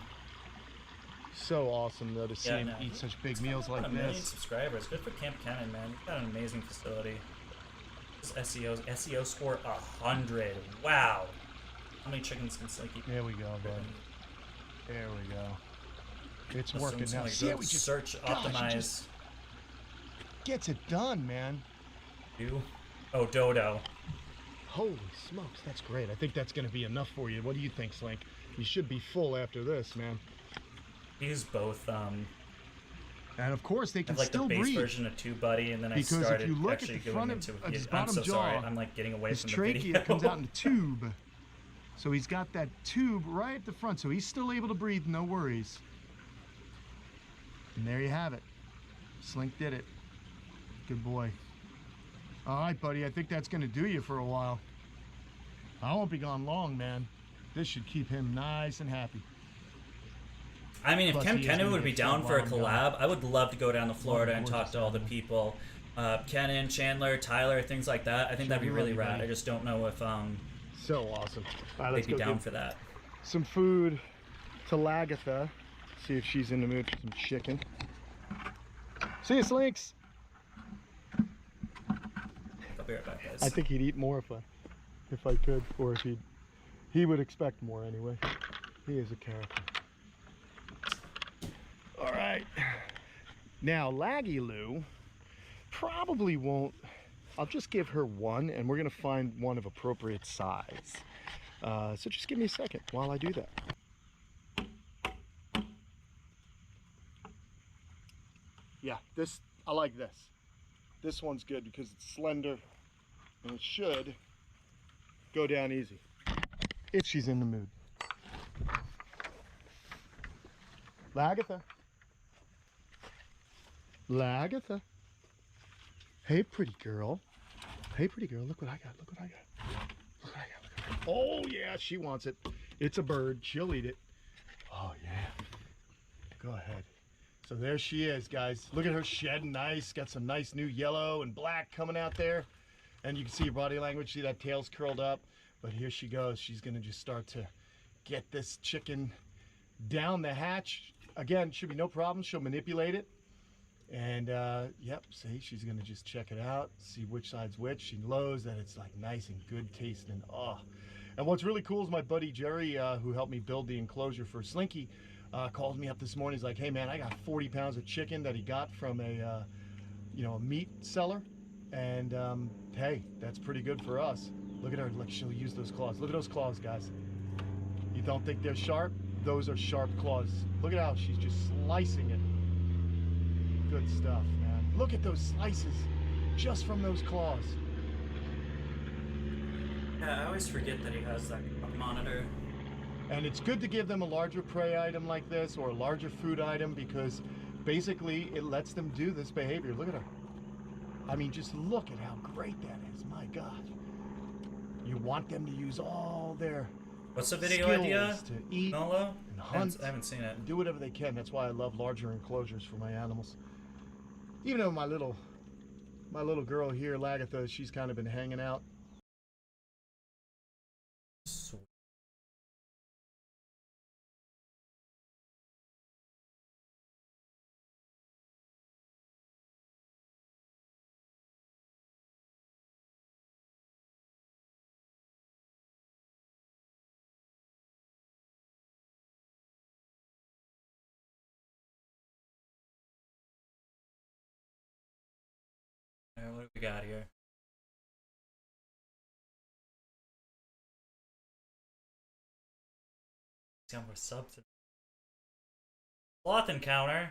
Speaker 10: So awesome though to see him
Speaker 1: no,
Speaker 10: eat such big
Speaker 1: he's
Speaker 10: meals
Speaker 1: got
Speaker 10: like
Speaker 1: a million
Speaker 10: this.
Speaker 1: subscribers. Good for Camp Cannon, man. He's got an amazing facility. His SEO score 100. Wow. How many chickens can Slinky?
Speaker 10: There we go, bud. There we go. It's
Speaker 1: That's
Speaker 10: working
Speaker 1: some,
Speaker 10: now.
Speaker 1: like,
Speaker 10: See how
Speaker 1: good
Speaker 10: we just
Speaker 1: search
Speaker 10: gosh, he
Speaker 1: optimize.
Speaker 10: just- gets it done, man.
Speaker 1: You? Oh, Dodo.
Speaker 10: Holy smokes, that's great. I think that's going to be enough for you. What do you think, Slink? You should be full after this, man.
Speaker 1: Use both.
Speaker 10: And of course, they can
Speaker 1: like
Speaker 10: still
Speaker 1: the base
Speaker 10: breathe.
Speaker 1: version of Tube Buddy, and then
Speaker 10: Because
Speaker 1: I started
Speaker 10: if you look
Speaker 1: actually
Speaker 10: at the
Speaker 1: going
Speaker 10: front
Speaker 1: into
Speaker 10: of his
Speaker 1: I'm
Speaker 10: bottom
Speaker 1: so
Speaker 10: jaw,
Speaker 1: sorry. I'm like getting away
Speaker 10: his
Speaker 1: from the
Speaker 10: trachea
Speaker 1: video.
Speaker 10: comes out in a tube. So he's got that tube right at the front, so he's still able to breathe, no worries. And there you have it. Slink did it. Good boy. All right, buddy, I think that's going to do you for a while. I won't be gone long, man. This should keep him nice and happy.
Speaker 1: I mean, if
Speaker 10: Plus,
Speaker 1: Ken
Speaker 10: he is
Speaker 1: Kennan
Speaker 10: gonna
Speaker 1: would be
Speaker 10: get fed
Speaker 1: down for a
Speaker 10: while I'm gone.
Speaker 1: collab, I would love to go down to Florida and
Speaker 10: gorgeous
Speaker 1: talk to all the
Speaker 10: animal.
Speaker 1: people. Kennan, Chandler, Tyler, things like that. I think that'd be
Speaker 10: Sure,
Speaker 1: really
Speaker 10: everybody.
Speaker 1: rad. I just don't know if
Speaker 10: So awesome. All right,
Speaker 1: they'd
Speaker 10: let's
Speaker 1: be
Speaker 10: go
Speaker 1: down
Speaker 10: give
Speaker 1: for that.
Speaker 10: some food to Lagatha. See if she's in the mood for some chicken. See you, Slinks.
Speaker 1: I'll be right back, guys.
Speaker 10: I think he'd eat more if I could, or if he would expect more anyway. He is a character. All right. Now, Laggy Lou probably won't. I'll just give her one, and we're gonna find one of appropriate size. So just give me a second while I do that. Yeah, I like this. This one's good because it's slender and it should go down easy if she's in the mood. Lagatha. Lagatha. Hey, pretty girl. Hey, pretty girl. Look what I got. Look what I got. Look what I got. Look what I got. Oh, yeah, she wants it. It's a bird. She'll eat it. Oh, yeah. Go ahead. So there she is, guys. Look at her shed, nice. Got some nice new yellow and black coming out there. And you can see her body language. See that tail's curled up. But here she goes. She's going to just start to get this chicken down the hatch. Again, should be no problem. She'll manipulate it. And, yep, see, she's going to just check it out, see which side's which. She knows that it's, like, nice and good tasting. Oh. And what's really cool is my buddy Jerry, who helped me build the enclosure for Slinky, called me up this morning. He's like, hey, man, I got 40 pounds of chicken that he got from a meat seller. And, hey, that's pretty good for us. Look at her. Look, she'll use those claws. Look at those claws, guys. You don't think they're sharp? Those are sharp claws. Look at how she's just slicing it. Good stuff, man. Look at those slices just from those claws.
Speaker 1: Yeah, I always forget that he has that monitor.
Speaker 10: And it's good to give them a larger prey item like this or a larger food item because basically it lets them do this behavior. Look at her. I mean, just look at how great that is. My God. You want them to use all their
Speaker 1: What's the video
Speaker 10: skills
Speaker 1: idea?
Speaker 10: to eat
Speaker 1: Nolo?
Speaker 10: and hunt.
Speaker 1: I haven't seen it.
Speaker 10: Do whatever they can. That's why I love larger enclosures for my animals. Even though my little girl here, Lagatha, she's kind of been hanging out.
Speaker 1: Sweet. Alright, what do we got here? See how more subs. Sloth encounter.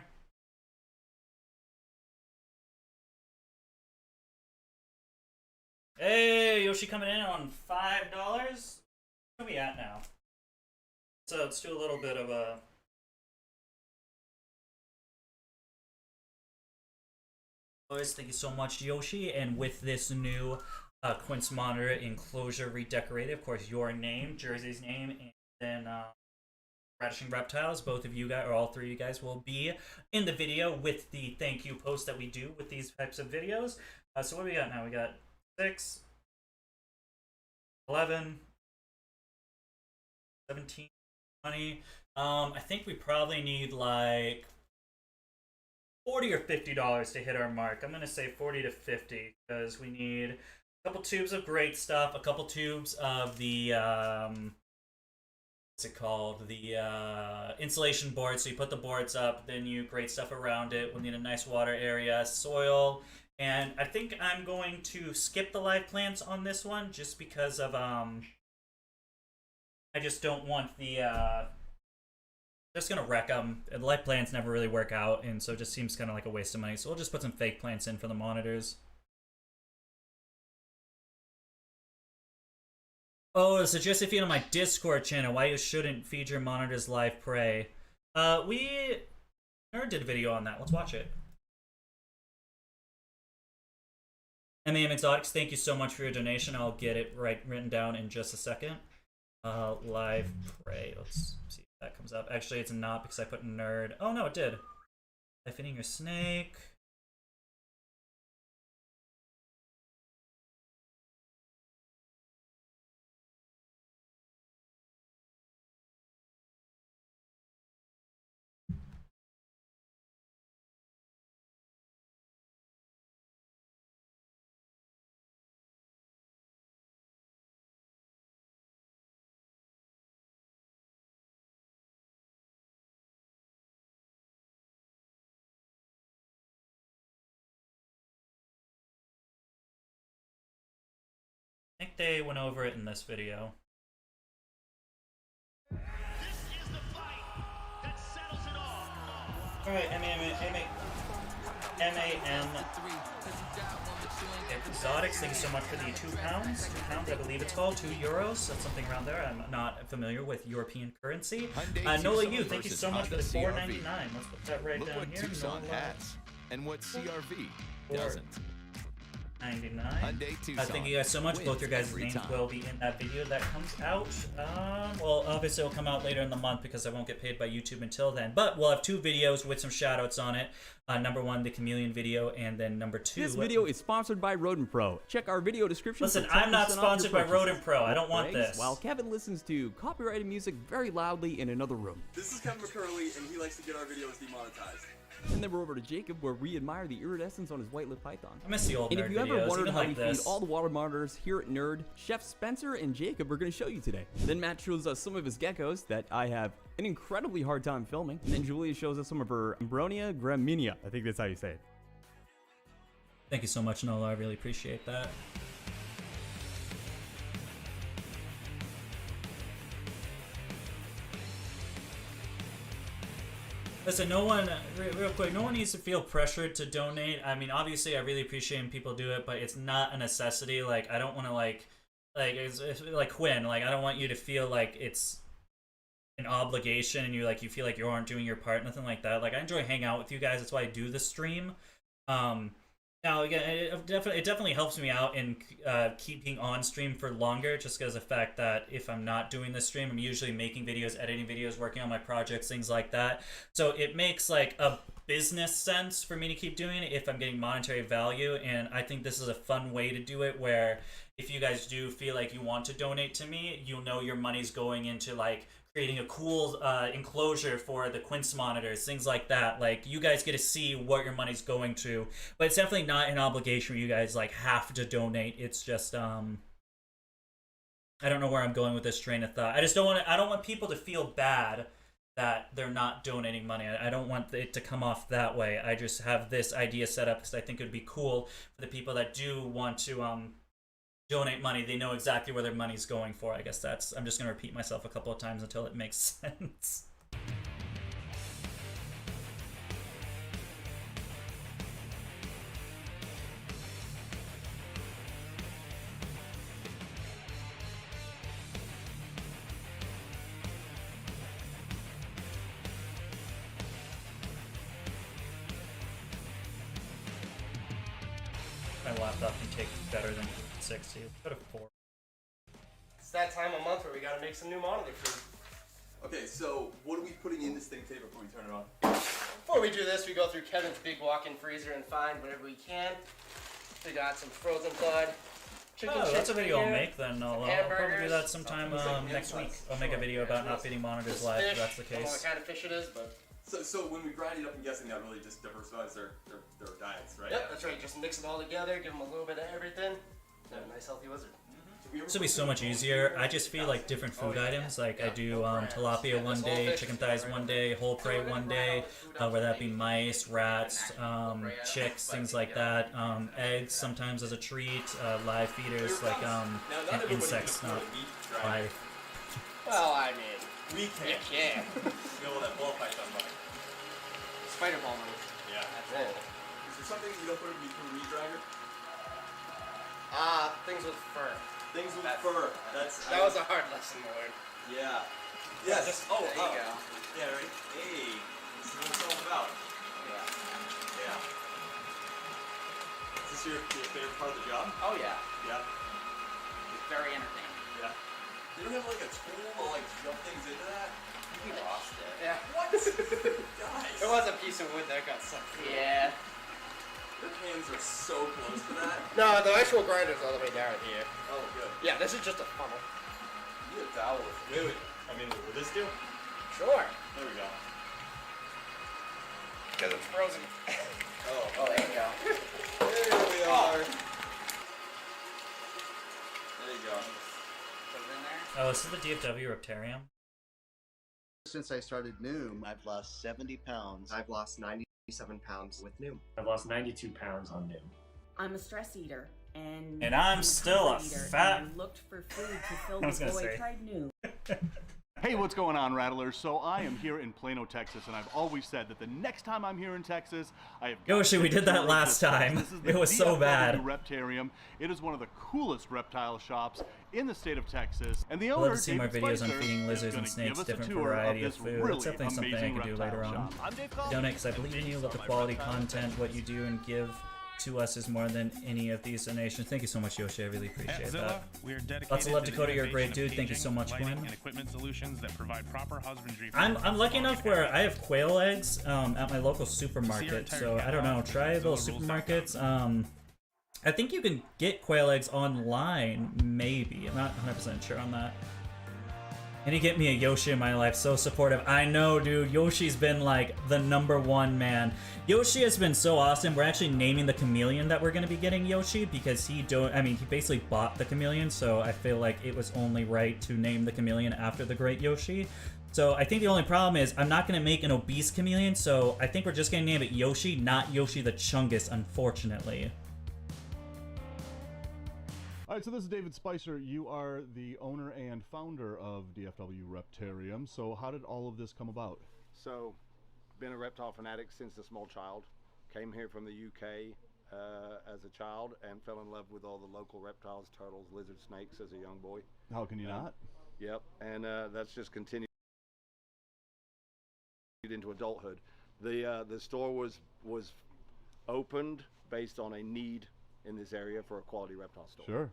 Speaker 1: Hey, Yoshi coming in on $5. Where are we at now? So let's do a little bit of a. Boys, thank you so much, Yoshi. And with this new Quince monitor enclosure redecorated, of course, your name, Jersey's name, and then Radishing Reptiles, both of you guys, or all three of you guys, will be in the video with the thank you post that we do with these types of videos. So what do we got now? We got 6, 11, 17, 20. I think we probably need like $40 or $50 to hit our mark. I'm gonna say 40 to 50 because we need a couple tubes of great stuff, a couple tubes of the what's it called? The insulation board. So you put the boards up, then you grate stuff around it. We'll need a nice water area, soil, And I think I'm going to skip the live plants on this one just because of I just don't want the just gonna wreck them. The live plants never really work out, and so it just seems kind of like a waste of money. So we'll just put some fake plants in for the monitors. Oh, suggest you feed on my Discord channel why you shouldn't feed your monitors live prey. We never did a video on that. Let's watch it. MAM Exotics, thank you so much for your donation. I'll get it written down in just a second. Live prey. Let's see if that comes up. Actually, it's not because I put nerd. Oh no, it did. Live feeding your snake. I think they went over it in this video. Alright, MAM Exotics, thank you so much for the £2. £2, I believe it's called, €2. That's something around there. I'm not familiar with European currency. Nola Yu, thank you so much for the $4.99. Let's put that right down here.
Speaker 11: Tucson has, and what CRV doesn't.
Speaker 1: 99. Thank you guys so much. Both your guys' names will be in that video that comes out. Well, obviously it'll come out later in the month because I won't get paid by YouTube until then. But we'll have 2 videos with some shoutouts on it. Number 1, the chameleon video, and then number 2.
Speaker 12: This video is sponsored by Rodent Pro. Check our video description.
Speaker 1: Listen, I'm not sponsored by Rodent Pro. I don't want this.
Speaker 12: While Kevin listens to copyrighted music very loudly in another room.
Speaker 13: This is Kevin McCurley, and he likes to get our videos demonetized.
Speaker 12: And then we're over to Jacob, where we admire the iridescence on his white-lipped python.
Speaker 1: I miss the old
Speaker 12: and
Speaker 1: Nerd
Speaker 12: if you ever
Speaker 1: videos,
Speaker 12: wondered how
Speaker 1: like
Speaker 12: we
Speaker 1: this.
Speaker 12: feed all the water monitors here at Nerd, Chef Spencer and Jacob are going to show you today. Then Matt shows us some of his geckos that I have an incredibly hard time filming. And then Julia shows us some of her Ambronia graminia. I think that's how you say it.
Speaker 1: Thank you so much, Nola. I really appreciate that. Listen, no one, real quick, no one needs to feel pressured to donate. I mean, obviously, I really appreciate when people do it, but it's not a necessity. Like, I don't want to, like it's like Quinn, like, I don't want you to feel like it's an obligation and you feel like you aren't doing your part, nothing like that. Like, I enjoy hanging out with you guys. That's why I do the stream. Now, again, it definitely helps me out in keeping on stream for longer, just because of the fact that if I'm not doing this stream, I'm usually making videos, editing videos, working on my projects, things like that. So it makes like a business sense for me to keep doing it if I'm getting monetary value, and I think this is a fun way to do it, where if you guys do feel like you want to donate to me, you'll know your money's going into like creating a cool enclosure for the Quince monitors, things like that. Like, you guys get to see what your money's going to, but it's definitely not an obligation where you guys like have to donate. It's just I don't know where I'm going with this train of thought. I don't want people to feel bad that they're not donating money. I don't want it to come off that way. I just have this idea set up because I think it would be cool for the people that do want to donate money. They know exactly where their money's going for. I guess I'm just going to repeat myself a couple of times until it makes sense. My laptop can take better than 60. Let's go to 4.
Speaker 14: It's that time of month where we gotta make some new monitor food.
Speaker 13: Okay, so what are we putting in this thing today before we turn it on?
Speaker 14: Before we do this, we go through Kevin's big walk-in freezer and find whatever we can. We got some frozen thawed chicken
Speaker 1: Oh, that's a video I'll
Speaker 14: here,
Speaker 1: make then. I'll probably do that sometime next week. I'll make a video about not feeding monitors live if that's the
Speaker 14: I don't know what
Speaker 1: case.
Speaker 14: kind of fish it is, but...
Speaker 13: So when we grind it up, I'm guessing that really just diversifies their diets, right?
Speaker 14: Yep, that's right. Just mix it all together, give them a little bit of everything. They're a nice healthy wizard.
Speaker 13: So
Speaker 1: This would be so much easier. I just feel like different food items. Like I do tilapia one day, chicken thighs one day, whole prey one day, whether that be mice, rats, chicks, things like that. Eggs sometimes as a treat, live feeders like and insects, not live.
Speaker 14: Well, I mean,
Speaker 12: We can.
Speaker 14: you can.
Speaker 12: We will have ball python money.
Speaker 14: Spider ball move.
Speaker 12: Yeah.
Speaker 14: That's it.
Speaker 12: Is there something you don't put in the meat dragger?
Speaker 14: Things with fur.
Speaker 12: Things with fur.
Speaker 14: That was a hard lesson to learn.
Speaker 12: Yeah.
Speaker 14: Yeah,
Speaker 12: Yes.
Speaker 14: just- there you go.
Speaker 12: Yeah, right. Hey. This is what it's all about.
Speaker 14: Yeah.
Speaker 12: Yeah. Is this your favorite part of the job?
Speaker 14: Oh yeah.
Speaker 12: Yeah.
Speaker 14: It's very entertaining.
Speaker 12: Yeah. They don't have like a tool to like jump things into that?
Speaker 14: We lost it. Yeah.
Speaker 12: What? Guys.
Speaker 14: There was a piece of wood that got sucked. Yeah.
Speaker 12: Your hands are so close to that.
Speaker 14: No, the actual grinder's all the way down here.
Speaker 12: Oh, good.
Speaker 14: Yeah, this is just a funnel.
Speaker 12: You need a towel with it. Wait. I mean, will this do?
Speaker 14: Sure.
Speaker 12: There we go.
Speaker 14: Because it's frozen.
Speaker 12: Oh,
Speaker 14: there you go.
Speaker 12: There we are. There you go.
Speaker 14: Put it in there.
Speaker 1: Oh, this is the DFW Reptarium.
Speaker 15: Since I started Noom, I've lost 70 pounds.
Speaker 16: I've lost 97 pounds with Noom.
Speaker 17: I've lost 92 pounds on Noom.
Speaker 18: I'm a stress eater, and
Speaker 1: I'm still a
Speaker 18: comfort eater,
Speaker 1: fat-
Speaker 18: and I looked for food to fill
Speaker 1: I was
Speaker 18: the
Speaker 1: gonna
Speaker 18: void.
Speaker 1: say.
Speaker 18: Tried Noom.
Speaker 6: Hey, what's going on, Rattlers? So I am here in Plano, Texas, and I've always said that the next time I'm here in Texas, I have
Speaker 1: Yoshi, we did that last time.
Speaker 6: This is the
Speaker 1: It was so
Speaker 6: DFW
Speaker 1: bad.
Speaker 6: Reptarium. It is one of the coolest reptile shops in the state of Texas, and the
Speaker 1: I'd
Speaker 6: owner,
Speaker 1: love to see more
Speaker 6: David
Speaker 1: videos on
Speaker 6: Spicer,
Speaker 1: feeding
Speaker 6: is
Speaker 1: lizards and
Speaker 6: gonna
Speaker 1: snakes,
Speaker 6: give us a
Speaker 1: different
Speaker 6: tour
Speaker 1: variety of
Speaker 6: this
Speaker 1: food.
Speaker 6: really
Speaker 1: It's definitely something I
Speaker 6: amazing
Speaker 1: can do later
Speaker 6: reptile
Speaker 1: on.
Speaker 6: shop. I'm Dave Collab.
Speaker 1: Donate because I believe in you, love the quality content, what you do and give to us is more than any of these donations. Thank you so much, Yoshi. I really appreciate that.
Speaker 19: We are dedicated
Speaker 1: Lots of love,
Speaker 19: to the
Speaker 1: Dakota. You're a great
Speaker 19: innovation of
Speaker 1: dude. Thank you so
Speaker 19: caging,
Speaker 1: much,
Speaker 19: lighting,
Speaker 1: Gwen.
Speaker 19: and equipment solutions that provide proper husbandry for
Speaker 1: I'm lucky enough where I have quail eggs at my local supermarket. So I don't know. Try those supermarkets. I think you can get quail eggs online. Maybe. I'm not 100% sure on that. And you get me a Yoshi in my life, so supportive. I know, dude. Yoshi's been like the #1 man. Yoshi has been so awesome. We're actually naming the chameleon that we're gonna be getting Yoshi because he basically bought the chameleon, so I feel like it was only right to name the chameleon after the great Yoshi. So I think the only problem is I'm not gonna make an obese chameleon, so I think we're just gonna name it Yoshi, not Yoshi the Chungus, unfortunately.
Speaker 6: All right, so this is David Spicer. You are the owner and founder of DFW Reptarium. So how did all of this come about?
Speaker 4: So, been a reptile fanatic since a small child. Came here from the UK as a child and fell in love with all the local reptiles, turtles, lizards, snakes as a young boy.
Speaker 6: How can you not?
Speaker 4: Yep, and that's just continued into adulthood. The store was opened based on a need in this area for a quality reptile store.
Speaker 6: Sure.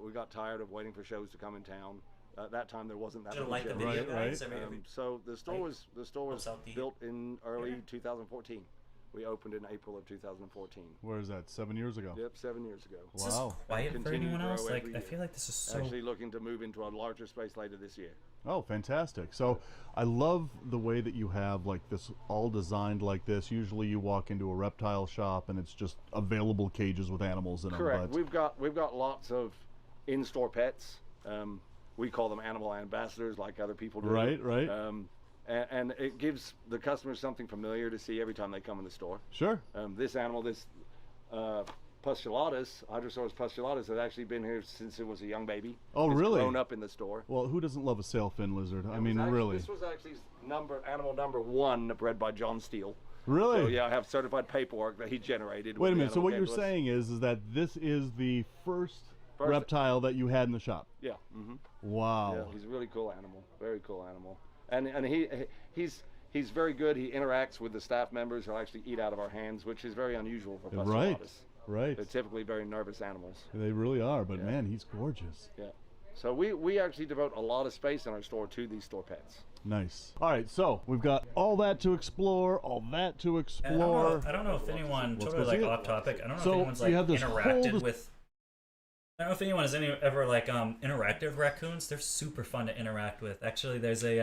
Speaker 4: We got tired of waiting for shows to come in town. At that time, there wasn't that
Speaker 1: Did it
Speaker 4: many
Speaker 1: like the
Speaker 4: shows.
Speaker 1: video, guys? Every-
Speaker 4: So the store was
Speaker 1: out the-
Speaker 4: built in early 2014. We opened in April of 2014.
Speaker 6: Where is that? 7 years ago?
Speaker 4: Yep, 7 years ago.
Speaker 1: Is this quiet for
Speaker 4: Continue to
Speaker 1: anyone else?
Speaker 4: grow
Speaker 1: Like,
Speaker 4: every
Speaker 1: I
Speaker 4: year.
Speaker 1: feel like this is so...
Speaker 4: Actually looking to move into a larger space later this year.
Speaker 6: Oh, fantastic. So I love the way that you have like this all designed like this. Usually you walk into a reptile shop and it's just available cages with animals in them.
Speaker 4: Correct.
Speaker 6: But
Speaker 4: We've got lots of in-store pets. We call them animal ambassadors, like other people do.
Speaker 6: Right.
Speaker 4: And it gives the customers something familiar to see every time they come in the store.
Speaker 6: Sure.
Speaker 4: This animal, this Pustulatus, Hydrosaurus pustulatus, has actually been here since it was a young baby.
Speaker 6: Oh,
Speaker 4: It's
Speaker 6: really?
Speaker 4: grown up in the store.
Speaker 6: Well, who doesn't love a sailfin lizard? I mean,
Speaker 4: Actually,
Speaker 6: really.
Speaker 4: This was actually animal number 1 bred by John Steele.
Speaker 6: Really?
Speaker 4: So yeah, I have certified paperwork that he generated.
Speaker 6: Wait a
Speaker 4: when the
Speaker 6: minute. So
Speaker 4: animal
Speaker 6: what
Speaker 4: came
Speaker 6: you're
Speaker 4: to us.
Speaker 6: saying is that this is the first
Speaker 4: First-
Speaker 6: reptile that you had in the shop.
Speaker 4: Yeah. Mm-hmm.
Speaker 6: Wow.
Speaker 4: Yeah, he's a really cool animal. Very cool animal. And he's very good. He interacts with the staff members who actually eat out of our hands, which is very unusual for
Speaker 6: Right.
Speaker 4: Pustulatus.
Speaker 6: Right.
Speaker 4: They're typically very nervous animals.
Speaker 6: They really are, but
Speaker 4: Yeah.
Speaker 6: man, he's gorgeous.
Speaker 4: Yeah. So we actually devote a lot of space in our store to these store pets.
Speaker 6: Nice. All right, so we've got all that to explore, all that to explore.
Speaker 1: I don't know if anyone,
Speaker 6: Let's
Speaker 1: totally
Speaker 6: go see
Speaker 1: like
Speaker 6: it.
Speaker 1: off topic, I don't know
Speaker 6: So
Speaker 1: if anyone's
Speaker 6: you
Speaker 1: like
Speaker 6: have this
Speaker 1: interacted
Speaker 6: whole-
Speaker 1: with, I don't know if anyone has ever like interacted with raccoons. They're super fun to interact with. Actually, there's a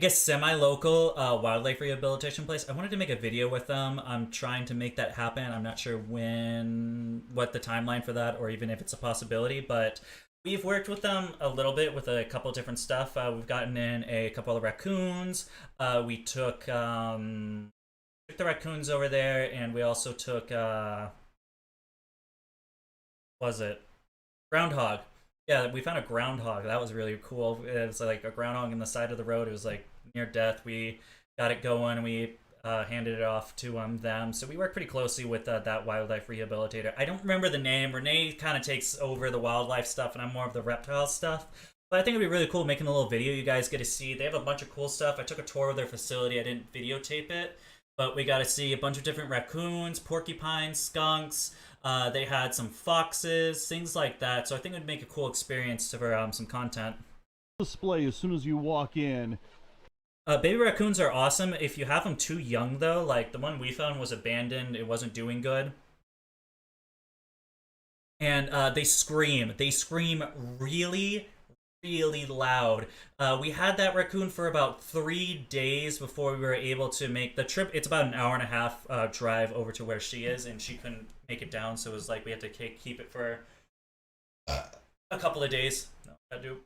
Speaker 1: guess semi-local wildlife rehabilitation place. I wanted to make a video with them. I'm trying to make that happen. I'm not sure what the timeline for that, or even if it's a possibility, but we've worked with them a little bit with a couple different stuff. We've gotten in a couple of raccoons. We took the raccoons over there, and we also took groundhog. Yeah, we found a groundhog. That was really cool. It was like a groundhog on the side of the road. It was like near death. We got it going, and we handed it off to them. So we work pretty closely with that wildlife rehabilitator. I don't remember the name. Renee kind of takes over the wildlife stuff, and I'm more of the reptile stuff. But I think it'd be really cool making a little video you guys get to see. They have a bunch of cool stuff. I took a tour of their facility. I didn't videotape it, but we got to see a bunch of different raccoons, porcupines, skunks. They had some foxes, things like that. So I think it would make a cool experience for some content.
Speaker 6: Display as soon as you walk in.
Speaker 1: Baby raccoons are awesome. If you have them too young, though, like the one we found was abandoned. It wasn't doing good. And they scream. They scream really, really loud. We had that raccoon for about 3 days before we were able to make the trip. It's about an hour and a half drive over to where she is, and she couldn't make it down, so it was like we had to keep it for a couple of days. No, I do.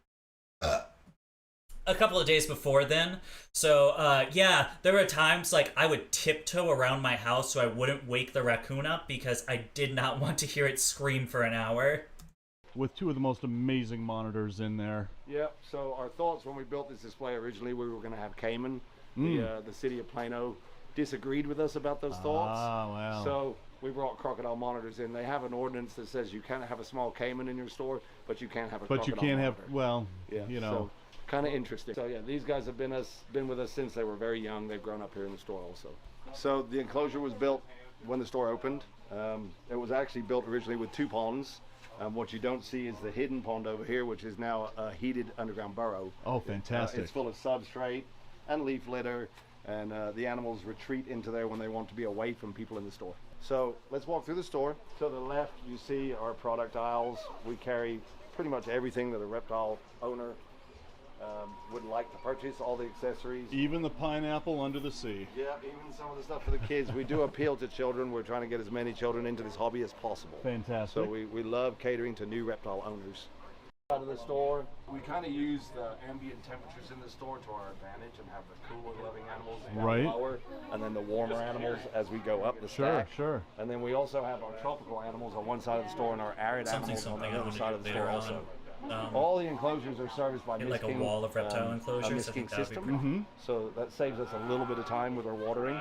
Speaker 1: A couple of days before then. So yeah, there were times like I would tiptoe around my house so I wouldn't wake the raccoon up because I did not want to hear it scream for an hour.
Speaker 6: With two of the most amazing monitors in there.
Speaker 4: Yep. So our thoughts when we built this display originally, we were going to have Cayman. The city of Plano disagreed with us about those thoughts.
Speaker 6: Ah, wow.
Speaker 4: So we brought crocodile monitors in. They have an ordinance that says you can't have a small Cayman in your store, but you can't have a crocodile
Speaker 6: But you can't
Speaker 4: monitor.
Speaker 6: have, well,
Speaker 4: Yeah,
Speaker 6: you know.
Speaker 4: so kind of interesting. So yeah, these guys have been with us since they were very young. They've grown up here in the store also. So the enclosure was built when the store opened. It was actually built originally with 2 ponds. What you don't see is the hidden pond over here, which is now a heated underground burrow.
Speaker 6: Oh, fantastic.
Speaker 4: It's full of substrate and leaf litter, and the animals retreat into there when they want to be away from people in the store. So let's walk through the store. To the left, you see our product aisles. We carry pretty much everything that a reptile owner would like to purchase, all the accessories.
Speaker 6: Even the pineapple under the sea.
Speaker 4: Yeah, even some of the stuff for the kids. We do appeal to children. We're trying to get as many children into this hobby as possible.
Speaker 6: Fantastic.
Speaker 4: So we love catering to new reptile owners. Out of the store, we kind of use the ambient temperatures in the store to our advantage and have the cooler living animals down lower, and then the warmer animals as we go up the stack.
Speaker 6: Sure.
Speaker 4: And then we also have our tropical animals on one side of the store and our arid animals on the other side of the store also. All the enclosures are serviced by
Speaker 1: like a wall of reptile enclosures.
Speaker 4: a misting system. So that saves us a little bit of time with our watering.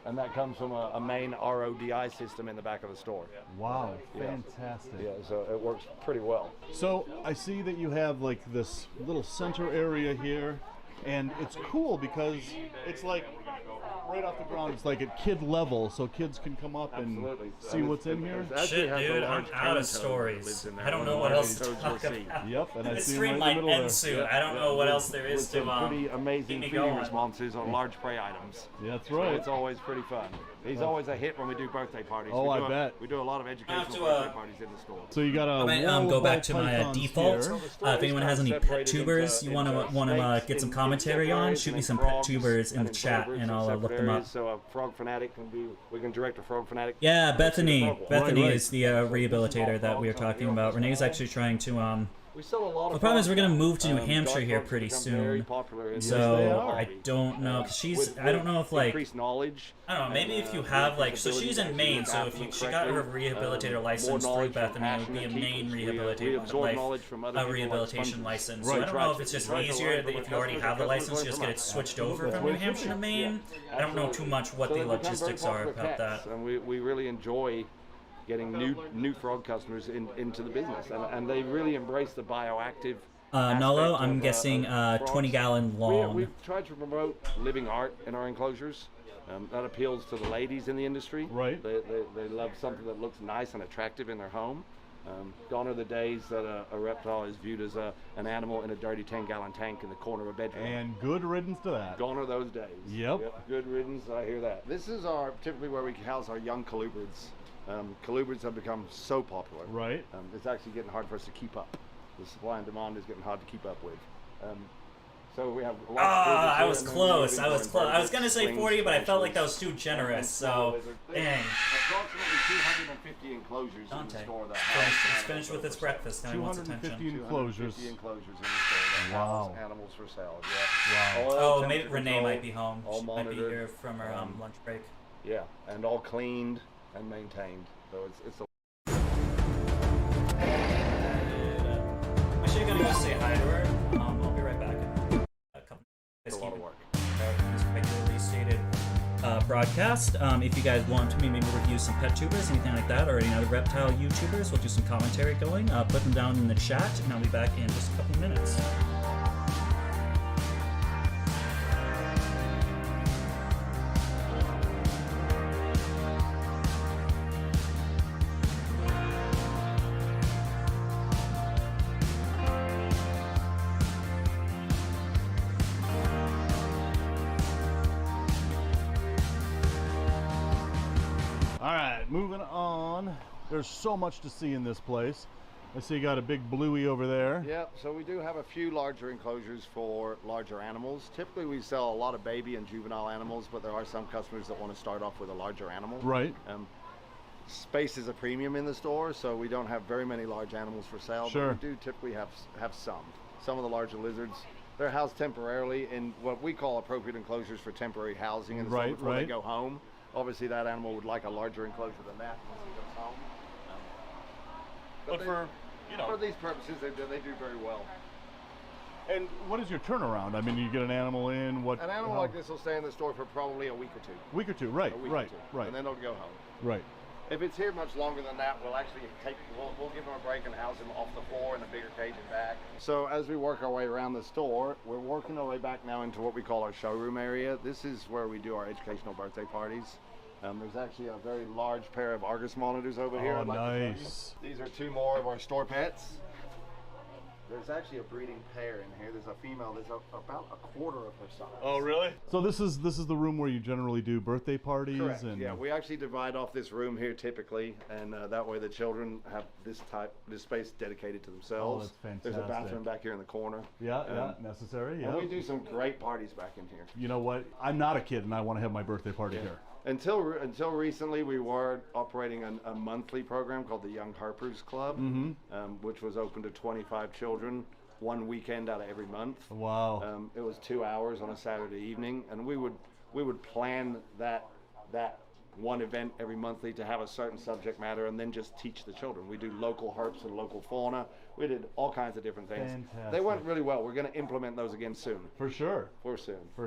Speaker 4: And that comes from a main RODI system in the back of the store.
Speaker 6: Wow, fantastic.
Speaker 4: Yeah, so it works pretty well.
Speaker 6: So I see that you have like this little center area here, and it's cool because it's like right off the ground. It's like at kid level, so kids can come up and see what's in here.
Speaker 1: Shit, dude, I'm out of stories. I don't know what else to talk about.
Speaker 6: Yep, and I
Speaker 1: this
Speaker 6: see
Speaker 1: stream
Speaker 6: him
Speaker 1: might
Speaker 6: right in the
Speaker 1: end
Speaker 6: middle
Speaker 1: soon.
Speaker 6: there.
Speaker 1: I don't know what else there is to
Speaker 4: pretty amazing
Speaker 1: keep me
Speaker 4: feeding
Speaker 1: going.
Speaker 4: responses on large prey items.
Speaker 6: That's
Speaker 4: So
Speaker 6: right.
Speaker 4: it's always pretty fun. He's always a hit when we do birthday parties.
Speaker 6: Oh,
Speaker 4: we
Speaker 6: I
Speaker 4: do
Speaker 6: bet.
Speaker 4: We do a lot of educational birthday parties in the store.
Speaker 6: So you got a
Speaker 1: I might go back to my default. If anyone has any pet tubers you want to get some commentary on, shoot me some pet tubers in the chat, and I'll look them up.
Speaker 4: So a frog fanatic we can direct a frog fanatic.
Speaker 1: Yeah, Bethany. Bethany is the rehabilitator that we are talking about. Renee's actually trying to
Speaker 4: We sell a lot of
Speaker 1: the problem is we're gonna move to New
Speaker 4: frogs.
Speaker 1: Hampshire
Speaker 4: Dog
Speaker 1: here
Speaker 4: frogs
Speaker 1: pretty
Speaker 4: become very
Speaker 1: soon.
Speaker 4: popular in
Speaker 1: So
Speaker 4: this
Speaker 1: I don't know, cause she's I don't know if like
Speaker 4: increased knowledge.
Speaker 1: I don't know, maybe if you have like so she's in Maine, so if she got her rehabilitator license through Bethany, it would be a Maine rehabilitation license. So I don't know if it's just easier that if you already have the license, you just get it switched over from New Hampshire to Maine. I don't know too much what the logistics are about that.
Speaker 4: And we really enjoy getting new frog customers into the business, and they really embrace the bioactive.
Speaker 1: Nullo, I'm guessing 20-gallon long.
Speaker 4: We've tried to promote living art in our enclosures. That appeals to the ladies in the industry.
Speaker 6: Right.
Speaker 4: They love something that looks nice and attractive in their home. Gone are the days that a reptile is viewed as an animal in a dirty 10-gallon tank in the corner of a bedroom.
Speaker 6: And good riddance to that.
Speaker 4: Gone are those days.
Speaker 6: Yep.
Speaker 4: Good riddance, I hear that. This is typically where we house our young colubrids. Colubrids have become so popular.
Speaker 6: Right.
Speaker 4: It's actually getting hard for us to keep up. The supply and demand is getting hard to keep up with. So we have.
Speaker 1: I was close. I was close. I was gonna say 40, but I felt like that was too generous. So, dang.
Speaker 4: Approximately 250 enclosures in the store.
Speaker 1: It's finished with its breakfast. Now he wants attention.
Speaker 4: 250 enclosures in the store that house animals for sale. Yeah.
Speaker 1: Wow. Maybe Renee might be home. She might be here from her lunch break.
Speaker 4: Yeah, and all cleaned and maintained. So it's a.
Speaker 1: I'm actually gonna go say hi to her. I'll be right back in a couple.
Speaker 4: It's a lot of work.
Speaker 1: This regularly stated broadcast. If you guys want me maybe review some pet tubers, anything like that, or any other reptile YouTubers, we'll do some commentary going. Put them down in the chat, and I'll be back in just a couple minutes.
Speaker 6: Moving on, there's so much to see in this place. I see you got a big bluey over there.
Speaker 4: Yep, so we do have a few larger enclosures for larger animals. Typically we sell a lot of baby and juvenile animals, but there are some customers that want to start off with a larger animal.
Speaker 6: Right.
Speaker 4: Space is a premium in the store, so we don't have very many large animals for sale.
Speaker 6: Sure.
Speaker 4: But we do typically have some. Some of the larger lizards, they're housed temporarily in what we call appropriate enclosures for temporary housing in the store before they go home. Obviously, that animal would like a larger enclosure than that once he goes home. But for these purposes, they do very well.
Speaker 6: And what is your turnaround? I mean, you get an animal in,
Speaker 4: An animal like this will stay in the store for probably a week or two.
Speaker 6: Week or two, right, right.
Speaker 4: And then it'll go home.
Speaker 6: Right.
Speaker 4: If it's here much longer than that, we'll actually we'll give him a break and house him off the floor in a bigger cage and back. So as we work our way around the store, we're working our way back now into what we call our showroom area. This is where we do our educational birthday parties. There's actually a very large pair of Argus monitors over here.
Speaker 6: Oh, nice.
Speaker 4: These are two more of our store pets. There's actually a breeding pair in here. There's a female that's about a quarter of her size.
Speaker 6: Oh, really? So this is the room where you generally do birthday parties?
Speaker 4: Correct.
Speaker 6: And
Speaker 4: yeah, we actually divide off this room here typically, and that way the children have this space dedicated to themselves.
Speaker 6: Oh, that's fantastic.
Speaker 4: There's a bathroom back here in the corner.
Speaker 6: Yeah, necessary. Yeah.
Speaker 4: And we do some great parties back in here.
Speaker 6: You know what? I'm not a kid, and I want to have my birthday party here.
Speaker 4: Until recently, we were operating a monthly program called the Young Harpers Club, which was open to 25 children, one weekend out of every month.
Speaker 6: Wow!
Speaker 4: It was 2 hours on a Saturday evening, and we would plan that one event every monthly to have a certain subject matter, and then just teach the children. We do local herps and local fauna. We did all kinds of different things.
Speaker 6: Fantastic.
Speaker 4: They went really well. We're going to implement those again soon.
Speaker 6: For sure.
Speaker 4: For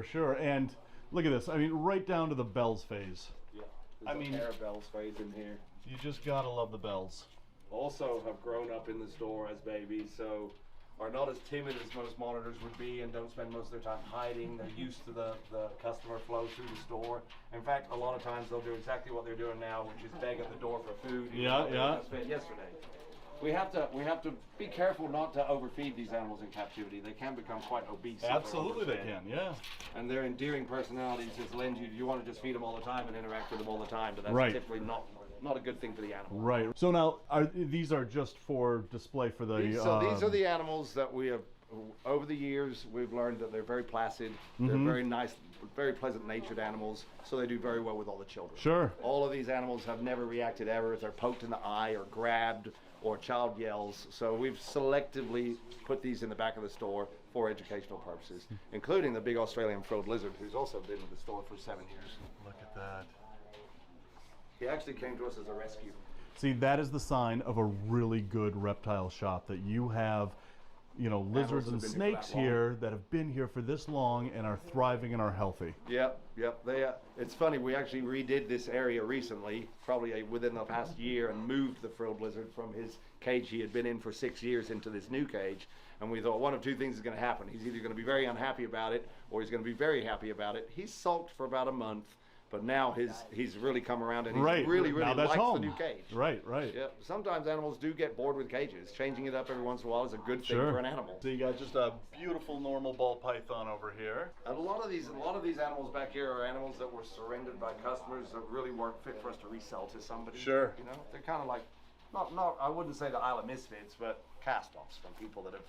Speaker 6: sure. And look at this. I mean, right down to the bells phase.
Speaker 4: Yeah. There's a pair of bells phase in here.
Speaker 6: You just gotta love the bells.
Speaker 4: Also have grown up in the store as babies, so are not as timid as most monitors would be and don't spend most of their time hiding. They're used to the customer flow through the store. In fact, a lot of times they'll do exactly what they're doing now, which is beg at the door for food.
Speaker 6: Yeah.
Speaker 4: Spent yesterday. We have to be careful not to overfeed these animals in captivity. They can become quite obese.
Speaker 6: Absolutely they can, yeah.
Speaker 4: And their endearing personalities just lend you want to just feed them all the time and interact with them all the time, but that's typically not a good thing for the animal.
Speaker 6: Right. So now, these are just for display for the...
Speaker 4: These are the animals that we have, over the years, we've learned that they're very placid, they're very nice, very pleasant-natured animals, so they do very well with all the children.
Speaker 6: Sure.
Speaker 4: All of these animals have never reacted ever if they're poked in the eye or grabbed or a child yells, so we've selectively put these in the back of the store for educational purposes, including the big Australian frilled lizard, who's also been in the store for 7 years.
Speaker 6: Look at that.
Speaker 4: He actually came to us as a rescue.
Speaker 6: See, that is the sign of a really good reptile shop, that you have, you know, lizards and snakes here that have been here for this long and are thriving and are healthy.
Speaker 4: Yep. It's funny, we actually redid this area recently, probably within the past year, and moved the frilled lizard from his cage he had been in for 6 years into this new cage. And we thought one of two things is going to happen. He's either going to be very unhappy about it, or he's going to be very happy about it. He's sulked for about a month, but now he's really come around and he really likes the new cage.
Speaker 6: Right.
Speaker 4: Yeah. Sometimes animals do get bored with cages. Changing it up every once in a while is a good thing for an animal.
Speaker 6: So you got just a beautiful normal ball python over here.
Speaker 4: And a lot of these animals back here are animals that were surrendered by customers that really weren't fit for us to resell to somebody.
Speaker 6: Sure.
Speaker 4: You know, they're kind of like, not I wouldn't say the Isle of Misfits, but cast-offs from people that have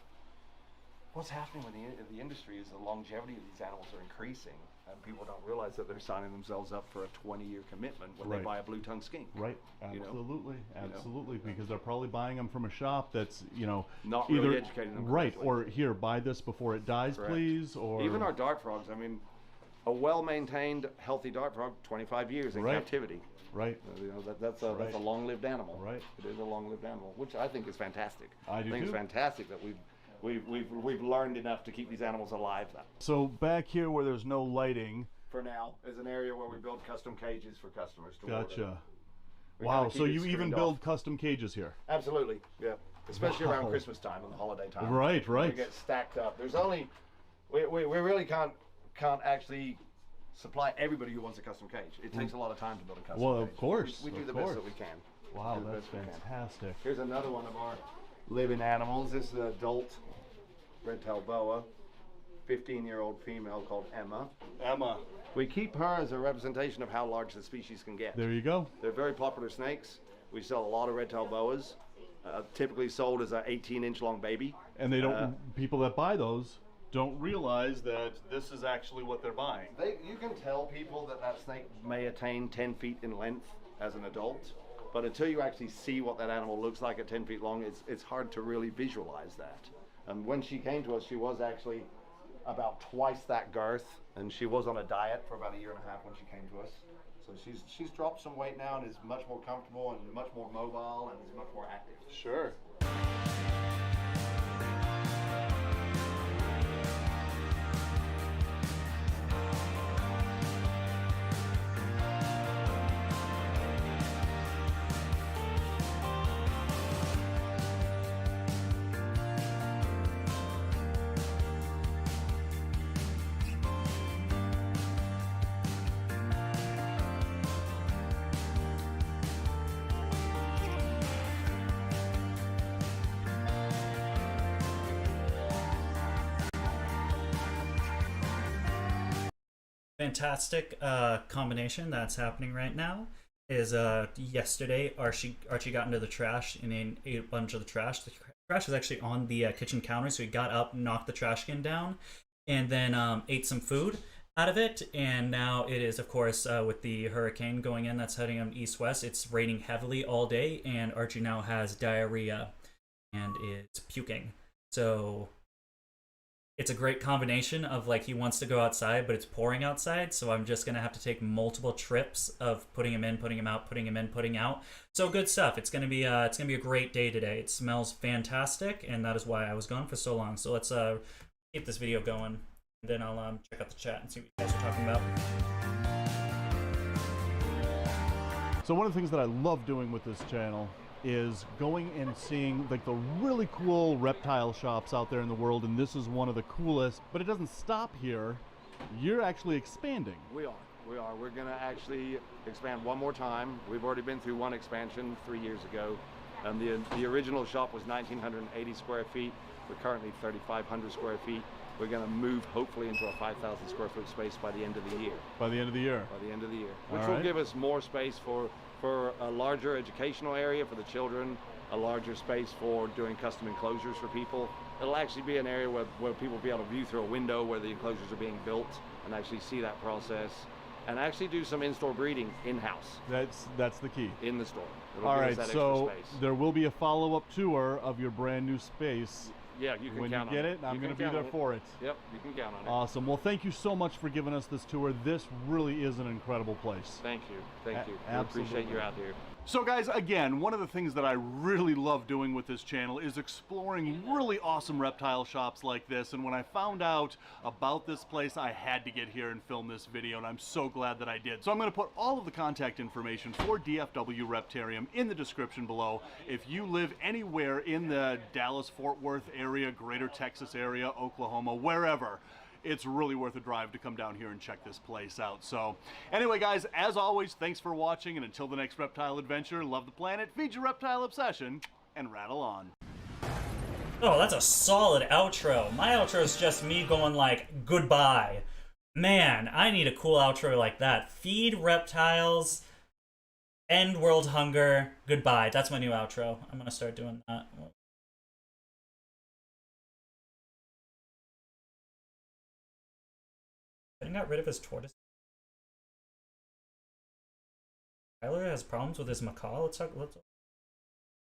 Speaker 4: what's happening in the industry is the longevity of these animals are increasing, and people don't realize that they're signing themselves up for a 20-year commitment when they buy a blue-tongue skink.
Speaker 6: Right,
Speaker 4: you know?
Speaker 6: absolutely, because they're probably buying them from a shop that's,
Speaker 4: not
Speaker 6: either
Speaker 4: really educating them
Speaker 6: right,
Speaker 4: correctly.
Speaker 6: or here, buy this before it dies,
Speaker 4: Correct.
Speaker 6: please, or
Speaker 4: even our dart frogs. I mean, a well-maintained, healthy dart frog, 25 years in captivity.
Speaker 6: Right.
Speaker 4: That's a long-lived animal.
Speaker 6: Right.
Speaker 4: It is a long-lived animal, which I think is fantastic.
Speaker 6: I do
Speaker 4: think
Speaker 6: too.
Speaker 4: it's fantastic that we've learned enough to keep these animals alive.
Speaker 6: So back here where there's no lighting.
Speaker 4: For now, is an area where we build custom cages for customers to
Speaker 6: Gotcha.
Speaker 4: order.
Speaker 6: Wow, so you even build custom cages here?
Speaker 4: Absolutely, yeah. Especially around Christmas time and the holiday time.
Speaker 6: Right.
Speaker 4: They get stacked up. There's only, we really can't actually supply everybody who wants a custom cage. It takes a lot of time to build a custom cage.
Speaker 6: Well, of course.
Speaker 4: We do the best that we can.
Speaker 6: Wow, that's fantastic.
Speaker 4: Here's another one of our living animals. This is an adult red-tailed boa, 15-year-old female called Emma.
Speaker 6: Emma.
Speaker 4: We keep her as a representation of how large the species can get.
Speaker 6: There you go.
Speaker 4: They're very popular snakes. We sell a lot of red-tailed boas, typically sold as an 18-inch long baby.
Speaker 6: And they don't, people that buy those don't realize that this is actually what they're buying.
Speaker 4: You can tell people that snake may attain 10 feet in length as an adult, but until you actually see what that animal looks like at 10 feet long, it's hard to really visualize that. And when she came to us, she was actually about twice that girth, and she was on a diet for about 1.5 years when she came to us. So she's dropped some weight now and is much more comfortable and much more mobile and is much more active.
Speaker 6: Sure.
Speaker 1: Fantastic combination that's happening right now is yesterday Archie got into the trash and then ate a bunch of the trash. The trash was actually on the kitchen counter, so he got up, knocked the trash can down, and then ate some food out of it. And now it is, of course, with the hurricane going in that's heading east-west, it's raining heavily all day, and Archie now has diarrhea and is puking. So it's a great combination of, like, he wants to go outside, but it's pouring outside, so I'm just gonna have to take multiple trips of putting him in, putting him out, putting him in, putting out. So good stuff. It's gonna be a great day today. It smells fantastic, and that is why I was gone for so long. So let's keep this video going, and then I'll check out the chat and see what you guys are talking about.
Speaker 6: So one of the things that I love doing with this channel is going and seeing like the really cool reptile shops out there in the world, and this is one of the coolest. But it doesn't stop here. You're actually expanding.
Speaker 4: We are. We're going to actually expand one more time. We've already been through one expansion 3 years ago. The original shop was 1,980 square feet. We're currently 3,500 square feet. We're going to move hopefully into a 5,000 square foot space by the end of the year.
Speaker 6: By the end of the year?
Speaker 4: By the end of the year. Which will give us more space for a larger educational area for the children, a larger space for doing custom enclosures for people. It'll actually be an area where people will be able to view through a window where the enclosures are being built and actually see that process, and actually do some in-store breeding in-house.
Speaker 6: That's the key.
Speaker 4: In the store.
Speaker 6: All right, so there will be a follow-up tour of your brand new space.
Speaker 4: Yeah, you can
Speaker 6: when
Speaker 4: count
Speaker 6: you get
Speaker 4: on
Speaker 6: it. I'm going to be there for it.
Speaker 4: Yep, you can count on it.
Speaker 6: Awesome. Well, thank you so much for giving us this tour. This really is an incredible place.
Speaker 4: Thank you. Thank you.
Speaker 6: Absolutely.
Speaker 4: We appreciate you out here.
Speaker 6: So guys, again, one of the things that I really love doing with this channel is exploring really awesome reptile shops like this. And when I found out about this place, I had to get here and film this video, and I'm so glad that I did. So I'm going to put all of the contact information for DFW Reptarium in the description below. If you live anywhere in the Dallas-Fort Worth area, Greater Texas area, Oklahoma, wherever, it's really worth a drive to come down here and check this place out. So anyway, guys, as always, thanks for watching, and until the next reptile adventure, love the planet, feed your reptile obsession, and rattle on.
Speaker 1: Oh, that's a solid outro. My outro is just me going like, goodbye. Man, I need a cool outro like that. Feed reptiles, end world hunger, goodbye. That's my new outro. I'm gonna start doing that. Ben got rid of his tortoise. Tyler has problems with his macaw. Let's talk.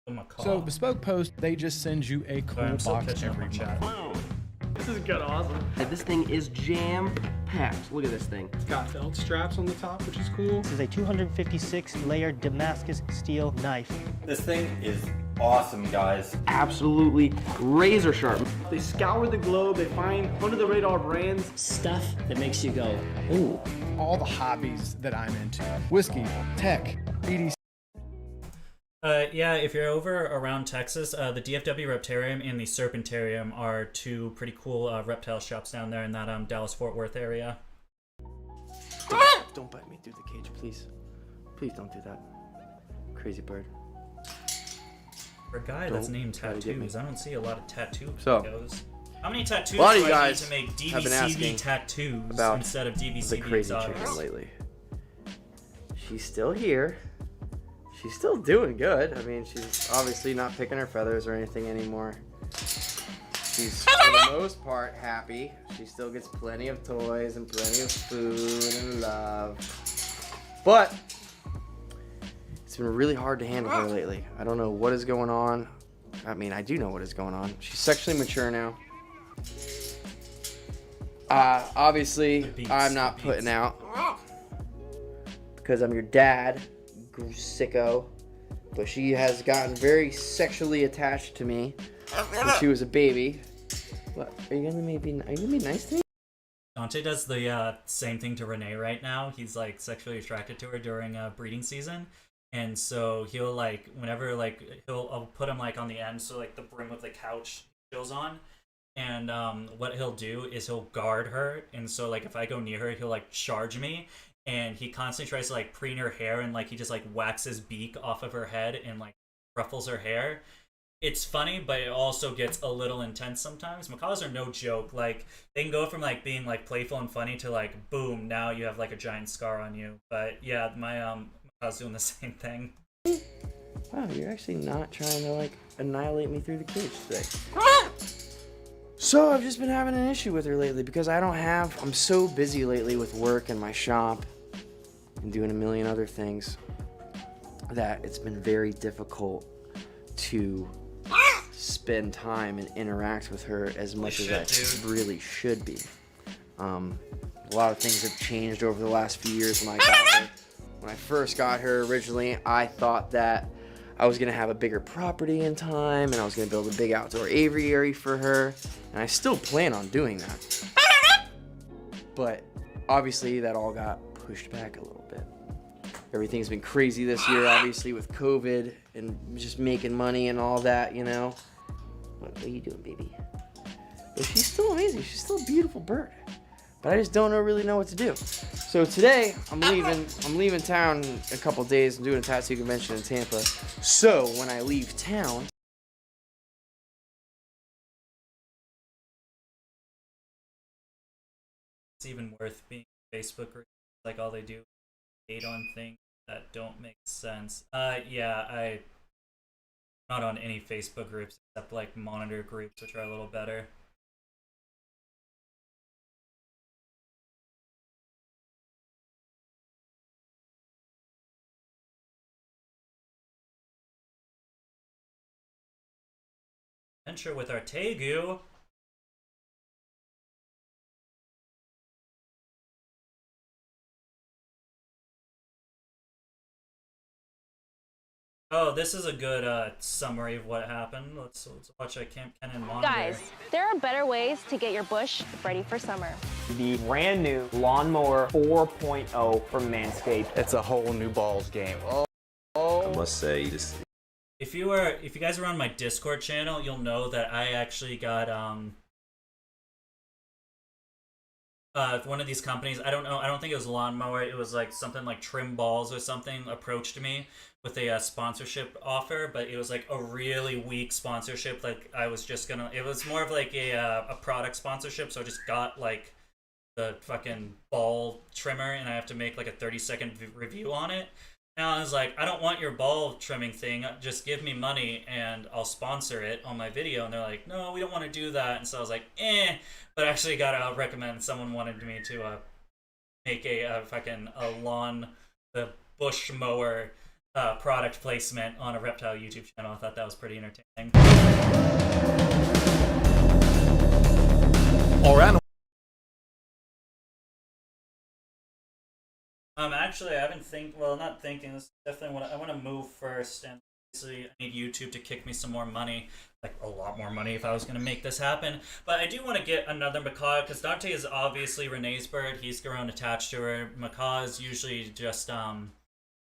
Speaker 1: The macaw.
Speaker 20: So Bespoke Post, they just send you a cool box every month.
Speaker 14: This is good, awesome. This thing is jam-packed. Look at this thing.
Speaker 20: It's got belt straps on the top, which is cool.
Speaker 21: This is a 256-layer Damascus steel knife.
Speaker 22: This thing is awesome, guys.
Speaker 14: Absolutely razor sharp. They scour the globe, they find under-the-radar brands.
Speaker 21: Stuff that makes you go, ooh.
Speaker 20: All the hobbies that I'm into. Whiskey, tech, EDC.
Speaker 1: Yeah, if you're over around Texas, the DFW Reptarium and the Serpentarium are two pretty cool reptile shops down there in that Dallas-Fort Worth area.
Speaker 14: Don't bite me through the cage, please. Please don't do that. Crazy bird.
Speaker 1: For a guy that's named Tattoos, I don't see a lot of tattoo
Speaker 14: So,
Speaker 1: videos. How many tattoos
Speaker 14: a lot
Speaker 1: do
Speaker 14: of you
Speaker 1: I need
Speaker 14: guys
Speaker 1: to make
Speaker 14: have been asking
Speaker 1: DVCV tattoos
Speaker 14: about
Speaker 1: instead of DVCV
Speaker 14: the crazy
Speaker 1: exotics?
Speaker 14: chicken lately. She's still here. She's still doing good. I mean, she's obviously not picking her feathers or anything anymore. She's, for the most part, happy. She still gets plenty of toys and plenty of food and love. But it's been really hard to handle her lately. I don't know what is going on. I mean, I do know what is going on. She's sexually mature now. Obviously, I'm not putting out because I'm your dad. Sicko, but she has gotten very sexually attached to me when she was a baby. What are you gonna be nice to me?
Speaker 1: Dante does the same thing to Renee right now. He's like sexually attracted to her during breeding season, and so he'll like whenever like I'll put him like on the end so like the brim of the couch goes on, and what he'll do is he'll guard her, and so like if I go near her he'll like charge me. And he constantly tries to like preen her hair and like he just like whacks his beak off of her head and like ruffles her hair. It's funny, but it also gets a little intense sometimes. Macaws are no joke. Like they can go from like being like playful and funny to like boom, now you have like a giant scar on you. But yeah, my macaw's doing the same thing.
Speaker 14: Wow, you're actually not trying to like annihilate me through the cage today. So I've just been having an issue with her lately because I'm so busy lately with work and my shop and doing a million other things that it's been very difficult to spend time and interact with her as much as I really should be. A lot of things have changed over the last few years when I got her. When I first got her originally, I thought that I was gonna have a bigger property in time and I was gonna build a big outdoor aviary for her, and I still plan on doing that. But obviously that all got pushed back a little bit. Everything's been crazy this year, obviously with COVID and just making money and all that, you know. What are you doing, baby? But she's still amazing. She's still a beautiful bird. But I just don't really know what to do. So today, I'm leaving town in a couple days. I'm doing a tattoo convention in Tampa. So when I leave town,
Speaker 1: It's even worth being Facebook groups. Like all they do, hate on things that don't make sense. Yeah, I'm not on any Facebook groups except like monitor groups, which are a little better. Adventure with our Tegu. Oh, this is a good summary of what happened. Let's watch a Camp Cannon monitor.
Speaker 23: Guys, there are better ways to get your bush ready for summer.
Speaker 24: The brand new Lawnmower 4.0 from Manscaped. It's a whole new balls game.
Speaker 22: I must say, this.
Speaker 1: If you guys are on my Discord channel, you'll know that I actually got one of these companies. I don't think it was Lawnmower. It was like something like Trim Balls or something approached me with a sponsorship offer, but it was like a really weak sponsorship. Like I was just gonna. It was more of like a product sponsorship. So I just got like the fucking ball trimmer, and I have to make like a 30-second review on it. And I was like, I don't want your ball trimming thing. Just give me money and I'll sponsor it on my video. And they're like, no, we don't want to do that. And so I was like, eh. But I actually got to recommend someone wanted me to make a lawn, the bush mower product placement on a reptile YouTube channel. I thought that was pretty entertaining. Actually, I haven't not thinking. This is definitely what I want to move first, and obviously I need YouTube to kick me some more money, like a lot more money if I was going to make this happen. But I do want to get another macaw, because Dante is obviously Renee's bird. He's grown attached to her. Macaw is usually just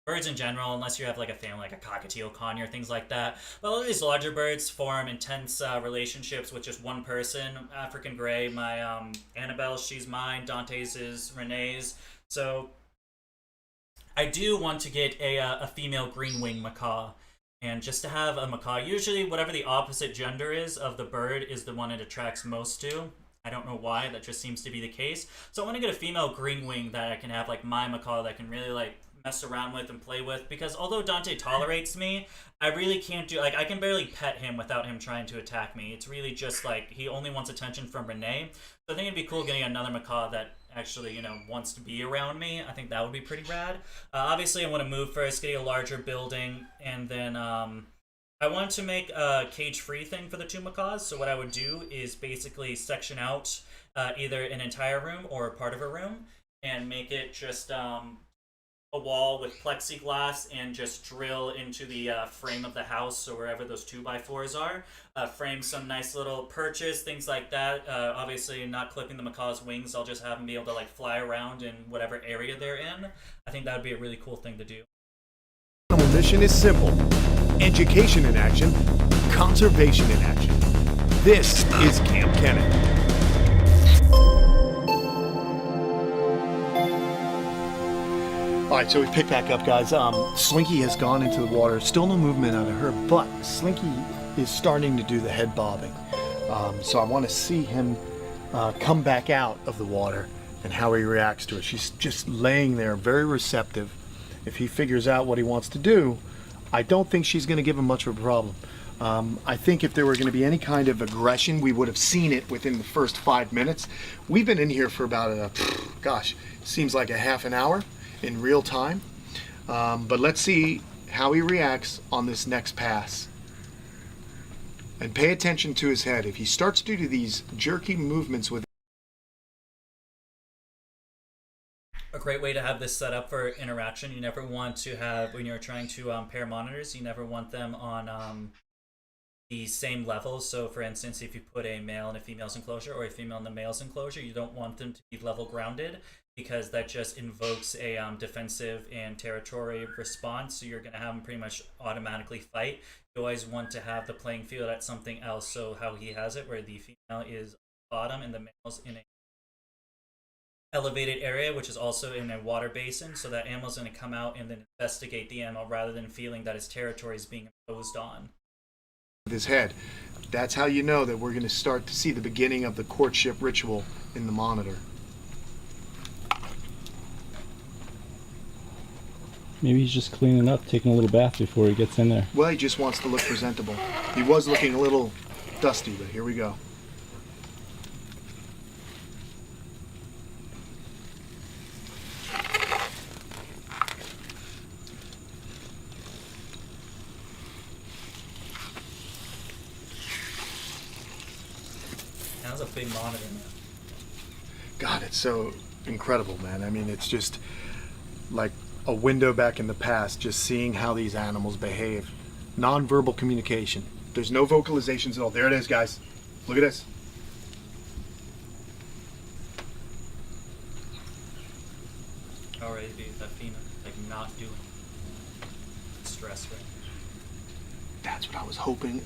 Speaker 1: birds in general, unless you have like a family like a cockatiel, conure, things like that. But all of these larger birds form intense relationships with just one person. African gray, my Annabelle, she's mine. Dante's is Renee's. So I do want to get a female green wing macaw, and just to have a macaw, usually whatever the opposite gender is of the bird is the one it attracts most to. I don't know why, that just seems to be the case. So I want to get a female green wing that I can have like my macaw that I can really like mess around with and play with, because although Dante tolerates me, I really can't do, like, I can barely pet him without him trying to attack me. It's really just like he only wants attention from Renee. So I think it'd be cool getting another macaw that actually, you know, wants to be around me. I think that would be pretty rad. Obviously I want to move first, getting a larger building, and then I want to make a cage-free thing for the two macaws. So what I would do is basically section out either an entire room or a part of a room, and make it just a wall with plexiglass, and just drill into the frame of the house, so wherever those 2x4s are, frame some nice little perches, things like that. Obviously not clipping the macaw's wings, I'll just have them be able to like fly around in whatever area they're in. I think that would be a really cool thing to do.
Speaker 2: Our mission is simple: education in action, conservation in action. This is Camp Kennett.
Speaker 10: All right, so we pick back up, guys. Slinky has gone into the water. Still no movement out of her, but Slinky is starting to do the head bobbing. So I want to see him come back out of the water and how he reacts to it. She's just laying there, very receptive. If he figures out what he wants to do, I don't think she's going to give him much of a problem. I think if there were going to be any kind of aggression, we would have seen it within the first 5 minutes. We've been in here for about, seems like a half an hour in real time. But let's see how he reacts on this next pass. And pay attention to his head. If he starts to do these jerky movements with
Speaker 1: a great way to have this set up for interaction. You never want to have, when you're trying to pair monitors, you never want them on the same level. So for instance, if you put a male in a female's enclosure or a female in the male's enclosure, you don't want them to be level grounded, because that just invokes a defensive and territory response. So you're going to have them pretty much automatically fight. You always want to have the playing field at something else. So how he has it, where the female is bottom and the male's in a elevated area, which is also in a water basin, so that animal's going to come out and then investigate the animal rather than feeling that his territory is being imposed on.
Speaker 10: his head. That's how you know that we're going to start to see the beginning of the courtship ritual in the monitor.
Speaker 3: Maybe he's just cleaning up, taking a little bath before he gets in there.
Speaker 10: Well, he just wants to look presentable. He was looking a little dusty, but here we go.
Speaker 1: That was a big monitor, man.
Speaker 10: God, it's so incredible, man. I mean, it's just like a window back in the past, just seeing how these animals behave. Non-verbal communication. There's no vocalizations at all. There it is, guys. Look at this.
Speaker 1: Already that female, like, not doing stress right.
Speaker 10: That's what I was hoping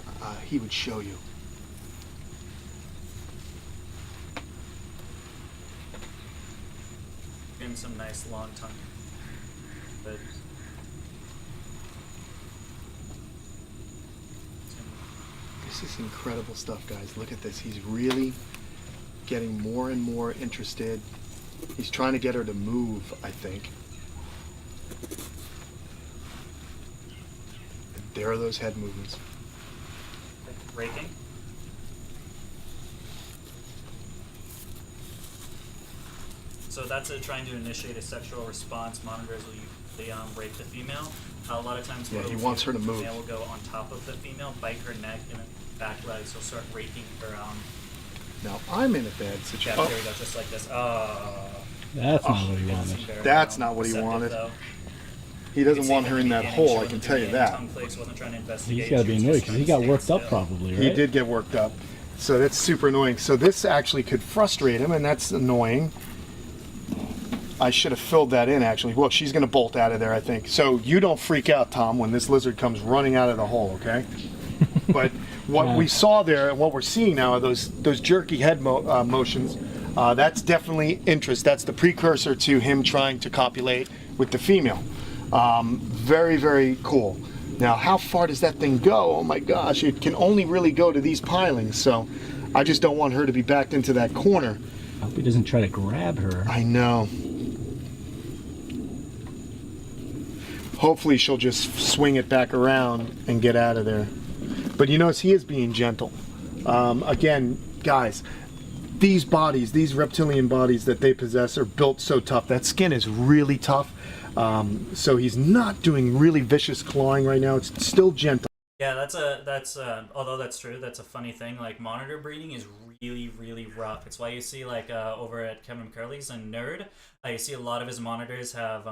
Speaker 10: he would show you.
Speaker 1: Been some nice long tongue. But
Speaker 10: this is incredible stuff, guys. Look at this. He's really getting more and more interested. He's trying to get her to move, I think. And there are those head movements.
Speaker 1: like raking. So that's trying to initiate a sexual response. Monitors will usually rape the female. A lot of times,
Speaker 10: Yeah, he wants her to move.
Speaker 1: The male will go on top of the female, bite her neck, and then back legs. He'll start raking her.
Speaker 10: Now I'm in a bad
Speaker 1: Yeah,
Speaker 10: situation.
Speaker 1: there we go, just like this.
Speaker 3: That's not what he wanted.
Speaker 10: That's not what he wanted. He doesn't want her in that hole, I can tell you that.
Speaker 3: He's got to be annoyed because he got worked up probably, right?
Speaker 10: He did get worked up. So that's super annoying. So this actually could frustrate him, and that's annoying. I should have filled that in, actually. Well, she's going to bolt out of there, I think. So you don't freak out, Tom, when this lizard comes running out of the hole, okay? But what we saw there and what we're seeing now are those jerky head motions. That's definitely interest. That's the precursor to him trying to copulate with the female. Very, very cool. Now, how far does that thing go? Oh my gosh, it can only really go to these pilings, so I just don't want her to be backed into that corner.
Speaker 3: I hope he doesn't try to grab her.
Speaker 10: I know. Hopefully she'll just swing it back around and get out of there. But you notice he is being gentle. Again, guys, these bodies, these reptilian bodies that they possess are built so tough. That skin is really tough. So he's not doing really vicious clawing right now. It's still gentle.
Speaker 1: Yeah, although that's true, that's a funny thing. Like, monitor breeding is really, really rough. It's why you see, like, over at Kevin Curley's and Nerd, you see a lot of his monitors have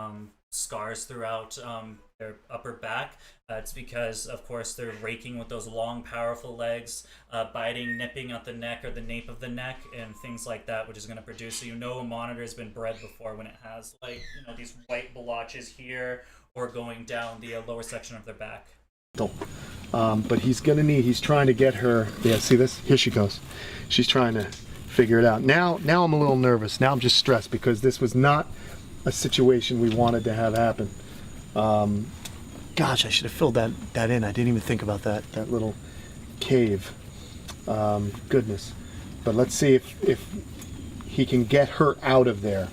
Speaker 1: scars throughout their upper back. It's because, of course, they're raking with those long, powerful legs, biting, nipping at the neck or the nape of the neck, and things like that, which is going to produce. So you know a monitor has been bred before when it has, like, these white blotches here or going down the lower section of their back.
Speaker 10: But he's trying to get her. Yeah, see this? Here she goes. She's trying to figure it out. Now I'm a little nervous. Now I'm just stressed because this was not a situation we wanted to have happen. Gosh, I should have filled that in. I didn't even think about that little cave. Goodness. But let's see if he can get her out of there.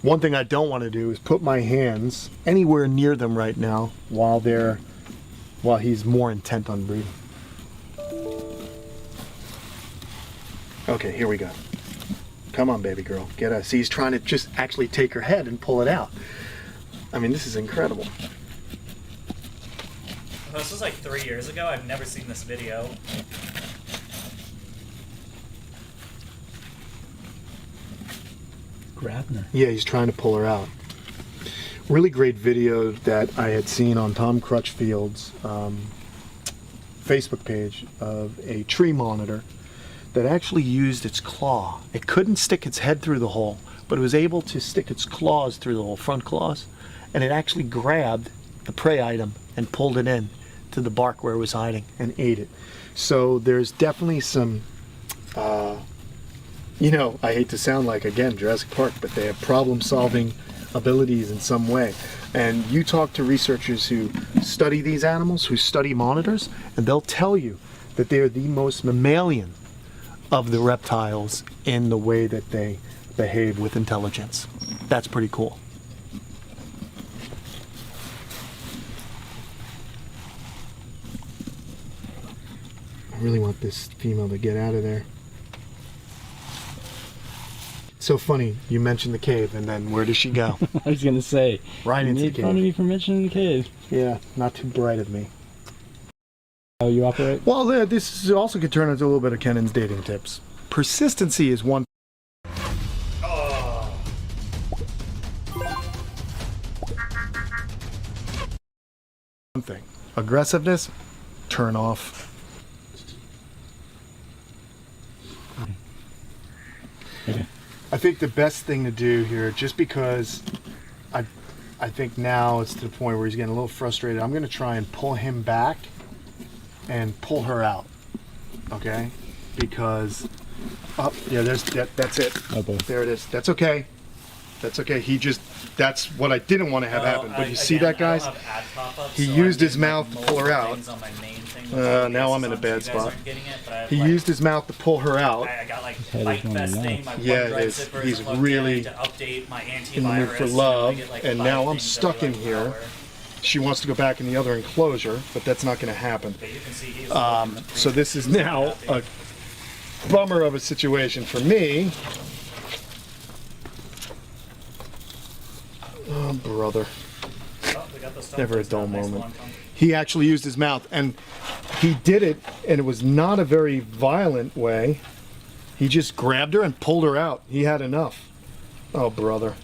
Speaker 10: One thing I don't want to do is put my hands anywhere near them right now while he's more intent on breathing. Okay, here we go. Come on, baby girl, get us. See, he's trying to just actually take her head and pull it out. I mean, this is incredible.
Speaker 1: This was like 3 years ago. I've never seen this video.
Speaker 3: Grabbing her.
Speaker 10: Yeah, he's trying to pull her out. Really great video that I had seen on Tom Crutchfield's Facebook page of a tree monitor that actually used its claw. It couldn't stick its head through the hole, but it was able to stick its claws through the hole, front claws, and it actually grabbed the prey item and pulled it in to the bark where it was hiding and ate it. So there's definitely some, I hate to sound like, again, Jurassic Park, but they have problem-solving abilities in some way. And you talk to researchers who study these animals, who study monitors, and they'll tell you that they are the most mammalian of the reptiles in the way that they behave with intelligence. That's pretty cool. I really want this female to get out of there. So funny, you mentioned the cave, and then where does she go?
Speaker 3: I was gonna say,
Speaker 10: right into the
Speaker 3: made
Speaker 10: cave.
Speaker 3: fun of me for mentioning the cave.
Speaker 10: Yeah, not too bright of me.
Speaker 3: How you operate?
Speaker 10: Well, this also could turn into a little bit of Kennan's dating tips. Persistency is one. One thing. Aggressiveness, turn off.
Speaker 3: Okay.
Speaker 10: I think the best thing to do here, just because I think now it's to the point where he's getting a little frustrated, I'm going to try and pull him back and pull her out. Okay? Because, yeah, that's it.
Speaker 3: Okay.
Speaker 10: There it is. That's okay. That's okay. That's what I didn't want to have happen. But you see that, guys? He used his mouth to pull her out. Now I'm in a bad spot. He used his mouth to pull her out.
Speaker 1: I got like Bite Festing, my
Speaker 10: yeah, it is. He's really
Speaker 1: to update my
Speaker 10: in the mood for love, and now I'm
Speaker 1: things
Speaker 10: stuck in here. She wants to go back in the other enclosure, but that's not going to happen. So this is now a bummer of a situation for me. Oh, brother.
Speaker 1: Oh, we got those
Speaker 10: Never a
Speaker 1: tongue
Speaker 10: dull
Speaker 1: down. Nice
Speaker 10: moment.
Speaker 1: long tongue.
Speaker 10: He actually used his mouth, and he did it, and it was not a very violent way. He just grabbed her and pulled her out. He had enough. Oh, brother.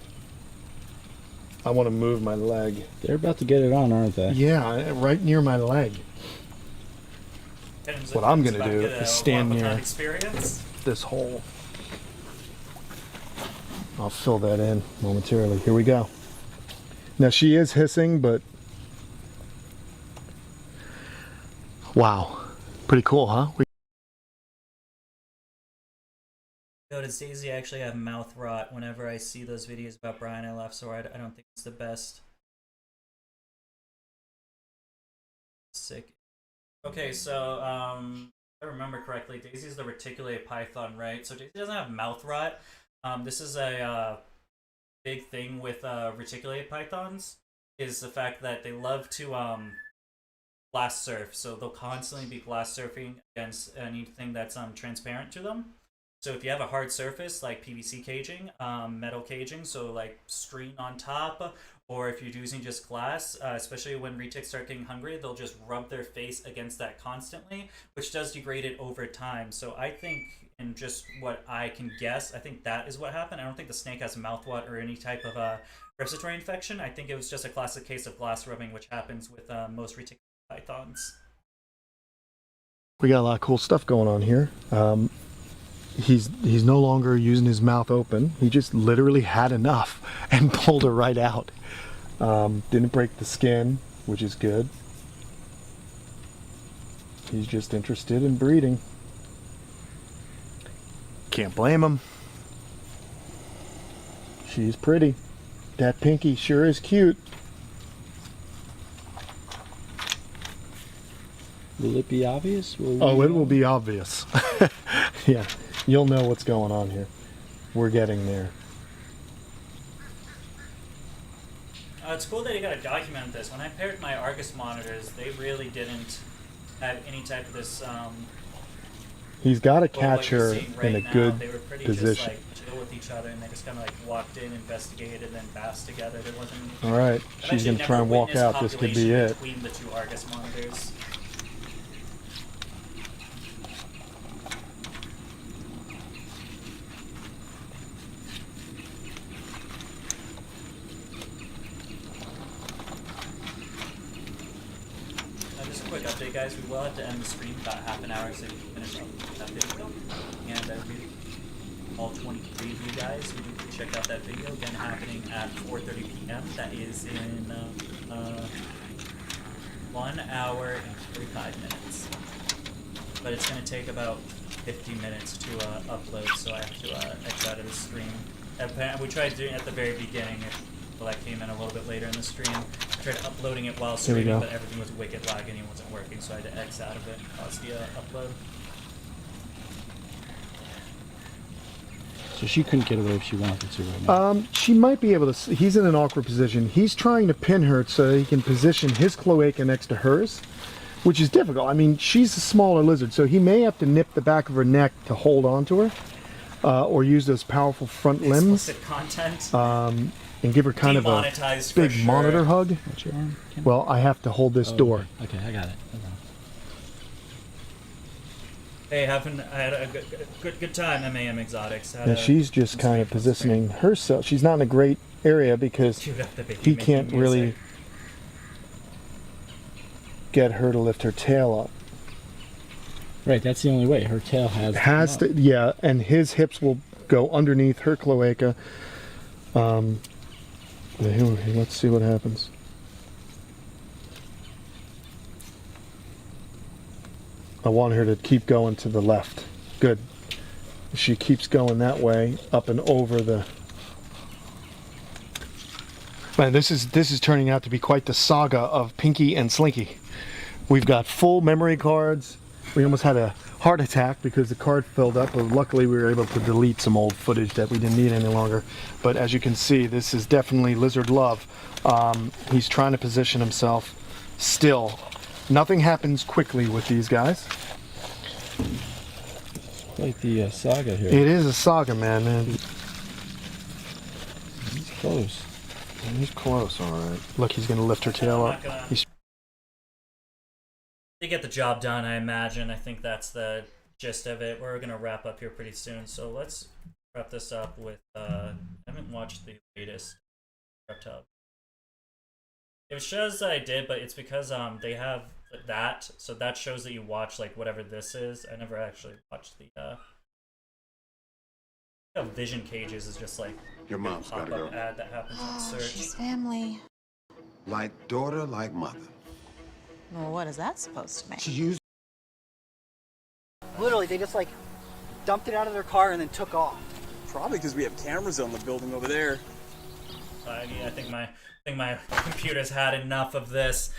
Speaker 10: I want to move my leg.
Speaker 3: They're about to get it on, aren't they?
Speaker 10: Yeah, right near my leg. What I'm going to do is stand near this hole. I'll fill that in momentarily. Here we go. Now she is hissing, but wow, pretty cool, huh?
Speaker 1: Does Daisy actually have mouth rot? Whenever I see those videos about Brian, I laugh so hard. I don't think it's the best. Sick. Okay, so if I remember correctly, Daisy's the reticulated python, right? So Daisy doesn't have mouth rot. This is a big thing with reticulated pythons, is the fact that they love to glass surf. So they'll constantly be glass surfing against anything that's transparent to them. So if you have a hard surface like PVC caging, metal caging, so like screen on top, or if you're using just glass, especially when retics start getting hungry, they'll just rub their face against that constantly, which does degrade it over time. So I think, and just what I can guess, I think that is what happened. I don't think the snake has mouth rot or any type of respiratory infection. I think it was just a classic case of glass rubbing, which happens with most reticulated pythons.
Speaker 10: We got a lot of cool stuff going on here. He's no longer using his mouth open. He just literally had enough and pulled her right out. Didn't break the skin, which is good. He's just interested in breeding. Can't blame him. She's pretty. That Pinky sure is cute.
Speaker 3: Will it be obvious?
Speaker 10: Oh, it will be obvious. Yeah, you'll know what's going on here. We're getting there.
Speaker 1: It's cool that you got to document this. When I paired my Argus monitors, they really didn't have any type of this.
Speaker 10: He's got to catch her in a good
Speaker 1: they were pretty
Speaker 10: position.
Speaker 1: Just like chill with each other, and they just kind of like walked in, investigated, and then basked together. There wasn't.
Speaker 10: All right, she's gonna try and walk out. This could be it.
Speaker 1: Between the two Argus monitors. Just a quick update, guys. We will have to end the stream about half an hour so we can finish up that video. And all 23 of you guys, we do check out that video again, happening at 4:30 p.m. That is in 1 hour and 45 minutes. But it's going to take about 50 minutes to upload, so I have to exit out of the stream. We tried doing it at the very beginning. Well, that came in a little bit later in the stream. I tried uploading it while streaming, but everything was wicked laggy and it wasn't working, so I had to X out of it and pause the upload.
Speaker 3: So she couldn't get away if she wanted to right now.
Speaker 10: She might be able to. He's in an awkward position. He's trying to pin her so he can position his cloaca next to hers, which is difficult. I mean, she's a smaller lizard, so he may have to nip the back of her neck to hold on to her, or use those powerful front limbs.
Speaker 1: Explicit content.
Speaker 10: And give her kind of a big monitor hug.
Speaker 3: What's your arm?
Speaker 10: Well, I have to hold this door.
Speaker 3: Okay, I got it.
Speaker 1: Hey, I had a good time, MAM Exotics.
Speaker 10: And she's just kind of positioning herself. She's not in a great area because he can't really get her to lift her tail up.
Speaker 3: Right, that's the only way. Her tail has
Speaker 10: to, yeah, and his hips will go underneath her cloaca. Let's see what happens. I want her to keep going to the left. Good. She keeps going that way, up and over the... Man, this is turning out to be quite the saga of Pinky and Slinky. We've got full memory cards. We almost had a heart attack because the card filled up, but luckily we were able to delete some old footage that we didn't need any longer. But as you can see, this is definitely lizard love. He's trying to position himself still. Nothing happens quickly with these guys.
Speaker 3: Like the saga here.
Speaker 10: It is a saga, man.
Speaker 3: He's close.
Speaker 10: He's close, all right. Look, he's gonna lift her tail up. He's
Speaker 1: They get the job done, I imagine. I think that's the gist of it. We're gonna wrap up here pretty soon, so let's wrap this up with. I haven't watched the latest reptile. It shows that I did, but it's because they have that, so that shows that you watch like whatever this is. I never actually watched the vision cages is just like
Speaker 5: your mom's got to go.
Speaker 1: Ad that happens on search.
Speaker 7: She's family.
Speaker 5: Like daughter, like mother.
Speaker 7: Well, what is that supposed to mean?
Speaker 5: She used.
Speaker 8: Literally, they just like dumped it out of their car and then took off.
Speaker 12: Probably because we have cameras on the building over there.
Speaker 1: I think my computer's had enough of this.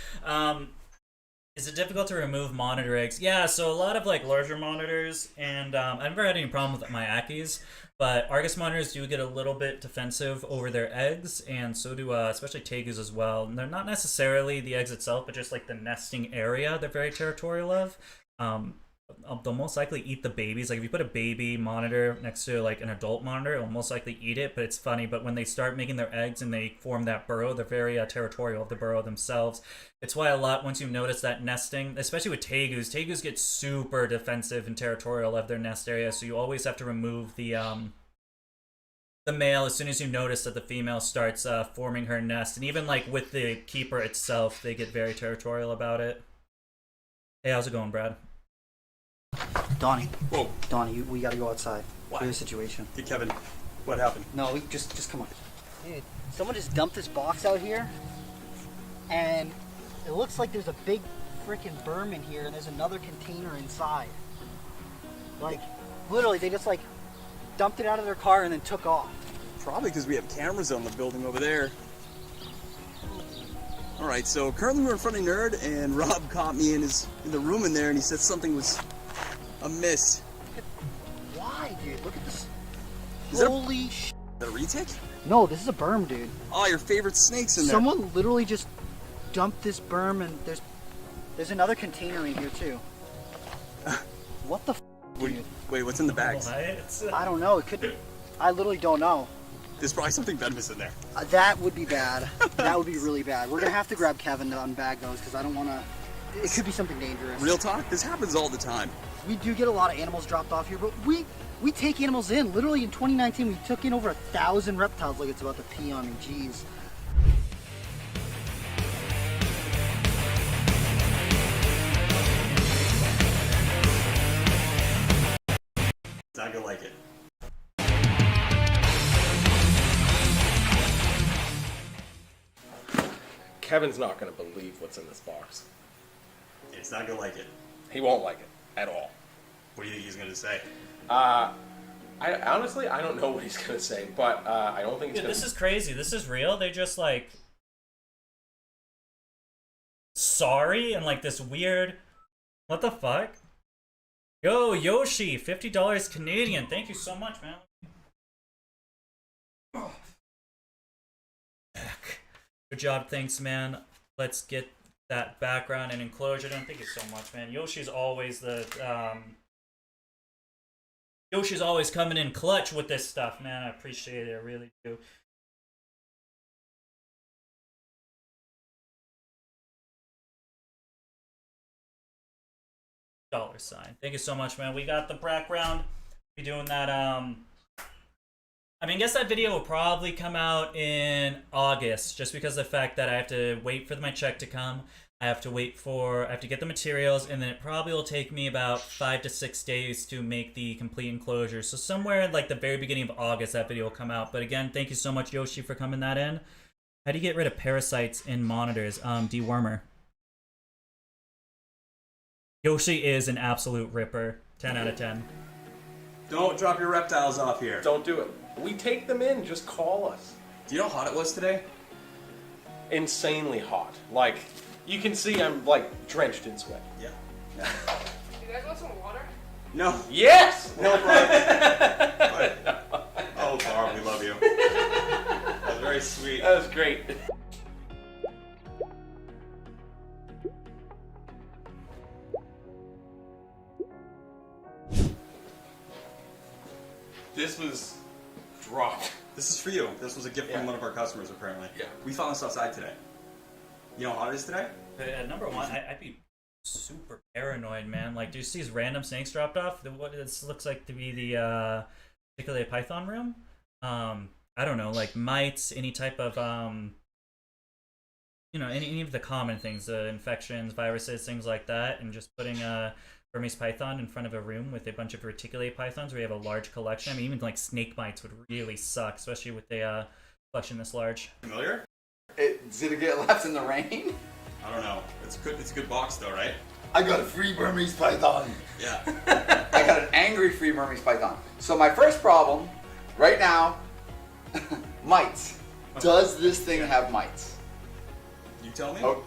Speaker 1: Is it difficult to remove monitor eggs? Yeah, so a lot of like larger monitors, and I've never had any problem with my Ackies, but Argus monitors do get a little bit defensive over their eggs, and so do especially Tegus as well. And they're not necessarily the eggs itself, but just like the nesting area they're very territorial of. They'll most likely eat the babies. Like if you put a baby monitor next to like an adult monitor, it'll most likely eat it. But it's funny, but when they start making their eggs and they form that burrow, they're very territorial of the burrow themselves. It's why a lot, once you notice that nesting, especially with Tegus get super defensive and territorial of their nest area. So you always have to remove the male as soon as you notice that the female starts forming her nest. And even like with the keeper itself, they get very territorial about it. Hey, how's it going, Brad?
Speaker 8: Donnie.
Speaker 12: Whoa.
Speaker 8: Donnie, we gotta go outside.
Speaker 12: Why?
Speaker 8: Here's the situation.
Speaker 12: Hey, Kevin, what happened?
Speaker 8: No, just come on. Dude, someone just dumped this box out here, and it looks like there's a big freaking berm in here, and there's another container inside. Like, literally, they just like dumped it out of their car and then took off.
Speaker 12: Probably because we have cameras on the building over there. All right, so currently we're in front of Nerd, and Rob caught me in the room in there, and he said something was amiss.
Speaker 8: Why, dude? Look at this.
Speaker 12: Is
Speaker 8: Holy shit.
Speaker 12: Is that a retic?
Speaker 8: No, this is a berm, dude.
Speaker 12: Oh, your favorite snakes in there.
Speaker 8: Someone literally just dumped this berm, and there's another container in here too. What the dude?
Speaker 12: Wait, what's in the bags?
Speaker 8: I don't know. It could be. I literally don't know.
Speaker 12: There's probably something venomous in there.
Speaker 8: That would be bad. That would be really bad. We're gonna have to grab Kevin to unbag those because I don't want to. It could be something dangerous.
Speaker 12: Real talk, this happens all the time.
Speaker 8: We do get a lot of animals dropped off here, but we take animals in. Literally in 2019, we took in over 1,000 reptiles. Like it's about to pee on me. Jeez.
Speaker 12: It's not gonna like it.
Speaker 9: Kevin's not going to believe what's in this box.
Speaker 12: It's not gonna like it.
Speaker 9: He won't like it at all.
Speaker 12: What do you think he's gonna say?
Speaker 9: I honestly, I don't know what he's going to say, but I don't think it's
Speaker 1: Dude,
Speaker 9: going
Speaker 1: this is crazy. This is real. They just like sorry and like this weird. What the fuck? Yo, Yoshi, $50 Canadian. Thank you so much, man. Good job, thanks, man. Let's get that background and enclosure done. Thank you so much, man. Yoshi's always coming in clutch with this stuff, man. I appreciate it. I really do. $. Thank you so much, man. We got the background. Be doing that. I mean, I guess that video will probably come out in August, just because of the fact that I have to wait for my check to come. I have to get the materials, and then it probably will take me about 5 to 6 days to make the complete enclosure. So somewhere in like the very beginning of August, that video will come out. But again, thank you so much, Yoshi, for coming that in. How do you get rid of parasites in monitors? Dewormer. Yoshi is an absolute ripper. 10 out of 10.
Speaker 12: Don't drop your reptiles off here.
Speaker 9: Don't do it. We take them in, just call us.
Speaker 12: Do you know how hot it was today?
Speaker 9: Insanely hot. Like, you can see I'm like drenched in sweat.
Speaker 12: Yeah.
Speaker 25: You guys want some water?
Speaker 12: No.
Speaker 9: Yes!
Speaker 12: No problem. Oh, Barb, we love you. That was very sweet.
Speaker 9: That was great.
Speaker 12: This was dropped.
Speaker 11: This is for you. This was a gift from one of our customers, apparently. Yeah. We found this outside today. You know how hot it is today?
Speaker 1: Number one, I'd be super paranoid, man. Like, do you see these random snakes dropped off? What this looks like to be the particularly a python room. I don't know, like mites, any type of you know, any of the common things, infections, viruses, things like that, and just putting a Burmese python in front of a room with a bunch of reticulate pythons where you have a large collection. I mean, even like snake bites would really suck, especially with a collection this large.
Speaker 11: Familiar?
Speaker 13: Did it get left in the rain?
Speaker 11: I don't know. It's good. It's a good box, though, right?
Speaker 13: I got a free Burmese python.
Speaker 11: Yeah.
Speaker 13: I got an angry free Burmese python. So my first problem, right now, mites. Does this thing have mites?
Speaker 11: You tell me.
Speaker 13: Oh,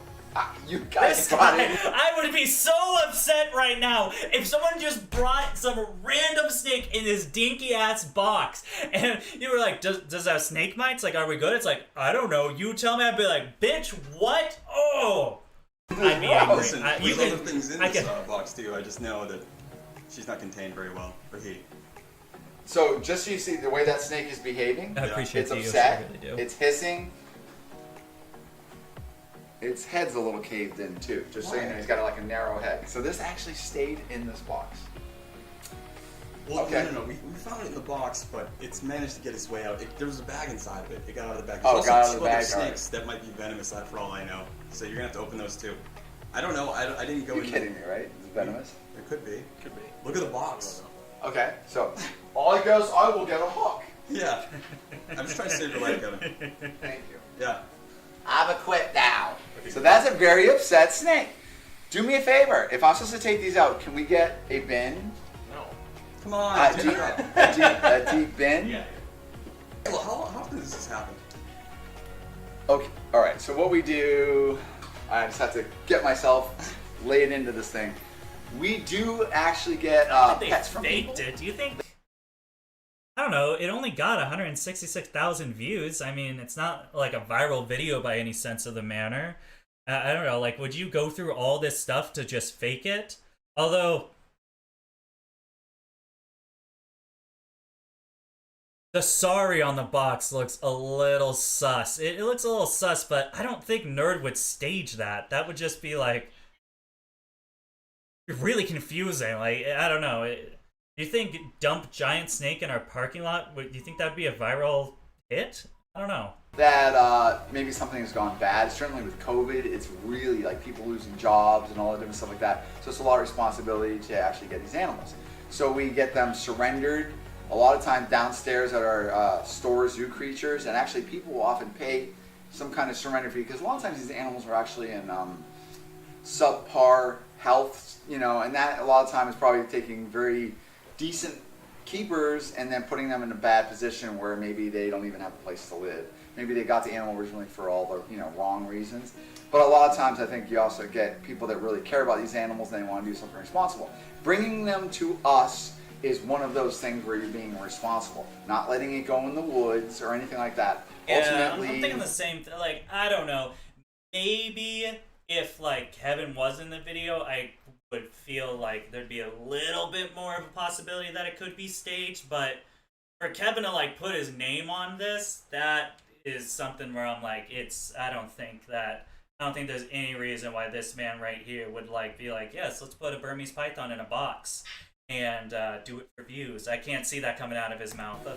Speaker 13: you guys brought it.
Speaker 1: I would be so upset right now if someone just brought some random snake in this dinky ass box and you were like, does that have snake mites? Like, are we good? It's like, I don't know. You tell me. I'd be like, bitch, what? Oh. I'd be angry.
Speaker 11: Listen, there's other things in this box too. I just know that she's not contained very well, or he.
Speaker 13: So just so you see the way that snake is behaving,
Speaker 1: I appreciate
Speaker 13: it's
Speaker 1: you,
Speaker 13: upset,
Speaker 1: I really do.
Speaker 13: it's hissing. Its head's a little caved in too, just so you know, he's got like a narrow head. So this actually stayed in this box.
Speaker 11: Well,
Speaker 13: okay.
Speaker 11: no. We found it in the box, but it's managed to get its way out. There was a bag inside of it. It got out of the bag.
Speaker 13: Oh,
Speaker 11: There's
Speaker 13: it got out
Speaker 11: also
Speaker 13: of the bag.
Speaker 11: two other snakes that might be venomous, for all I know. So you're gonna have to open those too. I don't know. I didn't go.
Speaker 13: You're kidding me, right? Is it venomous?
Speaker 11: It could be. Could be. Look at the box.
Speaker 13: Okay, so all it goes, I will get a hook.
Speaker 11: Yeah. I'm just trying to save your life, Kevin.
Speaker 13: Thank you.
Speaker 11: Yeah.
Speaker 13: I've quit now. So that's a very upset snake. Do me a favor. If I'm supposed to take these out, can we get a bin?
Speaker 11: No. Come on.
Speaker 13: A deep bin?
Speaker 11: Yeah. Well, how often does this happen?
Speaker 13: Okay. All right. So what we do, I just have to get myself laid into this thing. We do actually get pets from people.
Speaker 1: Faked it. Do you think? I don't know. It only got 166,000 views. I mean, it's not like a viral video by any sense of the manner. I don't know. Like, would you go through all this stuff to just fake it? Although, the sorry on the box looks a little sus. It looks a little sus, but I don't think Nerd would stage that. That would just be like really confusing. Like, I don't know. Do you think dump giant snake in our parking lot? Do you think that'd be a viral hit? I don't know.
Speaker 13: That maybe something has gone bad. Certainly with COVID, it's really like people losing jobs and all that different stuff like that. So it's a lot of responsibility to actually get these animals. So we get them surrendered. A lot of times downstairs at our store, Zoo Creatures, and actually people will often pay some kind of surrender fee because a lot of times these animals are actually in subpar health, you know, and that a lot of times is probably taking very decent keepers and then putting them in a bad position where maybe they don't even have a place to live. Maybe they got the animal originally for all the, you know, wrong reasons. But a lot of times I think you also get people that really care about these animals and they want to do something responsible. Bringing them to us is one of those things where you're being responsible, not letting it go in the woods or anything like that.
Speaker 1: Yeah,
Speaker 13: Ultimately,
Speaker 1: I'm thinking the same thing. Like, I don't know. Maybe if, like, Kevin was in the video, I would feel like there'd be a little bit more of a possibility that it could be staged, but for Kevin to, like, put his name on this, that is something where I'm like, I don't think there's any reason why this man right here would, like, be like, yes, let's put a Burmese python in a box and do it for views. I can't see that coming out of his mouth.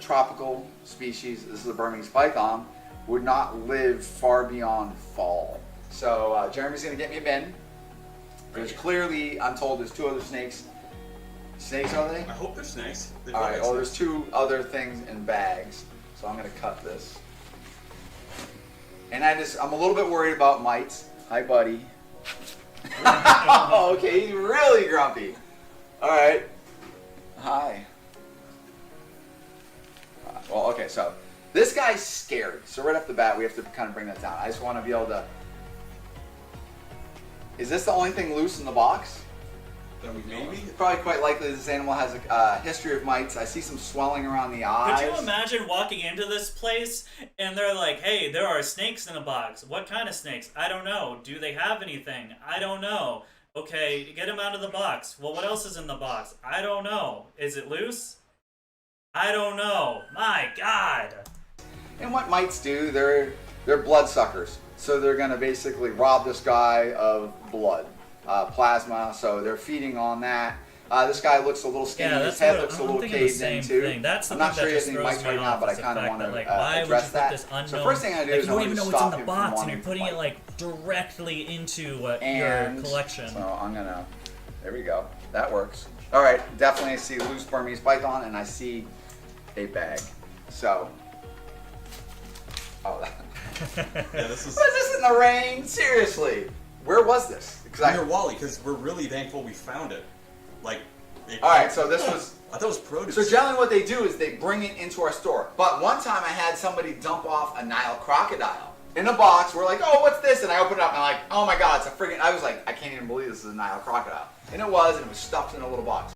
Speaker 13: Tropical species, this is a Burmese python, would not live far beyond fall. So Jeremy's gonna get me a bin. There's clearly, I'm told, there's two other snakes. Snakes, are they?
Speaker 11: I hope they're snakes.
Speaker 13: All right. Oh, there's two other things in bags. So I'm gonna cut this. And I'm a little bit worried about mites. Hi, buddy. Oh, okay, he's really grumpy. All right. Hi. Well, okay, so this guy's scared. So right off the bat, we have to kind of bring that down. I just want to be able to. Is this the only thing loose in the box?
Speaker 11: Maybe.
Speaker 13: It's probably quite likely this animal has a history of mites. I see some swelling around the eyes.
Speaker 1: Could you imagine walking into this place and they're like, hey, there are snakes in a box. What kind of snakes? I don't know. Do they have anything? I don't know. Okay, get them out of the box. Well, what else is in the box? I don't know. Is it loose? I don't know. My God.
Speaker 13: And what mites do, they're blood suckers. So they're gonna basically rob this guy of blood, plasma. So they're feeding on that. This guy looks a little skinny.
Speaker 1: Yeah,
Speaker 13: His
Speaker 1: that's
Speaker 13: head
Speaker 1: what
Speaker 13: looks a
Speaker 1: I'm
Speaker 13: little
Speaker 1: thinking
Speaker 13: caved
Speaker 1: the same
Speaker 13: in too.
Speaker 1: thing. That's the
Speaker 13: I'm
Speaker 1: thing
Speaker 13: not sure
Speaker 1: that
Speaker 13: he has
Speaker 1: just
Speaker 13: any
Speaker 1: throws
Speaker 13: mites
Speaker 1: me
Speaker 13: right now,
Speaker 1: off
Speaker 13: but I
Speaker 1: is the
Speaker 13: kind of
Speaker 1: fact
Speaker 13: want
Speaker 1: that,
Speaker 13: to
Speaker 1: like, why would
Speaker 13: address
Speaker 1: you put
Speaker 13: that.
Speaker 1: this unknown,
Speaker 13: So first thing I do
Speaker 1: like,
Speaker 13: is
Speaker 1: you
Speaker 13: I
Speaker 1: don't
Speaker 13: want
Speaker 1: even
Speaker 13: to
Speaker 1: know what's in
Speaker 13: stop
Speaker 1: the
Speaker 13: him
Speaker 1: box,
Speaker 13: from
Speaker 1: and
Speaker 13: wanting
Speaker 1: you're putting
Speaker 13: to
Speaker 1: it
Speaker 13: fight.
Speaker 1: like directly into your
Speaker 13: And
Speaker 1: collection.
Speaker 13: So I'm gonna, there we go. That works. All right, definitely I see loose Burmese python and I see a bag. So, oh,
Speaker 11: Yeah, this is.
Speaker 13: what is this in the rain? Seriously, where was this?
Speaker 11: Near Wally, because we're really thankful we found it. Like,
Speaker 13: all right, so this was.
Speaker 11: I thought it was produce.
Speaker 13: So generally, what they do is they bring it into our store. But one time, I had somebody dump off a Nile crocodile in a box. We're like, "Oh, what's this?" And I open it up, and I'm like, "Oh my God, it's a friggin'!" I was like, "I can't even believe this is a Nile crocodile." And it was stuffed in a little box.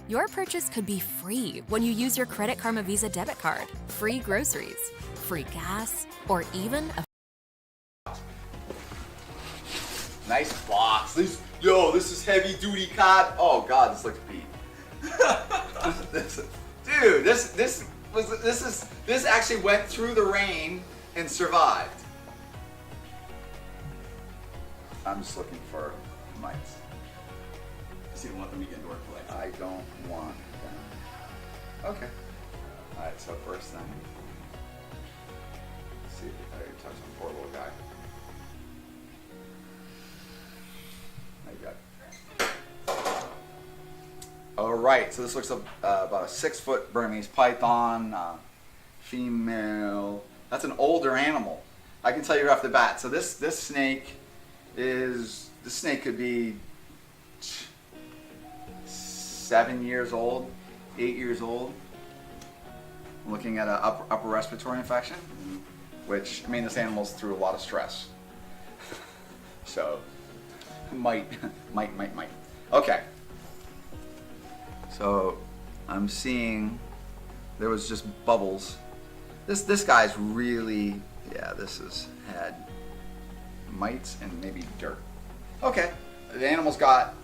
Speaker 15: Your purchase could be free when you use your Credit Karma Visa debit card. Free groceries, free gas, or even a
Speaker 13: Nice box. This is heavy duty cod. Oh God, this looks beat. This actually went through the rain and survived. I'm just looking for mites.
Speaker 11: So you don't want them to get into our collection.
Speaker 13: I don't want them. Okay. All right. So first thing, let's see if I can touch on poor little guy. All right, so this looks about a 6-foot Burmese python, female. That's an older animal. I can tell you off the bat. So this snake could be 7 years old, 8 years old. I'm looking at an upper respiratory infection, which, I mean, this animal's through a lot of stress. So, might. Okay. So, I'm seeing there was just bubbles. This guy's really, yeah, this has had mites and maybe dirt. Okay, the animal's got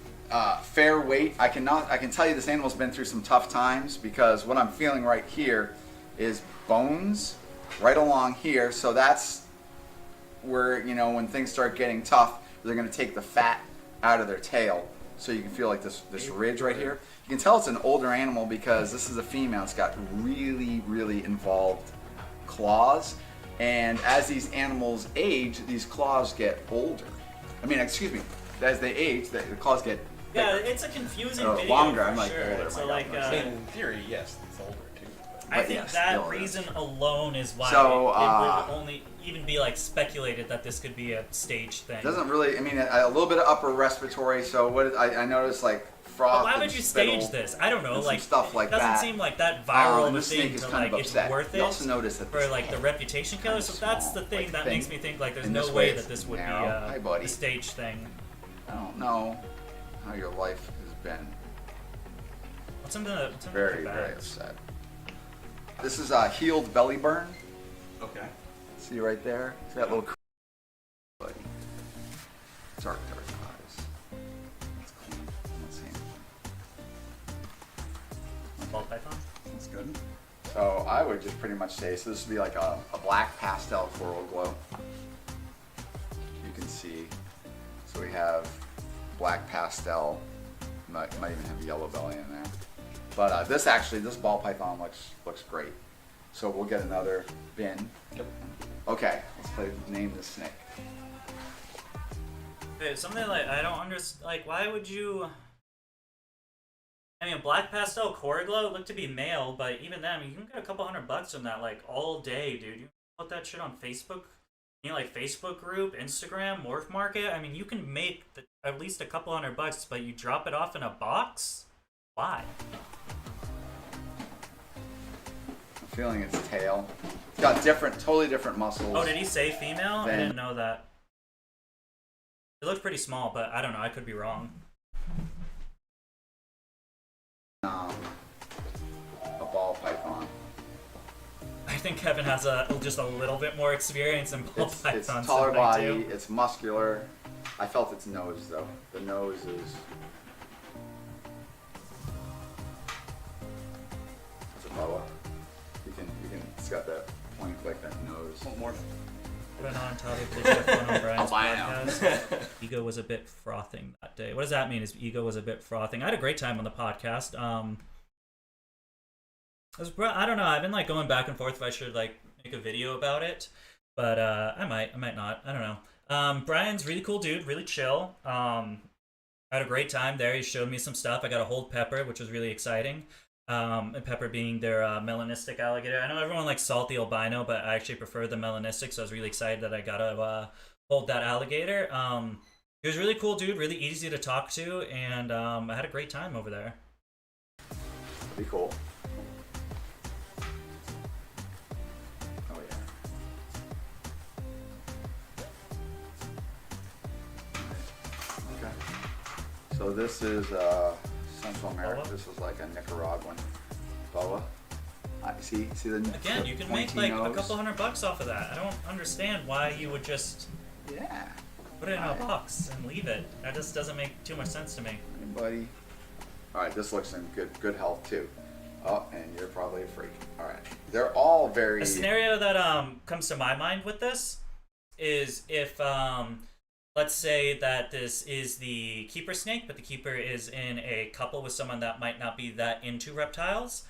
Speaker 13: fair weight. I can tell you this animal's been through some tough times because what I'm feeling right here is bones right along here. So that's where, you know, when things start getting tough, they're going to take the fat out of their tail. So you can feel like this ridge right here. You can tell it's an older animal because this is a female. It's got really, really involved claws. And as these animals age, these claws get older. I mean, excuse me, as they age, the claws get
Speaker 1: yeah, it's a confusing video
Speaker 13: longer.
Speaker 1: for
Speaker 13: I'm like
Speaker 1: sure.
Speaker 13: older.
Speaker 1: So like,
Speaker 9: in theory, yes, it's older too.
Speaker 1: I think
Speaker 13: yes,
Speaker 1: that
Speaker 13: still
Speaker 1: reason alone is why
Speaker 13: So,
Speaker 1: it would only even be like speculated that this could be a stage thing.
Speaker 13: Doesn't really. I mean, a little bit of upper respiratory. So what I noticed like froth.
Speaker 1: But why would
Speaker 13: and
Speaker 1: you
Speaker 13: spittle
Speaker 1: stage this? I don't know,
Speaker 13: and
Speaker 1: like
Speaker 13: some stuff like
Speaker 1: it doesn't
Speaker 13: that.
Speaker 1: seem like that viral of a
Speaker 13: this snake
Speaker 1: thing
Speaker 13: is
Speaker 1: to
Speaker 13: kind
Speaker 1: like
Speaker 13: of
Speaker 1: it's
Speaker 13: upset.
Speaker 1: worth
Speaker 13: You
Speaker 1: it.
Speaker 13: also notice that
Speaker 1: for
Speaker 13: this
Speaker 1: like the reputation killer. So that's the thing that makes me think like there's no way that this would be a stage thing.
Speaker 13: I don't know how your life has been.
Speaker 1: What's in the
Speaker 13: very upset. This is a healed belly burn.
Speaker 11: Okay.
Speaker 13: See right there? See that little buddy? Dark eyes. That's clean. Let's see.
Speaker 1: Ball python?
Speaker 13: That's good. So I would just pretty much say, so this would be like a black pastel floral glow. You can see, so we have black pastel, might even have yellow belly in there. But this ball python looks great. So we'll get another bin.
Speaker 11: Yep.
Speaker 13: Okay, let's name this snake.
Speaker 1: Okay, something like I don't understand. Like, why would you? I mean, black pastel core glow looked to be male, but even then, I mean, you can get a couple $100 from that like all day, dude. You can put that shit on Facebook. You know, like Facebook group, Instagram, Morph Market. I mean, you can make at least a couple $100, but you drop it off in a box. Why?
Speaker 13: I'm feeling its tail. It's got totally different muscles.
Speaker 1: Oh, did he say female? I didn't know that. It looked pretty small, but I don't know. I could be wrong.
Speaker 13: A ball python.
Speaker 1: I think Kevin has just a little bit more experience in ball pythons.
Speaker 13: It's taller body. It's muscular. I felt its nose though. The nose is. It's a boa. It's got that point like that nose.
Speaker 9: One more.
Speaker 1: Put on top of the Jeff on Brian's
Speaker 13: I'll buy it
Speaker 1: podcast. Ego was a bit frothing that day. What does that mean? Is ego was a bit frothing? I had a great time on the podcast. I don't know. I've been like going back and forth if I should like make a video about it, but I might not. I don't know. Brian's really cool dude, really chill. I had a great time there. He showed me some stuff. I got to hold Pepper, which was really exciting. And Pepper being their melanistic alligator. I know everyone likes salty albino, but I actually prefer the melanistic, so I was really excited that I got to hold that alligator. He was really cool dude, really easy to talk to, and I had a great time over there.
Speaker 13: Pretty cool. Oh yeah. Okay. So this is Central America.
Speaker 1: Boa?
Speaker 13: This is like a Nicaraguan boa. See the
Speaker 1: Again,
Speaker 13: the
Speaker 1: you can make
Speaker 13: pointy
Speaker 1: like
Speaker 13: nose?
Speaker 1: a couple $100 off of that. I don't understand why you would just put it in a box and leave it. That just doesn't make too much sense to me.
Speaker 13: Anybody? All right, this looks in good health too. Oh, and you're probably a freak. All right, they're all very.
Speaker 1: A scenario that comes to my mind with this is if let's say that this is the keeper snake, but the keeper is in a couple with someone that might not be that into reptiles.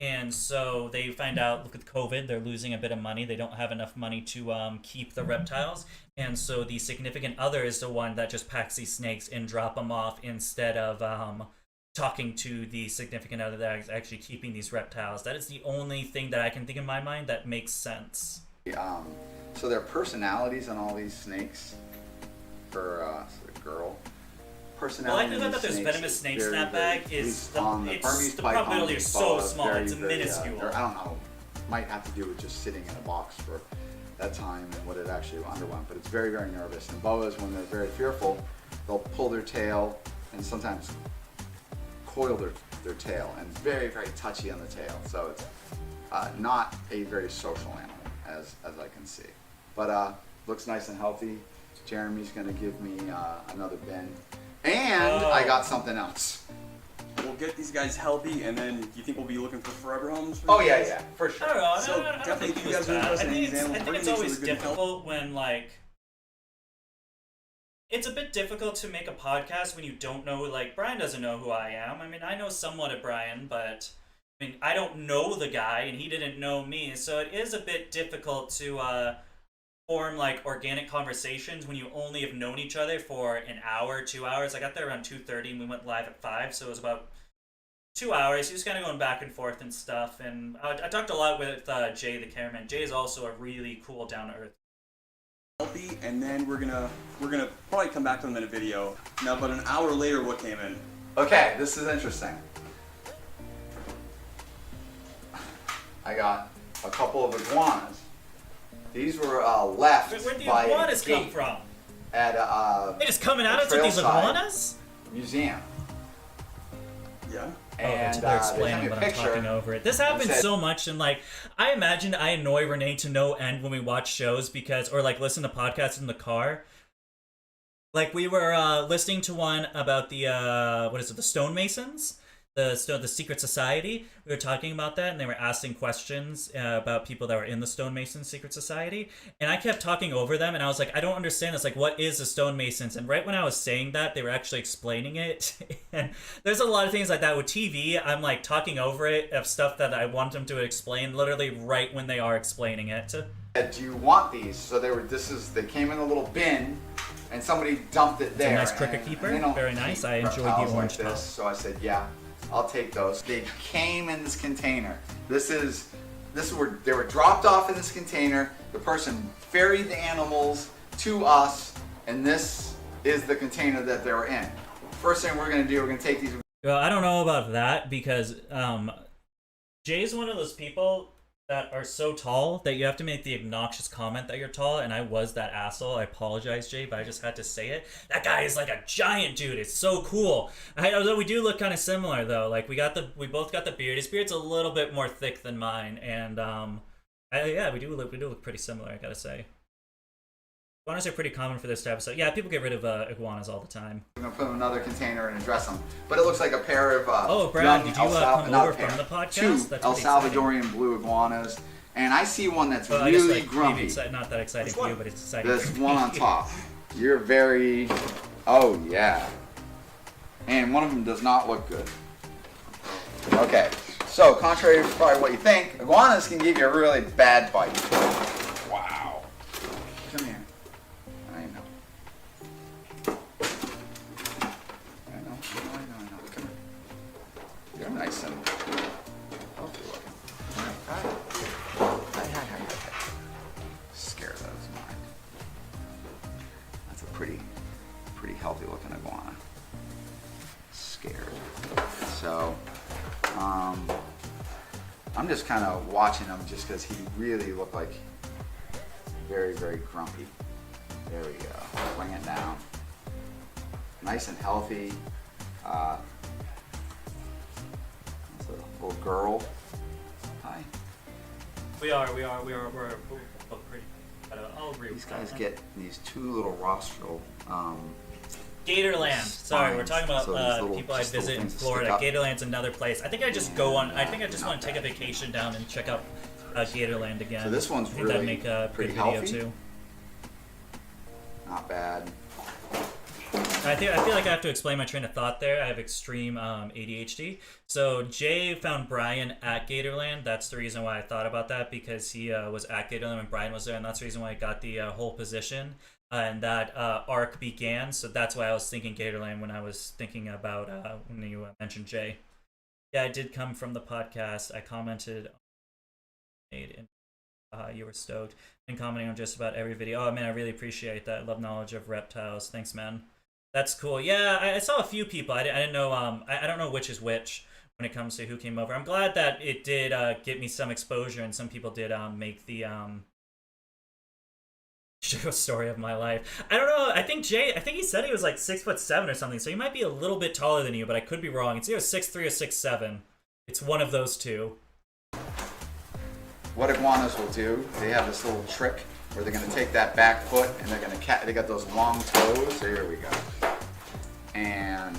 Speaker 1: And so they find out, look at COVID, they're losing a bit of money. They don't have enough money to keep the reptiles. And so the significant other is the one that just packs these snakes and drop them off instead of talking to the significant other that is actually keeping these reptiles. That is the only thing that I can think in my mind that makes sense.
Speaker 13: So their personalities on all these snakes for the girl.
Speaker 1: Well, I
Speaker 13: Personality
Speaker 1: feel
Speaker 13: in
Speaker 1: that
Speaker 13: these
Speaker 1: there's
Speaker 13: snakes
Speaker 1: venomous snake
Speaker 13: very,
Speaker 1: snap
Speaker 13: very-
Speaker 1: bag is
Speaker 13: the Burmese
Speaker 1: the
Speaker 13: python
Speaker 1: probability is so
Speaker 13: boa is
Speaker 1: small.
Speaker 13: very,
Speaker 1: It's
Speaker 13: very,
Speaker 1: minuscule.
Speaker 13: I don't know. Might have to do with just sitting in a box for that time and what it actually underwent. But it's very, very nervous. And boas, when they're very fearful, they'll pull their tail and sometimes coil their tail, and very, very touchy on the tail. So it's not a very social animal, as I can see. But looks nice and healthy. Jeremy's gonna give me another bin. And I got something else.
Speaker 11: We'll get these guys healthy, and then you think we'll be looking for forever homes? For
Speaker 13: Oh
Speaker 11: these
Speaker 13: yeah,
Speaker 11: guys?
Speaker 13: yeah, for sure.
Speaker 1: I don't know.
Speaker 11: So
Speaker 1: I don't
Speaker 11: definitely,
Speaker 1: think
Speaker 11: if you
Speaker 1: it
Speaker 11: guys
Speaker 1: was
Speaker 11: are
Speaker 1: bad.
Speaker 11: interested
Speaker 1: I
Speaker 11: in
Speaker 1: think
Speaker 11: these
Speaker 1: it's,
Speaker 11: animals,
Speaker 1: I think
Speaker 11: bring
Speaker 1: it's
Speaker 11: them so
Speaker 1: always
Speaker 11: they're good and healthy.
Speaker 1: difficult when like it's a bit difficult to make a podcast when you don't know. Like Brian doesn't know who I am. I mean, I know somewhat of Brian, but I mean, I don't know the guy, and he didn't know me. So it is a bit difficult to form like organic conversations when you only have known each other for an hour, 2 hours. I got there around 2:30 and we went live at 5, so it was about 2 hours. He was kind of going back and forth and stuff, and I talked a lot with Jay the cameraman. Jay is also a really cool, down to earth.
Speaker 11: Healthy, and then we're gonna probably come back to them in a video. Now, but an hour later, what came in?
Speaker 13: Okay, this is interesting. I got a couple of iguanas. These were left
Speaker 1: Where'd the
Speaker 13: by
Speaker 1: iguanas
Speaker 13: a
Speaker 1: come
Speaker 13: gate
Speaker 1: from?
Speaker 13: at
Speaker 1: They just coming at
Speaker 13: a
Speaker 1: us with these
Speaker 13: trailside
Speaker 1: iguanas?
Speaker 13: museum.
Speaker 11: Yeah.
Speaker 13: And
Speaker 1: they're
Speaker 13: they
Speaker 1: explaining,
Speaker 13: sent me a
Speaker 1: but I'm
Speaker 13: picture
Speaker 1: talking over it. This happens
Speaker 13: said-
Speaker 1: so much, and like I imagine I annoy Renee to no end when we watch shows because, or like listen to podcasts in the car. Like we were listening to one about the the stonemasons, the secret society. We were talking about that, and they were asking questions about people that were in the stonemason secret society, and I kept talking over them, and I was like, I don't understand this. Like, what is the stonemasons? And right when I was saying that, they were actually explaining it. And there's a lot of things like that with TV. I'm like talking over it of stuff that I want them to explain, literally right when they are explaining it.
Speaker 13: Do you want these? So they came in a little bin, and somebody dumped it there.
Speaker 1: It's a nice cricket
Speaker 13: and
Speaker 1: keeper.
Speaker 13: they don't
Speaker 1: Very nice.
Speaker 13: keep
Speaker 1: I enjoyed the
Speaker 13: reptiles
Speaker 1: orange
Speaker 13: like this, so I said, yeah, I'll take those. They came in this container. They were dropped off in this container. The person ferried the animals to us, and this is the container that they were in. First thing we're gonna do, we're gonna take these.
Speaker 1: Well, I don't know about that because Jay's one of those people that are so tall that you have to make the obnoxious comment that you're tall, and I was that asshole. I apologize, Jay, but I just had to say it. That guy is like a giant dude. It's so cool. Although we do look kind of similar though. Like we both got the beard. His beard's a little bit more thick than mine, and we do look pretty similar, I gotta say. Iguanas are pretty common for this type of stuff. Yeah, people get rid of iguanas all the time.
Speaker 13: We're gonna put them in another container and address them. But it looks like a pair of
Speaker 1: Oh, Brad,
Speaker 13: young
Speaker 1: did you come
Speaker 13: not
Speaker 1: over
Speaker 13: a pair,
Speaker 1: from the podcast?
Speaker 13: two
Speaker 1: That's
Speaker 13: El
Speaker 1: pretty exciting.
Speaker 13: Salvadorian blue iguanas. And I see one that's
Speaker 1: Well, I guess,
Speaker 13: really
Speaker 1: like,
Speaker 13: grumpy.
Speaker 1: maybe not that exciting for you, but it's exciting.
Speaker 13: This
Speaker 1: for
Speaker 13: one
Speaker 1: me.
Speaker 13: on top. You're very. Oh yeah. And one of them does not look good. Okay. So contrary to probably what you think, iguanas can give you a really bad bite. Wow. Come here. I know. I know. Come here. You're nice and healthy looking. Hi. Scare those mind. That's a pretty healthy looking iguana. Scared. So, I'm just kind of watching him just because he really looked like very, very grumpy. There we go. Bring it down. Nice and healthy. That's a little girl. Hi.
Speaker 1: We're pretty. I'll agree with
Speaker 13: These guys
Speaker 1: that.
Speaker 13: get these two little rostral.
Speaker 1: Gatorland. Sorry, we're talking about
Speaker 13: So these little-
Speaker 1: people I
Speaker 13: just little
Speaker 1: visit in
Speaker 13: things to stick
Speaker 1: Florida.
Speaker 13: up.
Speaker 1: Gatorland's another place. I think I just go on. I think I just want to take a vacation down and check out Gatorland again.
Speaker 13: So this one's
Speaker 1: I think that'd
Speaker 13: really
Speaker 1: make a
Speaker 13: pretty
Speaker 1: good video
Speaker 13: healthy.
Speaker 1: too.
Speaker 13: Not bad.
Speaker 1: I feel like I have to explain my train of thought there. I have extreme ADHD. So Jay found Brian at Gatorland. That's the reason why I thought about that, because he was at Gatorland when Brian was there, and that's the reason why I got the whole position. And that arc began. So that's why I was thinking Gatorland when I was thinking about when you mentioned Jay. Yeah, I did come from the podcast. I commented and you were stoked and commenting on just about every video. Oh man, I really appreciate that. I love knowledge of reptiles. Thanks, man. That's cool. Yeah, I saw a few people. I didn't know. I don't know which is which when it comes to who came over. I'm glad that it did get me some exposure, and some people did make the story of my life. I don't know. I think Jay. I think he said he was like 6'7" or something. So he might be a little bit taller than you, but I could be wrong. It's either 6'3" or 6'7". It's one of those two.
Speaker 13: What iguanas will do, they have this little trick where they're going to take that back foot and they're going to they got those long toes. There we go. And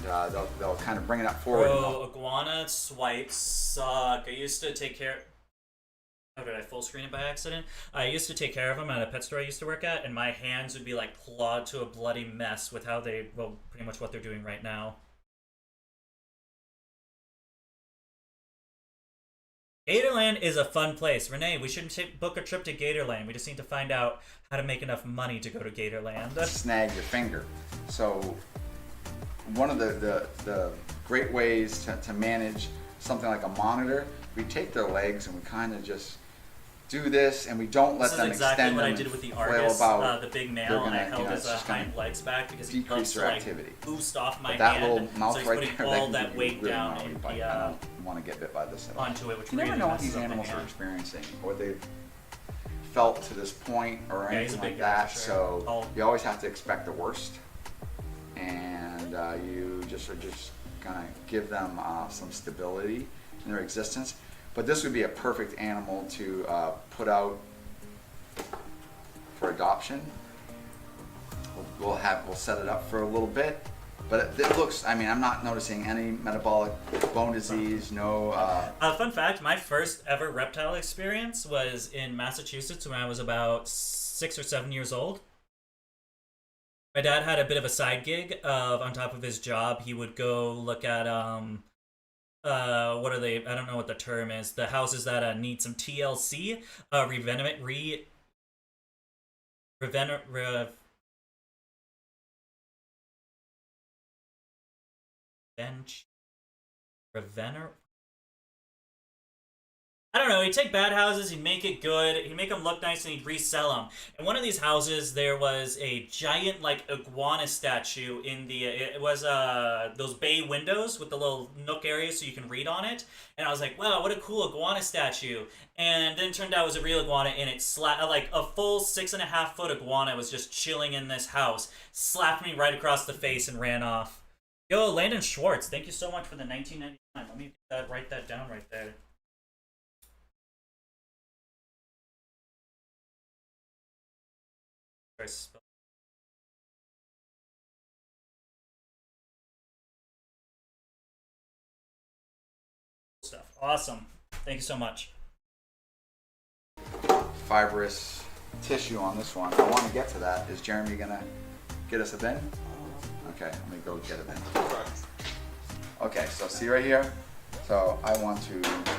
Speaker 13: they'll kind of bring it up forward.
Speaker 1: Bro, iguana swipes suck. I used to take care. Oh, did I full screen it by accident? I used to take care of them at a pet store I used to work at, and my hands would be like clawed to a bloody mess with how they, well, pretty much what they're doing right now. Gatorland is a fun place. Renee, we shouldn't book a trip to Gatorland. We just need to find out how to make enough money to go to Gatorland.
Speaker 13: Snag your finger. So one of the great ways to manage something like a monitor, we take their legs and we kind of just do this, and we don't let them
Speaker 1: exactly
Speaker 13: extend
Speaker 1: what
Speaker 13: them
Speaker 1: I did with the
Speaker 13: flail
Speaker 1: Argus,
Speaker 13: about.
Speaker 1: the big
Speaker 13: They're
Speaker 1: male,
Speaker 13: gonna,
Speaker 1: and I held his
Speaker 13: it's just gonna
Speaker 1: hind legs back because he
Speaker 13: decrease
Speaker 1: loves to
Speaker 13: their
Speaker 1: like
Speaker 13: activity.
Speaker 1: boost off my
Speaker 13: But that
Speaker 1: hand.
Speaker 13: little mouth
Speaker 1: so he's
Speaker 13: right
Speaker 1: putting
Speaker 13: there,
Speaker 1: all
Speaker 13: can
Speaker 1: that
Speaker 13: give you
Speaker 1: weight
Speaker 13: really
Speaker 1: down
Speaker 13: gnarly
Speaker 1: in
Speaker 13: bite.
Speaker 1: the
Speaker 13: I don't want to get bit by this at all.
Speaker 1: onto it, which
Speaker 13: You never
Speaker 1: really
Speaker 13: know what
Speaker 1: messes
Speaker 13: these
Speaker 1: up my
Speaker 13: animals are
Speaker 1: hand.
Speaker 13: experiencing, or they've felt to this point, or
Speaker 1: Yeah, he's a
Speaker 13: anything
Speaker 1: big
Speaker 13: like
Speaker 1: guy
Speaker 13: that.
Speaker 1: for sure.
Speaker 13: So you always have to expect the worst, and you just are just gonna give them some stability in their existence. But this would be a perfect animal to put out for adoption. We'll set it up for a little bit, but it looks. I mean, I'm not noticing any metabolic bone disease. No.
Speaker 1: Fun fact: my first ever reptile experience was in Massachusetts when I was about 6 or 7 years old. My dad had a bit of a side gig of on top of his job. He would go look at what are they? I don't know what the term is. The houses that need some TLC, I don't know, he'd take bad houses, he'd make it good, he'd make them look nice, and he'd resell them. In one of these houses, there was a giant, like, iguana statue in the, it was those bay windows with the little nook area so you can read on it. And I was like, wow, what a cool iguana statue. And then it turned out it was a real iguana, and it like a full 6.5-foot iguana was just chilling in this house, slapped me right across the face and ran off. Yo, Landon Schwartz, thank you so much for the $19.99. Let me write that down right there. Stuff. Awesome. Thank you so much.
Speaker 13: fibrous tissue on this one. I want to get to that. Is Jeremy gonna get us a bin? Okay, let me go get a bin. Okay, so see right here? So I want to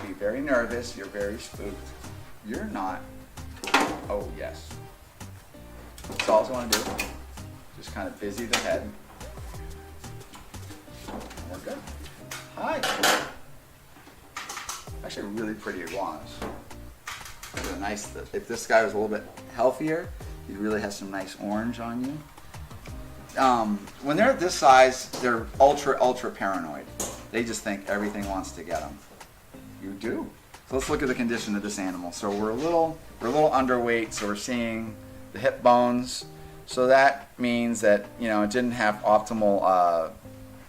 Speaker 13: be very nervous. You're very spooked. You're not. Oh, yes. That's all I want to do. Just kind of busy the head. And we're good. Hi. Actually, really pretty iguanas. Really nice. If this guy was a little bit healthier, he really has some nice orange on you. When they're this size, they're ultra paranoid. They just think everything wants to get them. You do. So let's look at the condition of this animal. So we're a little underweight. So we're seeing the hip bones. So that means that it didn't have optimal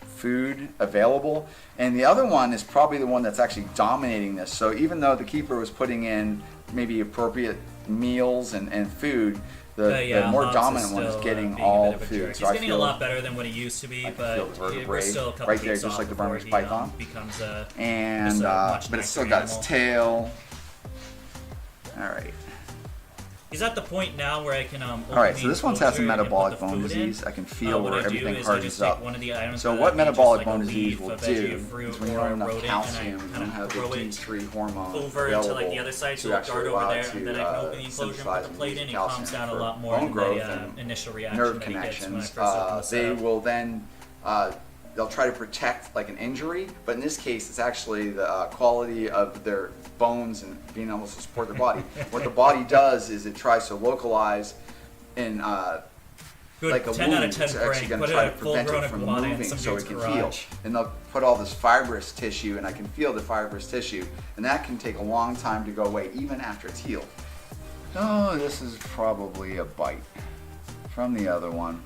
Speaker 13: food available. And the other one is probably the one that's actually dominating this. So even though the keeper was putting in maybe appropriate meals and food, the more dominant one is getting all the food.
Speaker 1: He's getting a lot better than what he used to be, but we're still a couple
Speaker 13: right there, just like the Burmese python.
Speaker 1: Becomes
Speaker 13: and but it's still got its tail. All right.
Speaker 1: He's at the point now where I can.
Speaker 13: All right, so this one's has some metabolic bone disease. I can feel where everything hardens up. So what metabolic bone disease will do is when you don't have enough calcium, you don't have the D3 hormone available to actually allow it to synthesize and use calcium for bone growth and nerve connections. They will then they'll try to protect like an injury, but in this case, it's actually the quality of their bones and being able to support their body. What the body does is it tries to localize in like a wound. It's actually going to try to prevent it from moving so it can heal. And they'll put all this fibrous tissue, and I can feel the fibrous tissue, and that can take a long time to go away, even after it's healed. Oh, this is probably a bite from the other one.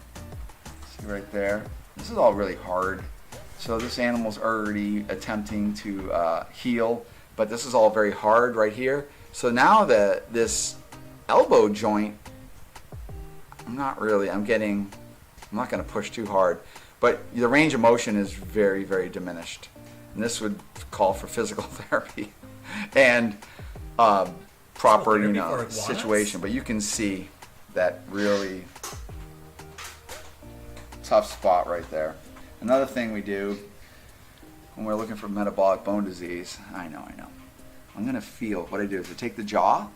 Speaker 13: See right there? This is all really hard. So this animal's already attempting to heal, but this is all very hard right here. So now this elbow joint, I'm not going to push too hard, but the range of motion is very, very diminished. And this would call for physical therapy and proper, situation. But you can see that really tough spot right there. Another thing we do when we're looking for metabolic bone disease, I know. I'm gonna feel, what I do is I take the jaw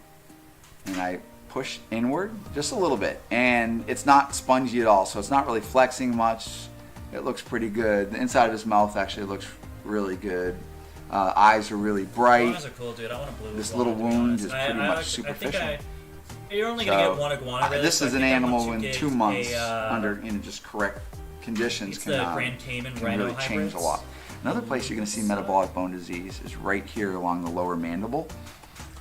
Speaker 13: and I push inward just a little bit, and it's not spongy at all, so it's not really flexing much. It looks pretty good. The inside of his mouth actually looks really good. Eyes are really bright.
Speaker 1: Iguanas are cool, dude. I want a blue
Speaker 13: this
Speaker 1: iguana,
Speaker 13: little wound is pretty much superficial.
Speaker 1: You're only gonna get one iguana. Really,
Speaker 13: this is an animal in 2 months under just correct conditions can really change a lot. Another place you're going to see metabolic bone disease is right here along the lower mandible.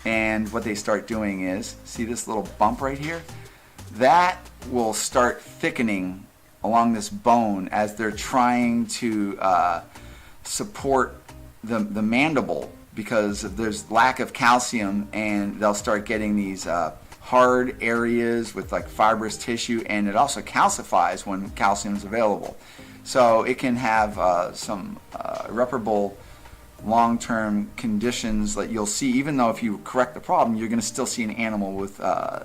Speaker 13: And what they start doing is, see this little bump right here? That will start thickening along this bone as they're trying to support the mandible, because there's lack of calcium, and they'll start getting these hard areas with like fibrous tissue, and it also calcifies when calcium is available. So it can have some irreparable long-term conditions that you'll see. Even though if you correct the problem, you're going to still see an animal with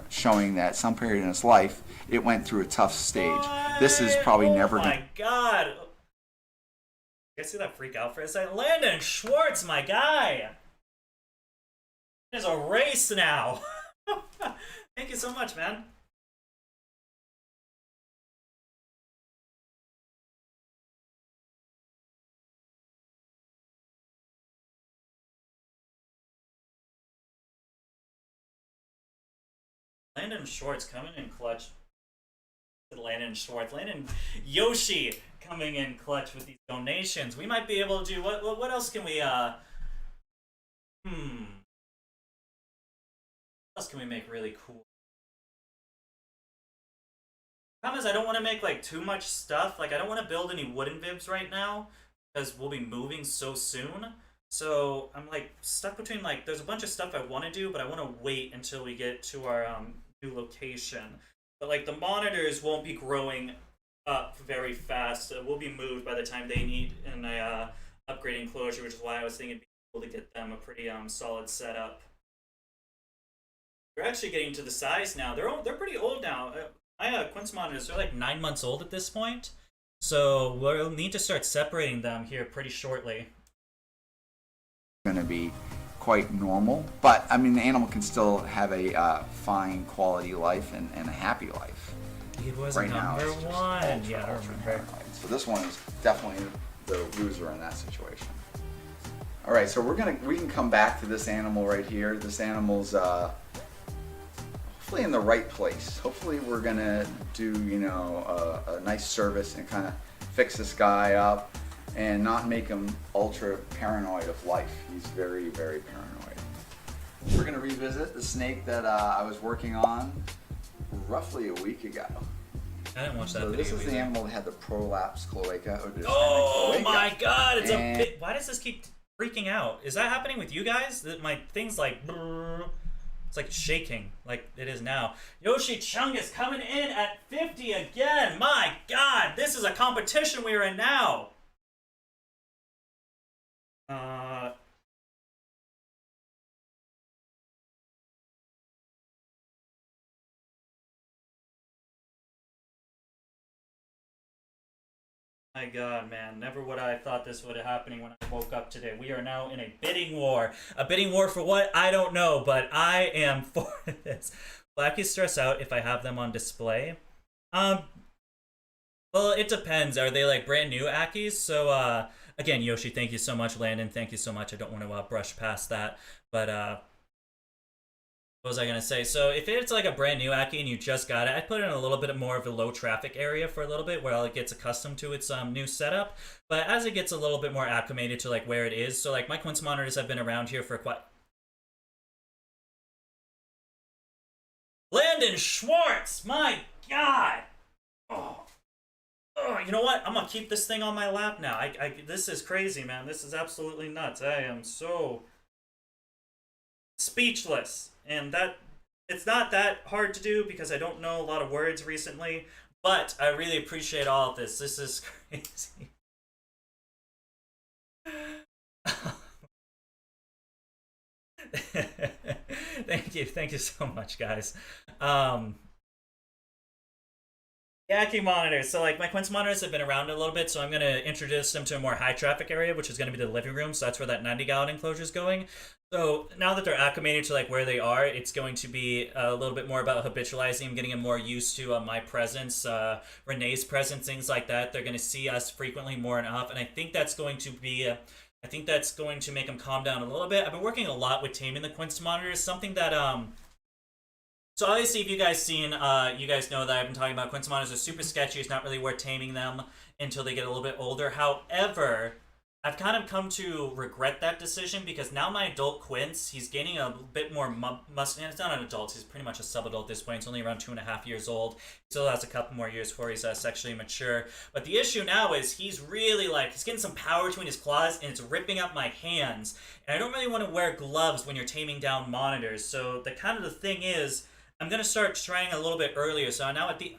Speaker 13: showing that some period in its life it went through a tough stage. This is probably never.
Speaker 1: Oh my god! You guys see that freak out for a second? Landon Schwartz, my guy. There's a race now. Thank you so much, man. Landon Schwartz coming in clutch. Landon Schwartz, Landon Yoshi coming in clutch with these donations. We might be able to do what else can we what else can we make really cool? Problem is, I don't want to make like too much stuff. Like I don't want to build any wooden bibs right now because we'll be moving so soon. So I'm like stuck between like there's a bunch of stuff I want to do, but I want to wait until we get to our new location. But like the monitors won't be growing up very fast. We'll be moved by the time they need an upgrading enclosure, which is why I was thinking it'd be cool to get them a pretty solid setup. they're actually getting to the size now. They're pretty old now. My quince monitors, they're like 9 months old at this point. So we'll need to start separating them here pretty shortly.
Speaker 13: Going to be quite normal, but I mean the animal can still have a fine quality life and a happy life.
Speaker 1: It was
Speaker 13: right
Speaker 1: number
Speaker 13: now, it's just
Speaker 1: one.
Speaker 13: ultra,
Speaker 1: Yeah, I
Speaker 13: ultra
Speaker 1: remember.
Speaker 13: paranoid. So this one is definitely the loser in that situation. All right, so we can come back to this animal right here. This animal's hopefully in the right place. Hopefully we're gonna do a nice service and kind of fix this guy up and not make him ultra paranoid of life. He's very, very paranoid. We're gonna revisit the snake that I was working on roughly a week ago.
Speaker 1: I didn't watch that
Speaker 13: So
Speaker 1: video
Speaker 13: this is the
Speaker 1: either.
Speaker 13: animal that had the prolapse cloaca.
Speaker 1: Oh
Speaker 13: cloaca.
Speaker 1: my god, it's
Speaker 13: And-
Speaker 1: a bit. Why does this keep freaking out? Is that happening with you guys? That my thing's like, brrr, it's like shaking, like it is now. Yoshi Chung is coming in at 50 again. My god, this is a competition we're in now. My god, man. Never would I have thought this would have happening when I woke up today. We are now in a bidding war. A bidding war for what? I don't know, but I am for this. Blackies stress out if I have them on display. Well, it depends. Are they like brand new Ackies? So, again, Yoshi, thank you so much. Landon, thank you so much. I don't want to brush past that. But, what was I gonna say? So if it's like a brand new Ackie and you just got it, I put it in a little bit more of a low traffic area for a little bit while it gets accustomed to its new setup. But as it gets a little bit more acclimated to like where it is, so like my quince monitors have been around here for quite. Landon Schwartz, my god! Oh, you know what? I'm gonna keep this thing on my lap now. This is crazy, man. This is absolutely nuts. I am so speechless. And that, it's not that hard to do because I don't know a lot of words recently, but I really appreciate all of this. This is crazy. Thank you so much, guys. Ackie monitors. So like my quince monitors have been around a little bit, so I'm going to introduce them to a more high traffic area, which is going to be the living room. So that's where that 90 gallon enclosure is going. So now that they're acclimated to like where they are, it's going to be a little bit more about habitualizing them, getting them more used to my presence, Renee's presence, things like that. They're going to see us frequently more enough, and I think that's going to be I think that's going to make them calm down a little bit. I've been working a lot with taming the quince monitors, something that so obviously, if you guys seen, you guys know that I've been talking about quince monitors are super sketchy. It's not really worth taming them until they get a little bit older. However, I've kind of come to regret that decision because now my adult quince, he's gaining a bit more muscle. It's not an adult. He's pretty much a sub-adult at this point. He's only around 2.5 years old. He still has a couple more years before he's sexually mature. But the issue now is he's really like, he's getting some power between his claws and it's ripping up my hands. And I don't really want to wear gloves when you're taming down monitors. So the kind of the thing is, I'm going to start trying a little bit earlier. So now at the...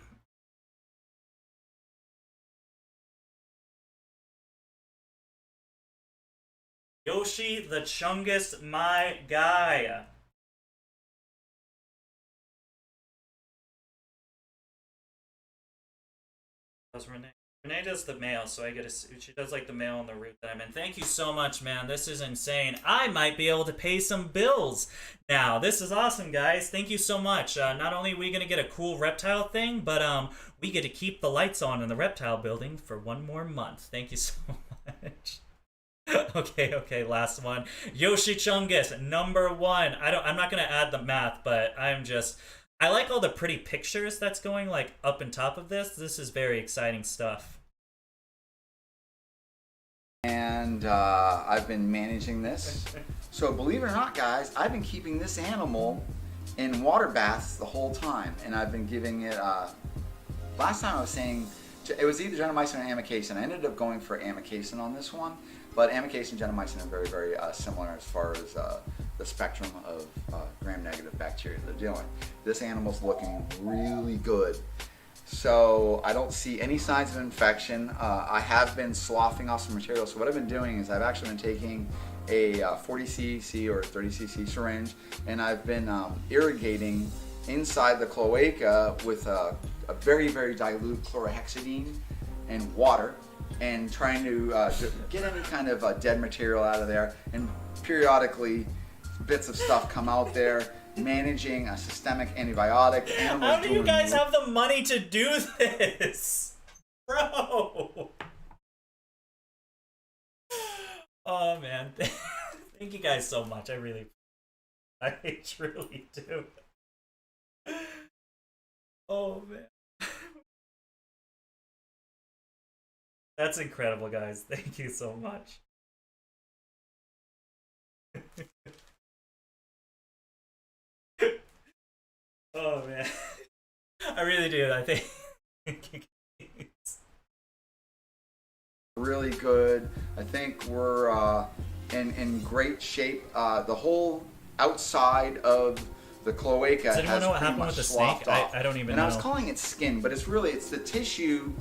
Speaker 1: Yoshi the Chungus, my guy. How's Renee? Renee does the mail, so I get she does like the mail on the route that I'm in. Thank you so much, man. This is insane. I might be able to pay some bills now. This is awesome, guys. Thank you so much. Not only are we gonna get a cool reptile thing, but we get to keep the lights on in the reptile building for 1 more month. Thank you so much. Okay, last one. Yoshi Chungus, number 1. I'm not gonna add the math, but I like all the pretty pictures that's going like up and top of this. This is very exciting stuff.
Speaker 13: And I've been managing this. So believe it or not, guys, I've been keeping this animal in water baths the whole time, and I've been giving it. Last time I was saying it was either gentamicin or amikacin. I ended up going for amikacin on this one, but amikacin and gentamicin are very, very similar as far as the spectrum of gram-negative bacteria they're dealing. This animal's looking really good. So I don't see any signs of infection. I have been sloughing off some material. So what I've been doing is I've actually been taking a 40cc or 30cc syringe, and I've been irrigating inside the cloaca with a very, very dilute chlorhexidine and water, and trying to get any kind of dead material out of there, and periodically bits of stuff come out there, managing a systemic antibiotic.
Speaker 1: How do you guys have the money to do this? Bro! Oh man, thank you guys so much. I truly do. Oh man. That's incredible, guys. Thank you so much. Oh man. I really do. I think
Speaker 13: really good. I think we're in great shape. The whole outside of the cloaca
Speaker 1: Does anyone
Speaker 13: has
Speaker 1: know what
Speaker 13: pretty
Speaker 1: happened
Speaker 13: much
Speaker 1: with the
Speaker 13: sloughed
Speaker 1: snake?
Speaker 13: off.
Speaker 1: I don't even
Speaker 13: and
Speaker 1: know.
Speaker 13: I was calling it skin, but it's the tissue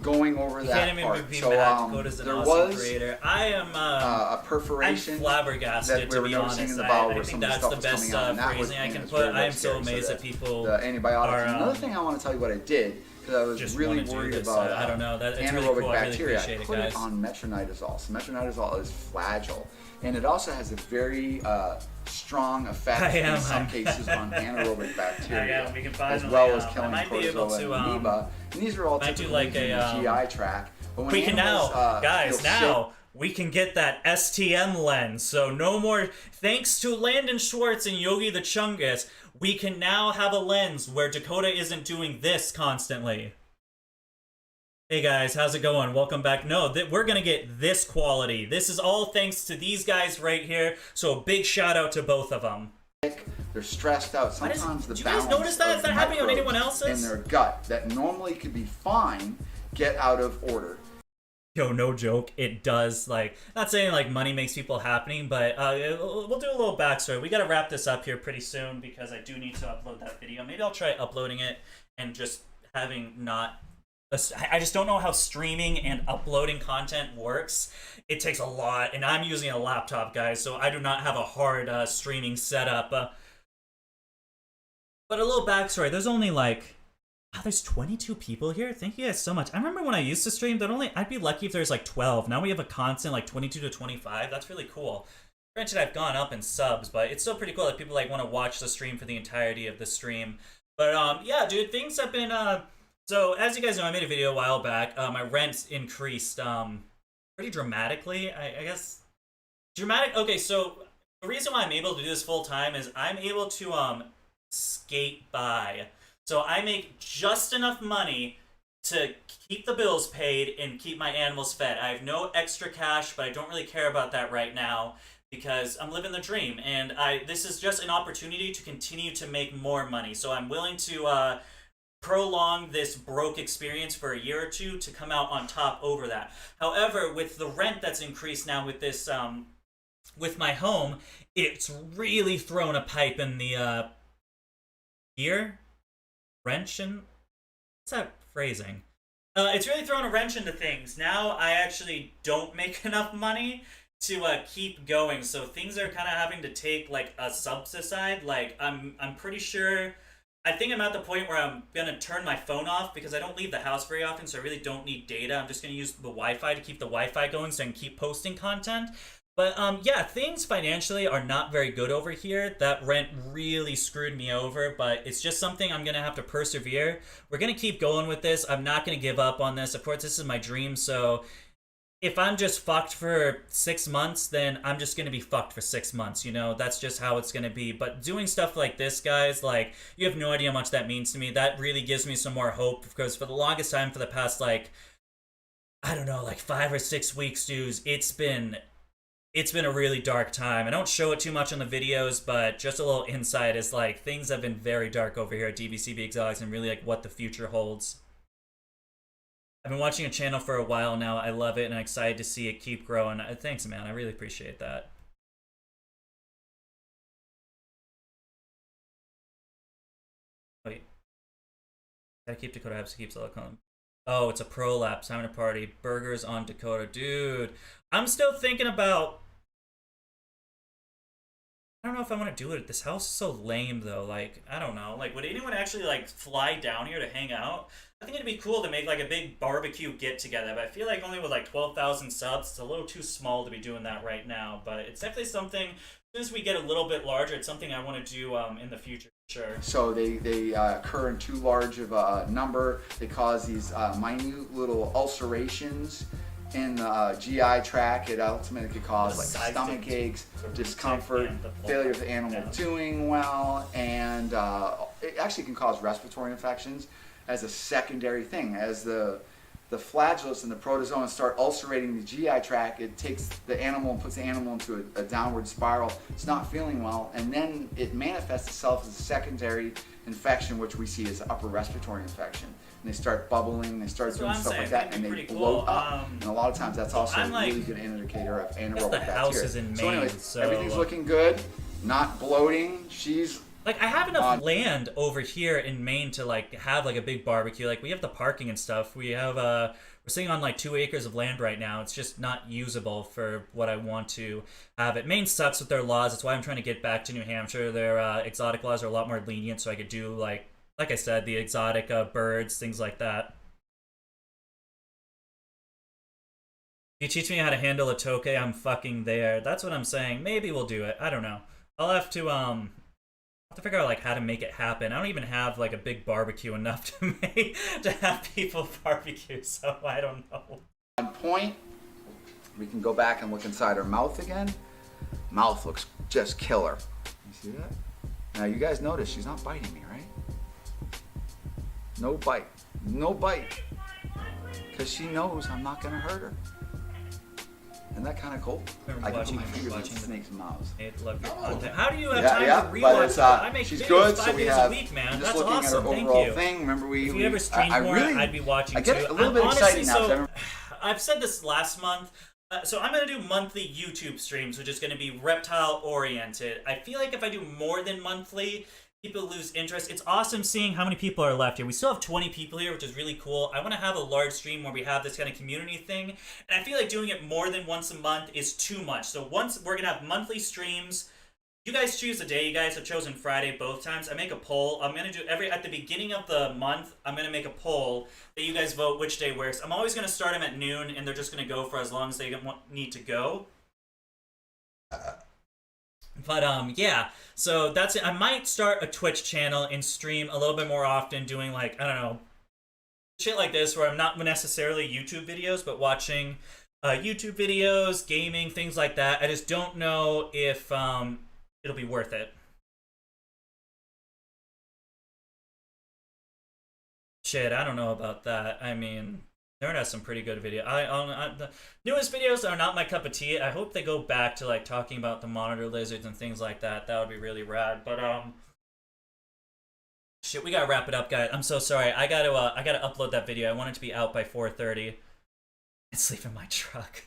Speaker 13: going over
Speaker 1: You
Speaker 13: that
Speaker 1: can't even
Speaker 13: part.
Speaker 1: repeat
Speaker 13: So
Speaker 1: that. Dakota's an
Speaker 13: there
Speaker 1: awesome
Speaker 13: was
Speaker 1: creator. I am
Speaker 13: a perforation
Speaker 1: I'm flabbergasted,
Speaker 13: that we were
Speaker 1: to be
Speaker 13: noticing
Speaker 1: honest.
Speaker 13: in the bowel
Speaker 1: I
Speaker 13: where
Speaker 1: think
Speaker 13: some of the
Speaker 1: that's
Speaker 13: stuff
Speaker 1: the
Speaker 13: was
Speaker 1: best
Speaker 13: coming out, and that was,
Speaker 1: phrasing I can
Speaker 13: it's
Speaker 1: put.
Speaker 13: very,
Speaker 1: I
Speaker 13: very
Speaker 1: am so
Speaker 13: scary.
Speaker 1: amazed
Speaker 13: So
Speaker 1: that people
Speaker 13: the antibiotics.
Speaker 1: are,
Speaker 13: Another thing I want to tell you what I did, because I was
Speaker 1: just
Speaker 13: really
Speaker 1: wanna do
Speaker 13: worried
Speaker 1: this.
Speaker 13: about
Speaker 1: I don't know. It's really
Speaker 13: anaerobic
Speaker 1: cool. I really
Speaker 13: bacteria.
Speaker 1: appreciate
Speaker 13: I
Speaker 1: it,
Speaker 13: put
Speaker 1: guys.
Speaker 13: it on metronidazole. So metronidazole is flagell, and it also has a very strong effect in some cases on anaerobic bacteria,
Speaker 1: we can
Speaker 13: as
Speaker 1: finally,
Speaker 13: well as
Speaker 1: I
Speaker 13: killing
Speaker 1: might be able
Speaker 13: protozoa
Speaker 1: to,
Speaker 13: and amoeba. And these are all
Speaker 1: might do
Speaker 13: typically
Speaker 1: like
Speaker 13: in
Speaker 1: a,
Speaker 13: the GI tract. But when
Speaker 1: we can
Speaker 13: animals,
Speaker 1: now, guys,
Speaker 13: feel
Speaker 1: now
Speaker 13: sick,
Speaker 1: we can get that STM lens. So no more, thanks to Landon Schwartz and Yogi the Chungus, we can now have a lens where Dakota isn't doing this constantly. Hey guys, how's it going? Welcome back. No, we're gonna get this quality. This is all thanks to these guys right here. So a big shout out to both of them.
Speaker 13: they're stressed out. Sometimes the
Speaker 1: do you guys
Speaker 13: balance
Speaker 1: notice that? Is
Speaker 13: of
Speaker 1: that happening on
Speaker 13: microbes
Speaker 1: anyone else's?
Speaker 13: in their gut that normally could be fine get out of order.
Speaker 1: Yo, no joke, it does. Like, not saying like money makes people happy, but we'll do a little backstory. We gotta wrap this up here pretty soon because I do need to upload that video. Maybe I'll try uploading it and just having not. I just don't know how streaming and uploading content works. It takes a lot, and I'm using a laptop, guys, so I do not have a hard streaming setup. But a little backstory. There's only like. Wow, there's 22 people here? Thank you guys so much. I remember when I used to stream, I'd be lucky if there's like 12. Now we have a constant like 22 to 25. That's really cool. Granted, I've gone up in subs, but it's still pretty cool that people like want to watch the stream for the entirety of the stream. But yeah, dude, things have been so as you guys know, I made a video a while back. My rent increased pretty dramatically. I guess dramatic. Okay, so the reason why I'm able to do this full time is I'm able to skate by. So I make just enough money to keep the bills paid and keep my animals fed. I have no extra cash, but I don't really care about that right now because I'm living the dream. And this is just an opportunity to continue to make more money. So I'm willing to prolong this broke experience for a year or two to come out on top over that. However, with the rent that's increased now with this, with my home, it's really thrown a pipe in the gear. Wrench in? What's that phrasing? It's really thrown a wrench into things. Now I actually don't make enough money to keep going, so things are kind of having to take like a subside. Like I'm pretty sure. I think I'm at the point where I'm gonna turn my phone off because I don't leave the house very often, so I really don't need data. I'm just gonna use the Wi-Fi to keep the Wi-Fi going so I can keep posting content. But yeah, things financially are not very good over here. That rent really screwed me over, but it's just something I'm gonna have to persevere. We're gonna keep going with this. I'm not gonna give up on this. Of course, this is my dream, so if I'm just fucked for 6 months, then I'm just gonna be fucked for 6 months, you know? That's just how it's gonna be. But doing stuff like this, guys, like, you have no idea how much that means to me. That really gives me some more hope, because for the longest time, for the past, like, I don't know, like 5 or 6 weeks, dudes, it's been a really dark time. I don't show it too much on the videos, but just a little insight is like things have been very dark over here at DBCB Exotics and really like what the future holds. I've been watching a channel for a while now. I love it and I'm excited to see it keep growing. Thanks, man. I really appreciate that. Wait. Gotta keep Dakota, have to keep silicone. Oh, it's a prolapse. Having a party. Burgers on Dakota. Dude, I'm still thinking about I don't know if I want to do it. This house is so lame though. Like, I don't know. Like, would anyone actually like fly down here to hang out? I think it'd be cool to make like a big barbecue get together, but I feel like only with like 12,000 subs, it's a little too small to be doing that right now. But it's definitely something, as soon as we get a little bit larger, it's something I want to do in the future. Sure.
Speaker 13: So they occur in too large of a number. They cause these minute little ulcerations in the GI tract. It ultimately could cause like stomach aches, discomfort, failure of the animal doing well, and it actually can cause respiratory infections as a secondary thing. As the flagellates and the protozoans start ulcerating the GI tract, it takes the animal and puts the animal into a downward spiral. It's not feeling well, and then it manifests itself as a secondary infection, which we see as upper respiratory infection. And they start bubbling, they start doing stuff like that, and they blow up. And a lot of times that's also a really good indicator of anaerobic bacteria.
Speaker 1: House is in Maine,
Speaker 13: so anyways,
Speaker 1: so
Speaker 13: everything's looking good, not bloating. She's
Speaker 1: like, I have enough land over here in Maine to like have like a big barbecue. Like, we have the parking and stuff. We have we're sitting on like 2 acres of land right now. It's just not usable for what I want to have it. Maine sucks with their laws. That's why I'm trying to get back to New Hampshire. Their exotic laws are a lot more lenient, so I could do like I said, the exotic birds, things like that. If you teach me how to handle a tokay, I'm fucking there. That's what I'm saying. Maybe we'll do it. I don't know. I'll have to figure out like how to make it happen. I don't even have like a big barbecue enough to have people barbecue, so I don't know.
Speaker 13: On point, we can go back and look inside her mouth again. Mouth looks just killer. You see that? Now you guys notice she's not biting me, right? No bite. No bite. Because she knows I'm not going to hurt her. Isn't that kind of cool? I can put my fingers in snake's mouths.
Speaker 1: Love your content. How do you have time to rewatch that? I make
Speaker 13: she's
Speaker 1: videos
Speaker 13: good,
Speaker 1: 5
Speaker 13: so we
Speaker 1: days
Speaker 13: have,
Speaker 1: a week, man.
Speaker 13: just
Speaker 1: That's
Speaker 13: looking
Speaker 1: awesome.
Speaker 13: at her
Speaker 1: Thank
Speaker 13: overall
Speaker 1: you.
Speaker 13: thing. Remember,
Speaker 1: if you ever stream more,
Speaker 13: really,
Speaker 1: I'd be watching
Speaker 13: I get
Speaker 1: too.
Speaker 13: a little bit
Speaker 1: honestly,
Speaker 13: excited now.
Speaker 1: So, I've said this last month. So I'm going to do monthly YouTube streams, which is going to be reptile oriented. I feel like if I do more than monthly, people lose interest. It's awesome seeing how many people are left here. We still have 20 people here, which is really cool. I want to have a large stream where we have this kind of community thing. And I feel like doing it more than once a month is too much. So once we're going to have monthly streams, you guys choose a day. You guys have chosen Friday both times. I make a poll. I'm going to do at the beginning of the month, I'm going to make a poll that you guys vote which day works. I'm always going to start them at noon, and they're just going to go for as long as they need to go. But yeah, so that's it. I might start a Twitch channel and stream a little bit more often, doing like, I don't know, shit like this where I'm not necessarily YouTube videos, but watching YouTube videos, gaming, things like that. I just don't know if it'll be worth it. Shit, I don't know about that. I mean, Nerd has some pretty good video. The newest videos are not my cup of tea. I hope they go back to like talking about the monitor lizards and things like that. That would be really rad. But shit, we gotta wrap it up, guys. I'm so sorry. I gotta upload that video. I want it to be out by 4:30. And sleep in my truck.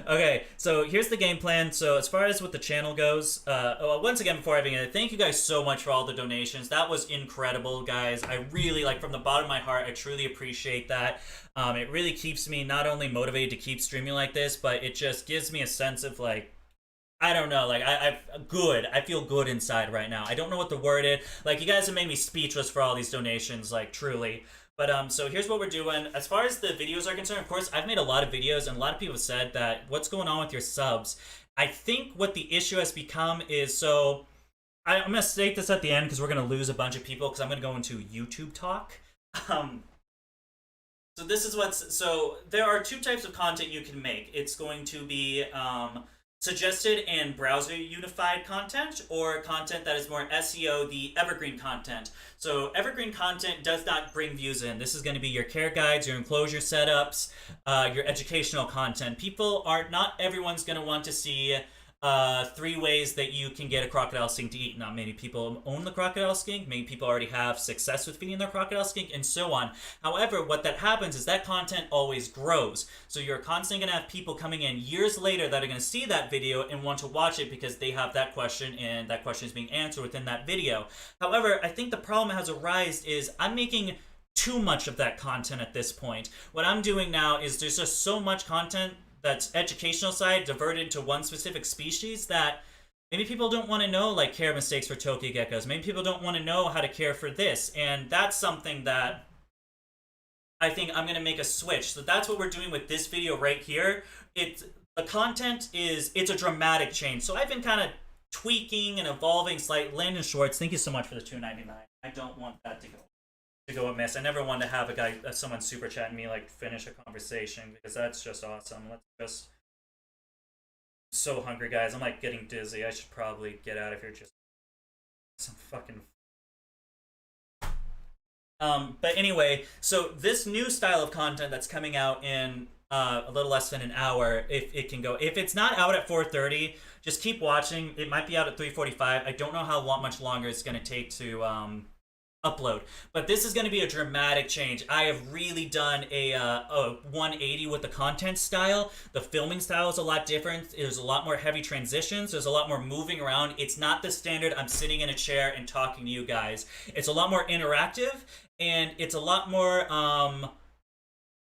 Speaker 1: Okay, so here's the game plan. So as far as what the channel goes, once again, before I begin, thank you guys so much for all the donations. That was incredible, guys. I really, like, from the bottom of my heart, I truly appreciate that. It really keeps me not only motivated to keep streaming like this, but it just gives me a sense of, like, I don't know, like, I feel good inside right now. I don't know what the word is. Like, you guys have made me speechless for all these donations, like, truly. But so here's what we're doing. As far as the videos are concerned, of course, I've made a lot of videos, and a lot of people have said that what's going on with your subs. I think what the issue has become is, so I'm going to state this at the end because we're going to lose a bunch of people because I'm going to go into YouTube talk. So this is so there are two types of content you can make. It's going to be suggested and browser unified content, or content that is more SEO, the evergreen content. So evergreen content does not bring views in. This is going to be your care guides, your enclosure setups, your educational content. Not everyone's going to want to see 3 ways that you can get a crocodile skink to eat. Not many people own the crocodile skink. Many people already have success with feeding their crocodile skink, and so on. However, what that happens is that content always grows. So you're constantly going to have people coming in years later that are going to see that video and want to watch it because they have that question, and that question is being answered within that video. However, I think the problem that has arisen is I'm making too much of that content at this point. What I'm doing now is there's just so much content that's educational side diverted to one specific species that Maybe people don't want to know like care mistakes for Tokyo geckos. Maybe people don't want to know how to care for this, and that's something that I think I'm gonna make a switch. So that's what we're doing with this video right here. The content it's a dramatic change. So I've been kind of tweaking and evolving slightly. Landon Schwartz, thank you so much for the $2.99. I don't want that to go amiss. I never wanted to have someone super chatting me like finish a conversation, because that's just awesome. Let's just. So hungry, guys. I'm like getting dizzy. I should probably get out of here. Just some fucking. But anyway, so this new style of content that's coming out in a little less than an hour, if it can go. If it's not out at 4:30, just keep watching. It might be out at 3:45. I don't know how much longer it's going to take to upload, but this is going to be a dramatic change. I have really done a 180 with the content style. The filming style is a lot different. There's a lot more heavy transitions. There's a lot more moving around. It's not the standard I'm sitting in a chair and talking to you guys. It's a lot more interactive, and it's a lot more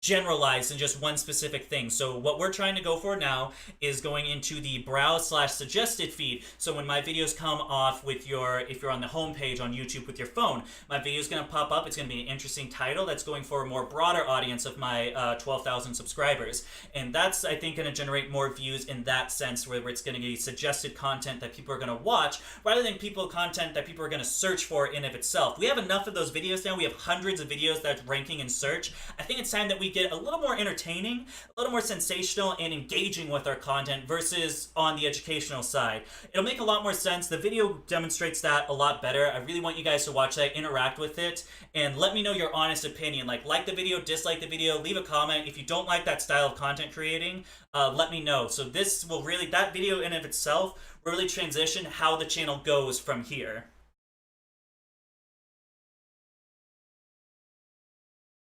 Speaker 1: generalized than just one specific thing. So what we're trying to go for now is going into the browse/suggested feed. So when my videos come off with if you're on the home page on YouTube with your phone, my video is going to pop up. It's going to be an interesting title that's going for a more broader audience of my 12,000 subscribers. And that's, I think, going to generate more views in that sense, where it's going to be suggested content that people are going to watch, rather than content that people are going to search for in of itself. We have enough of those videos now. We have hundreds of videos that's ranking in search. I think it's time that we get a little more entertaining, a little more sensational and engaging with our content versus on the educational side. It'll make a lot more sense. The video demonstrates that a lot better. I really want you guys to watch that, interact with it, and let me know your honest opinion. Like the video, dislike the video, leave a comment. If you don't like that style of content creating, let me know. So this will really, that video in of itself will really transition how the channel goes from here.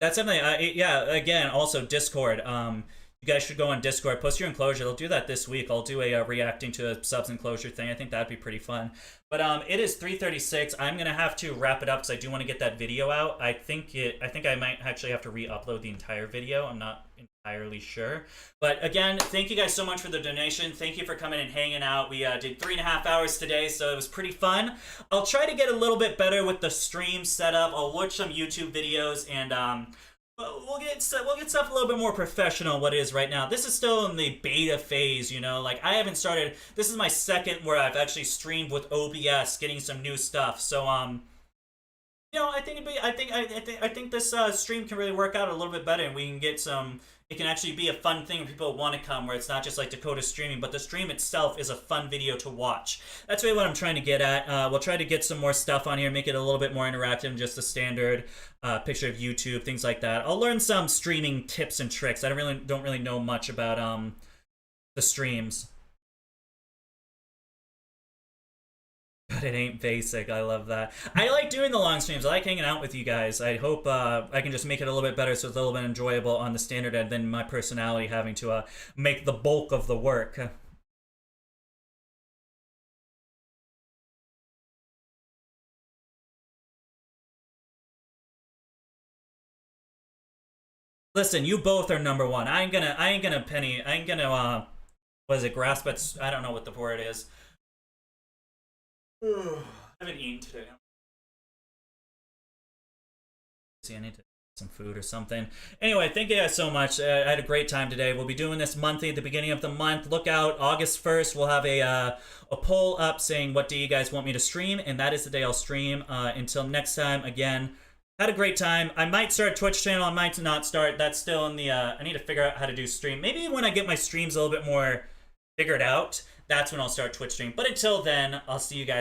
Speaker 1: That's something, yeah, again, also Discord. You guys should go on Discord, post your enclosure. They'll do that this week. I'll do a reacting to a subs enclosure thing. I think that'd be pretty fun. But it is 3:36. I'm gonna have to wrap it up because I do want to get that video out. I think I might actually have to re-upload the entire video. I'm not entirely sure. But again, thank you guys so much for the donation. Thank you for coming and hanging out. We did 3.5 hours today, so it was pretty fun. I'll try to get a little bit better with the stream setup. I'll watch some YouTube videos, and we'll get stuff a little bit more professional. What it is right now, this is still in the beta phase, you know. Like, I haven't started. This is my second where I've actually streamed with OBS, getting some new stuff. So you know, I think this stream can really work out a little bit better, and we can get some. It can actually be a fun thing where people want to come, where it's not just like Dakota streaming, but the stream itself is a fun video to watch. That's really what I'm trying to get at. We'll try to get some more stuff on here, make it a little bit more interactive than just the standard picture of YouTube, things like that. I'll learn some streaming tips and tricks. I don't really know much about the streams. But it ain't basic. I love that. I like doing the long streams. I like hanging out with you guys. I hope I can just make it a little bit better so it's a little bit enjoyable on the standard end than my personality having to make the bulk of the work. Listen, you both are number one. I ain't gonna what is it, grasp at, I don't know what the word is. I haven't eaten today. See, I need to get some food or something. Anyway, thank you guys so much. I had a great time today. We'll be doing this monthly at the beginning of the month. Look out, August 1st, we'll have a poll up saying what day you guys want me to stream, and that is the day I'll stream. Until next time, again, had a great time. I might start a Twitch channel. I might not start. That's still in the, I need to figure out how to do stream. Maybe when I get my streams a little bit more figured out, that's when I'll start Twitch stream. But until then, I'll see you guys.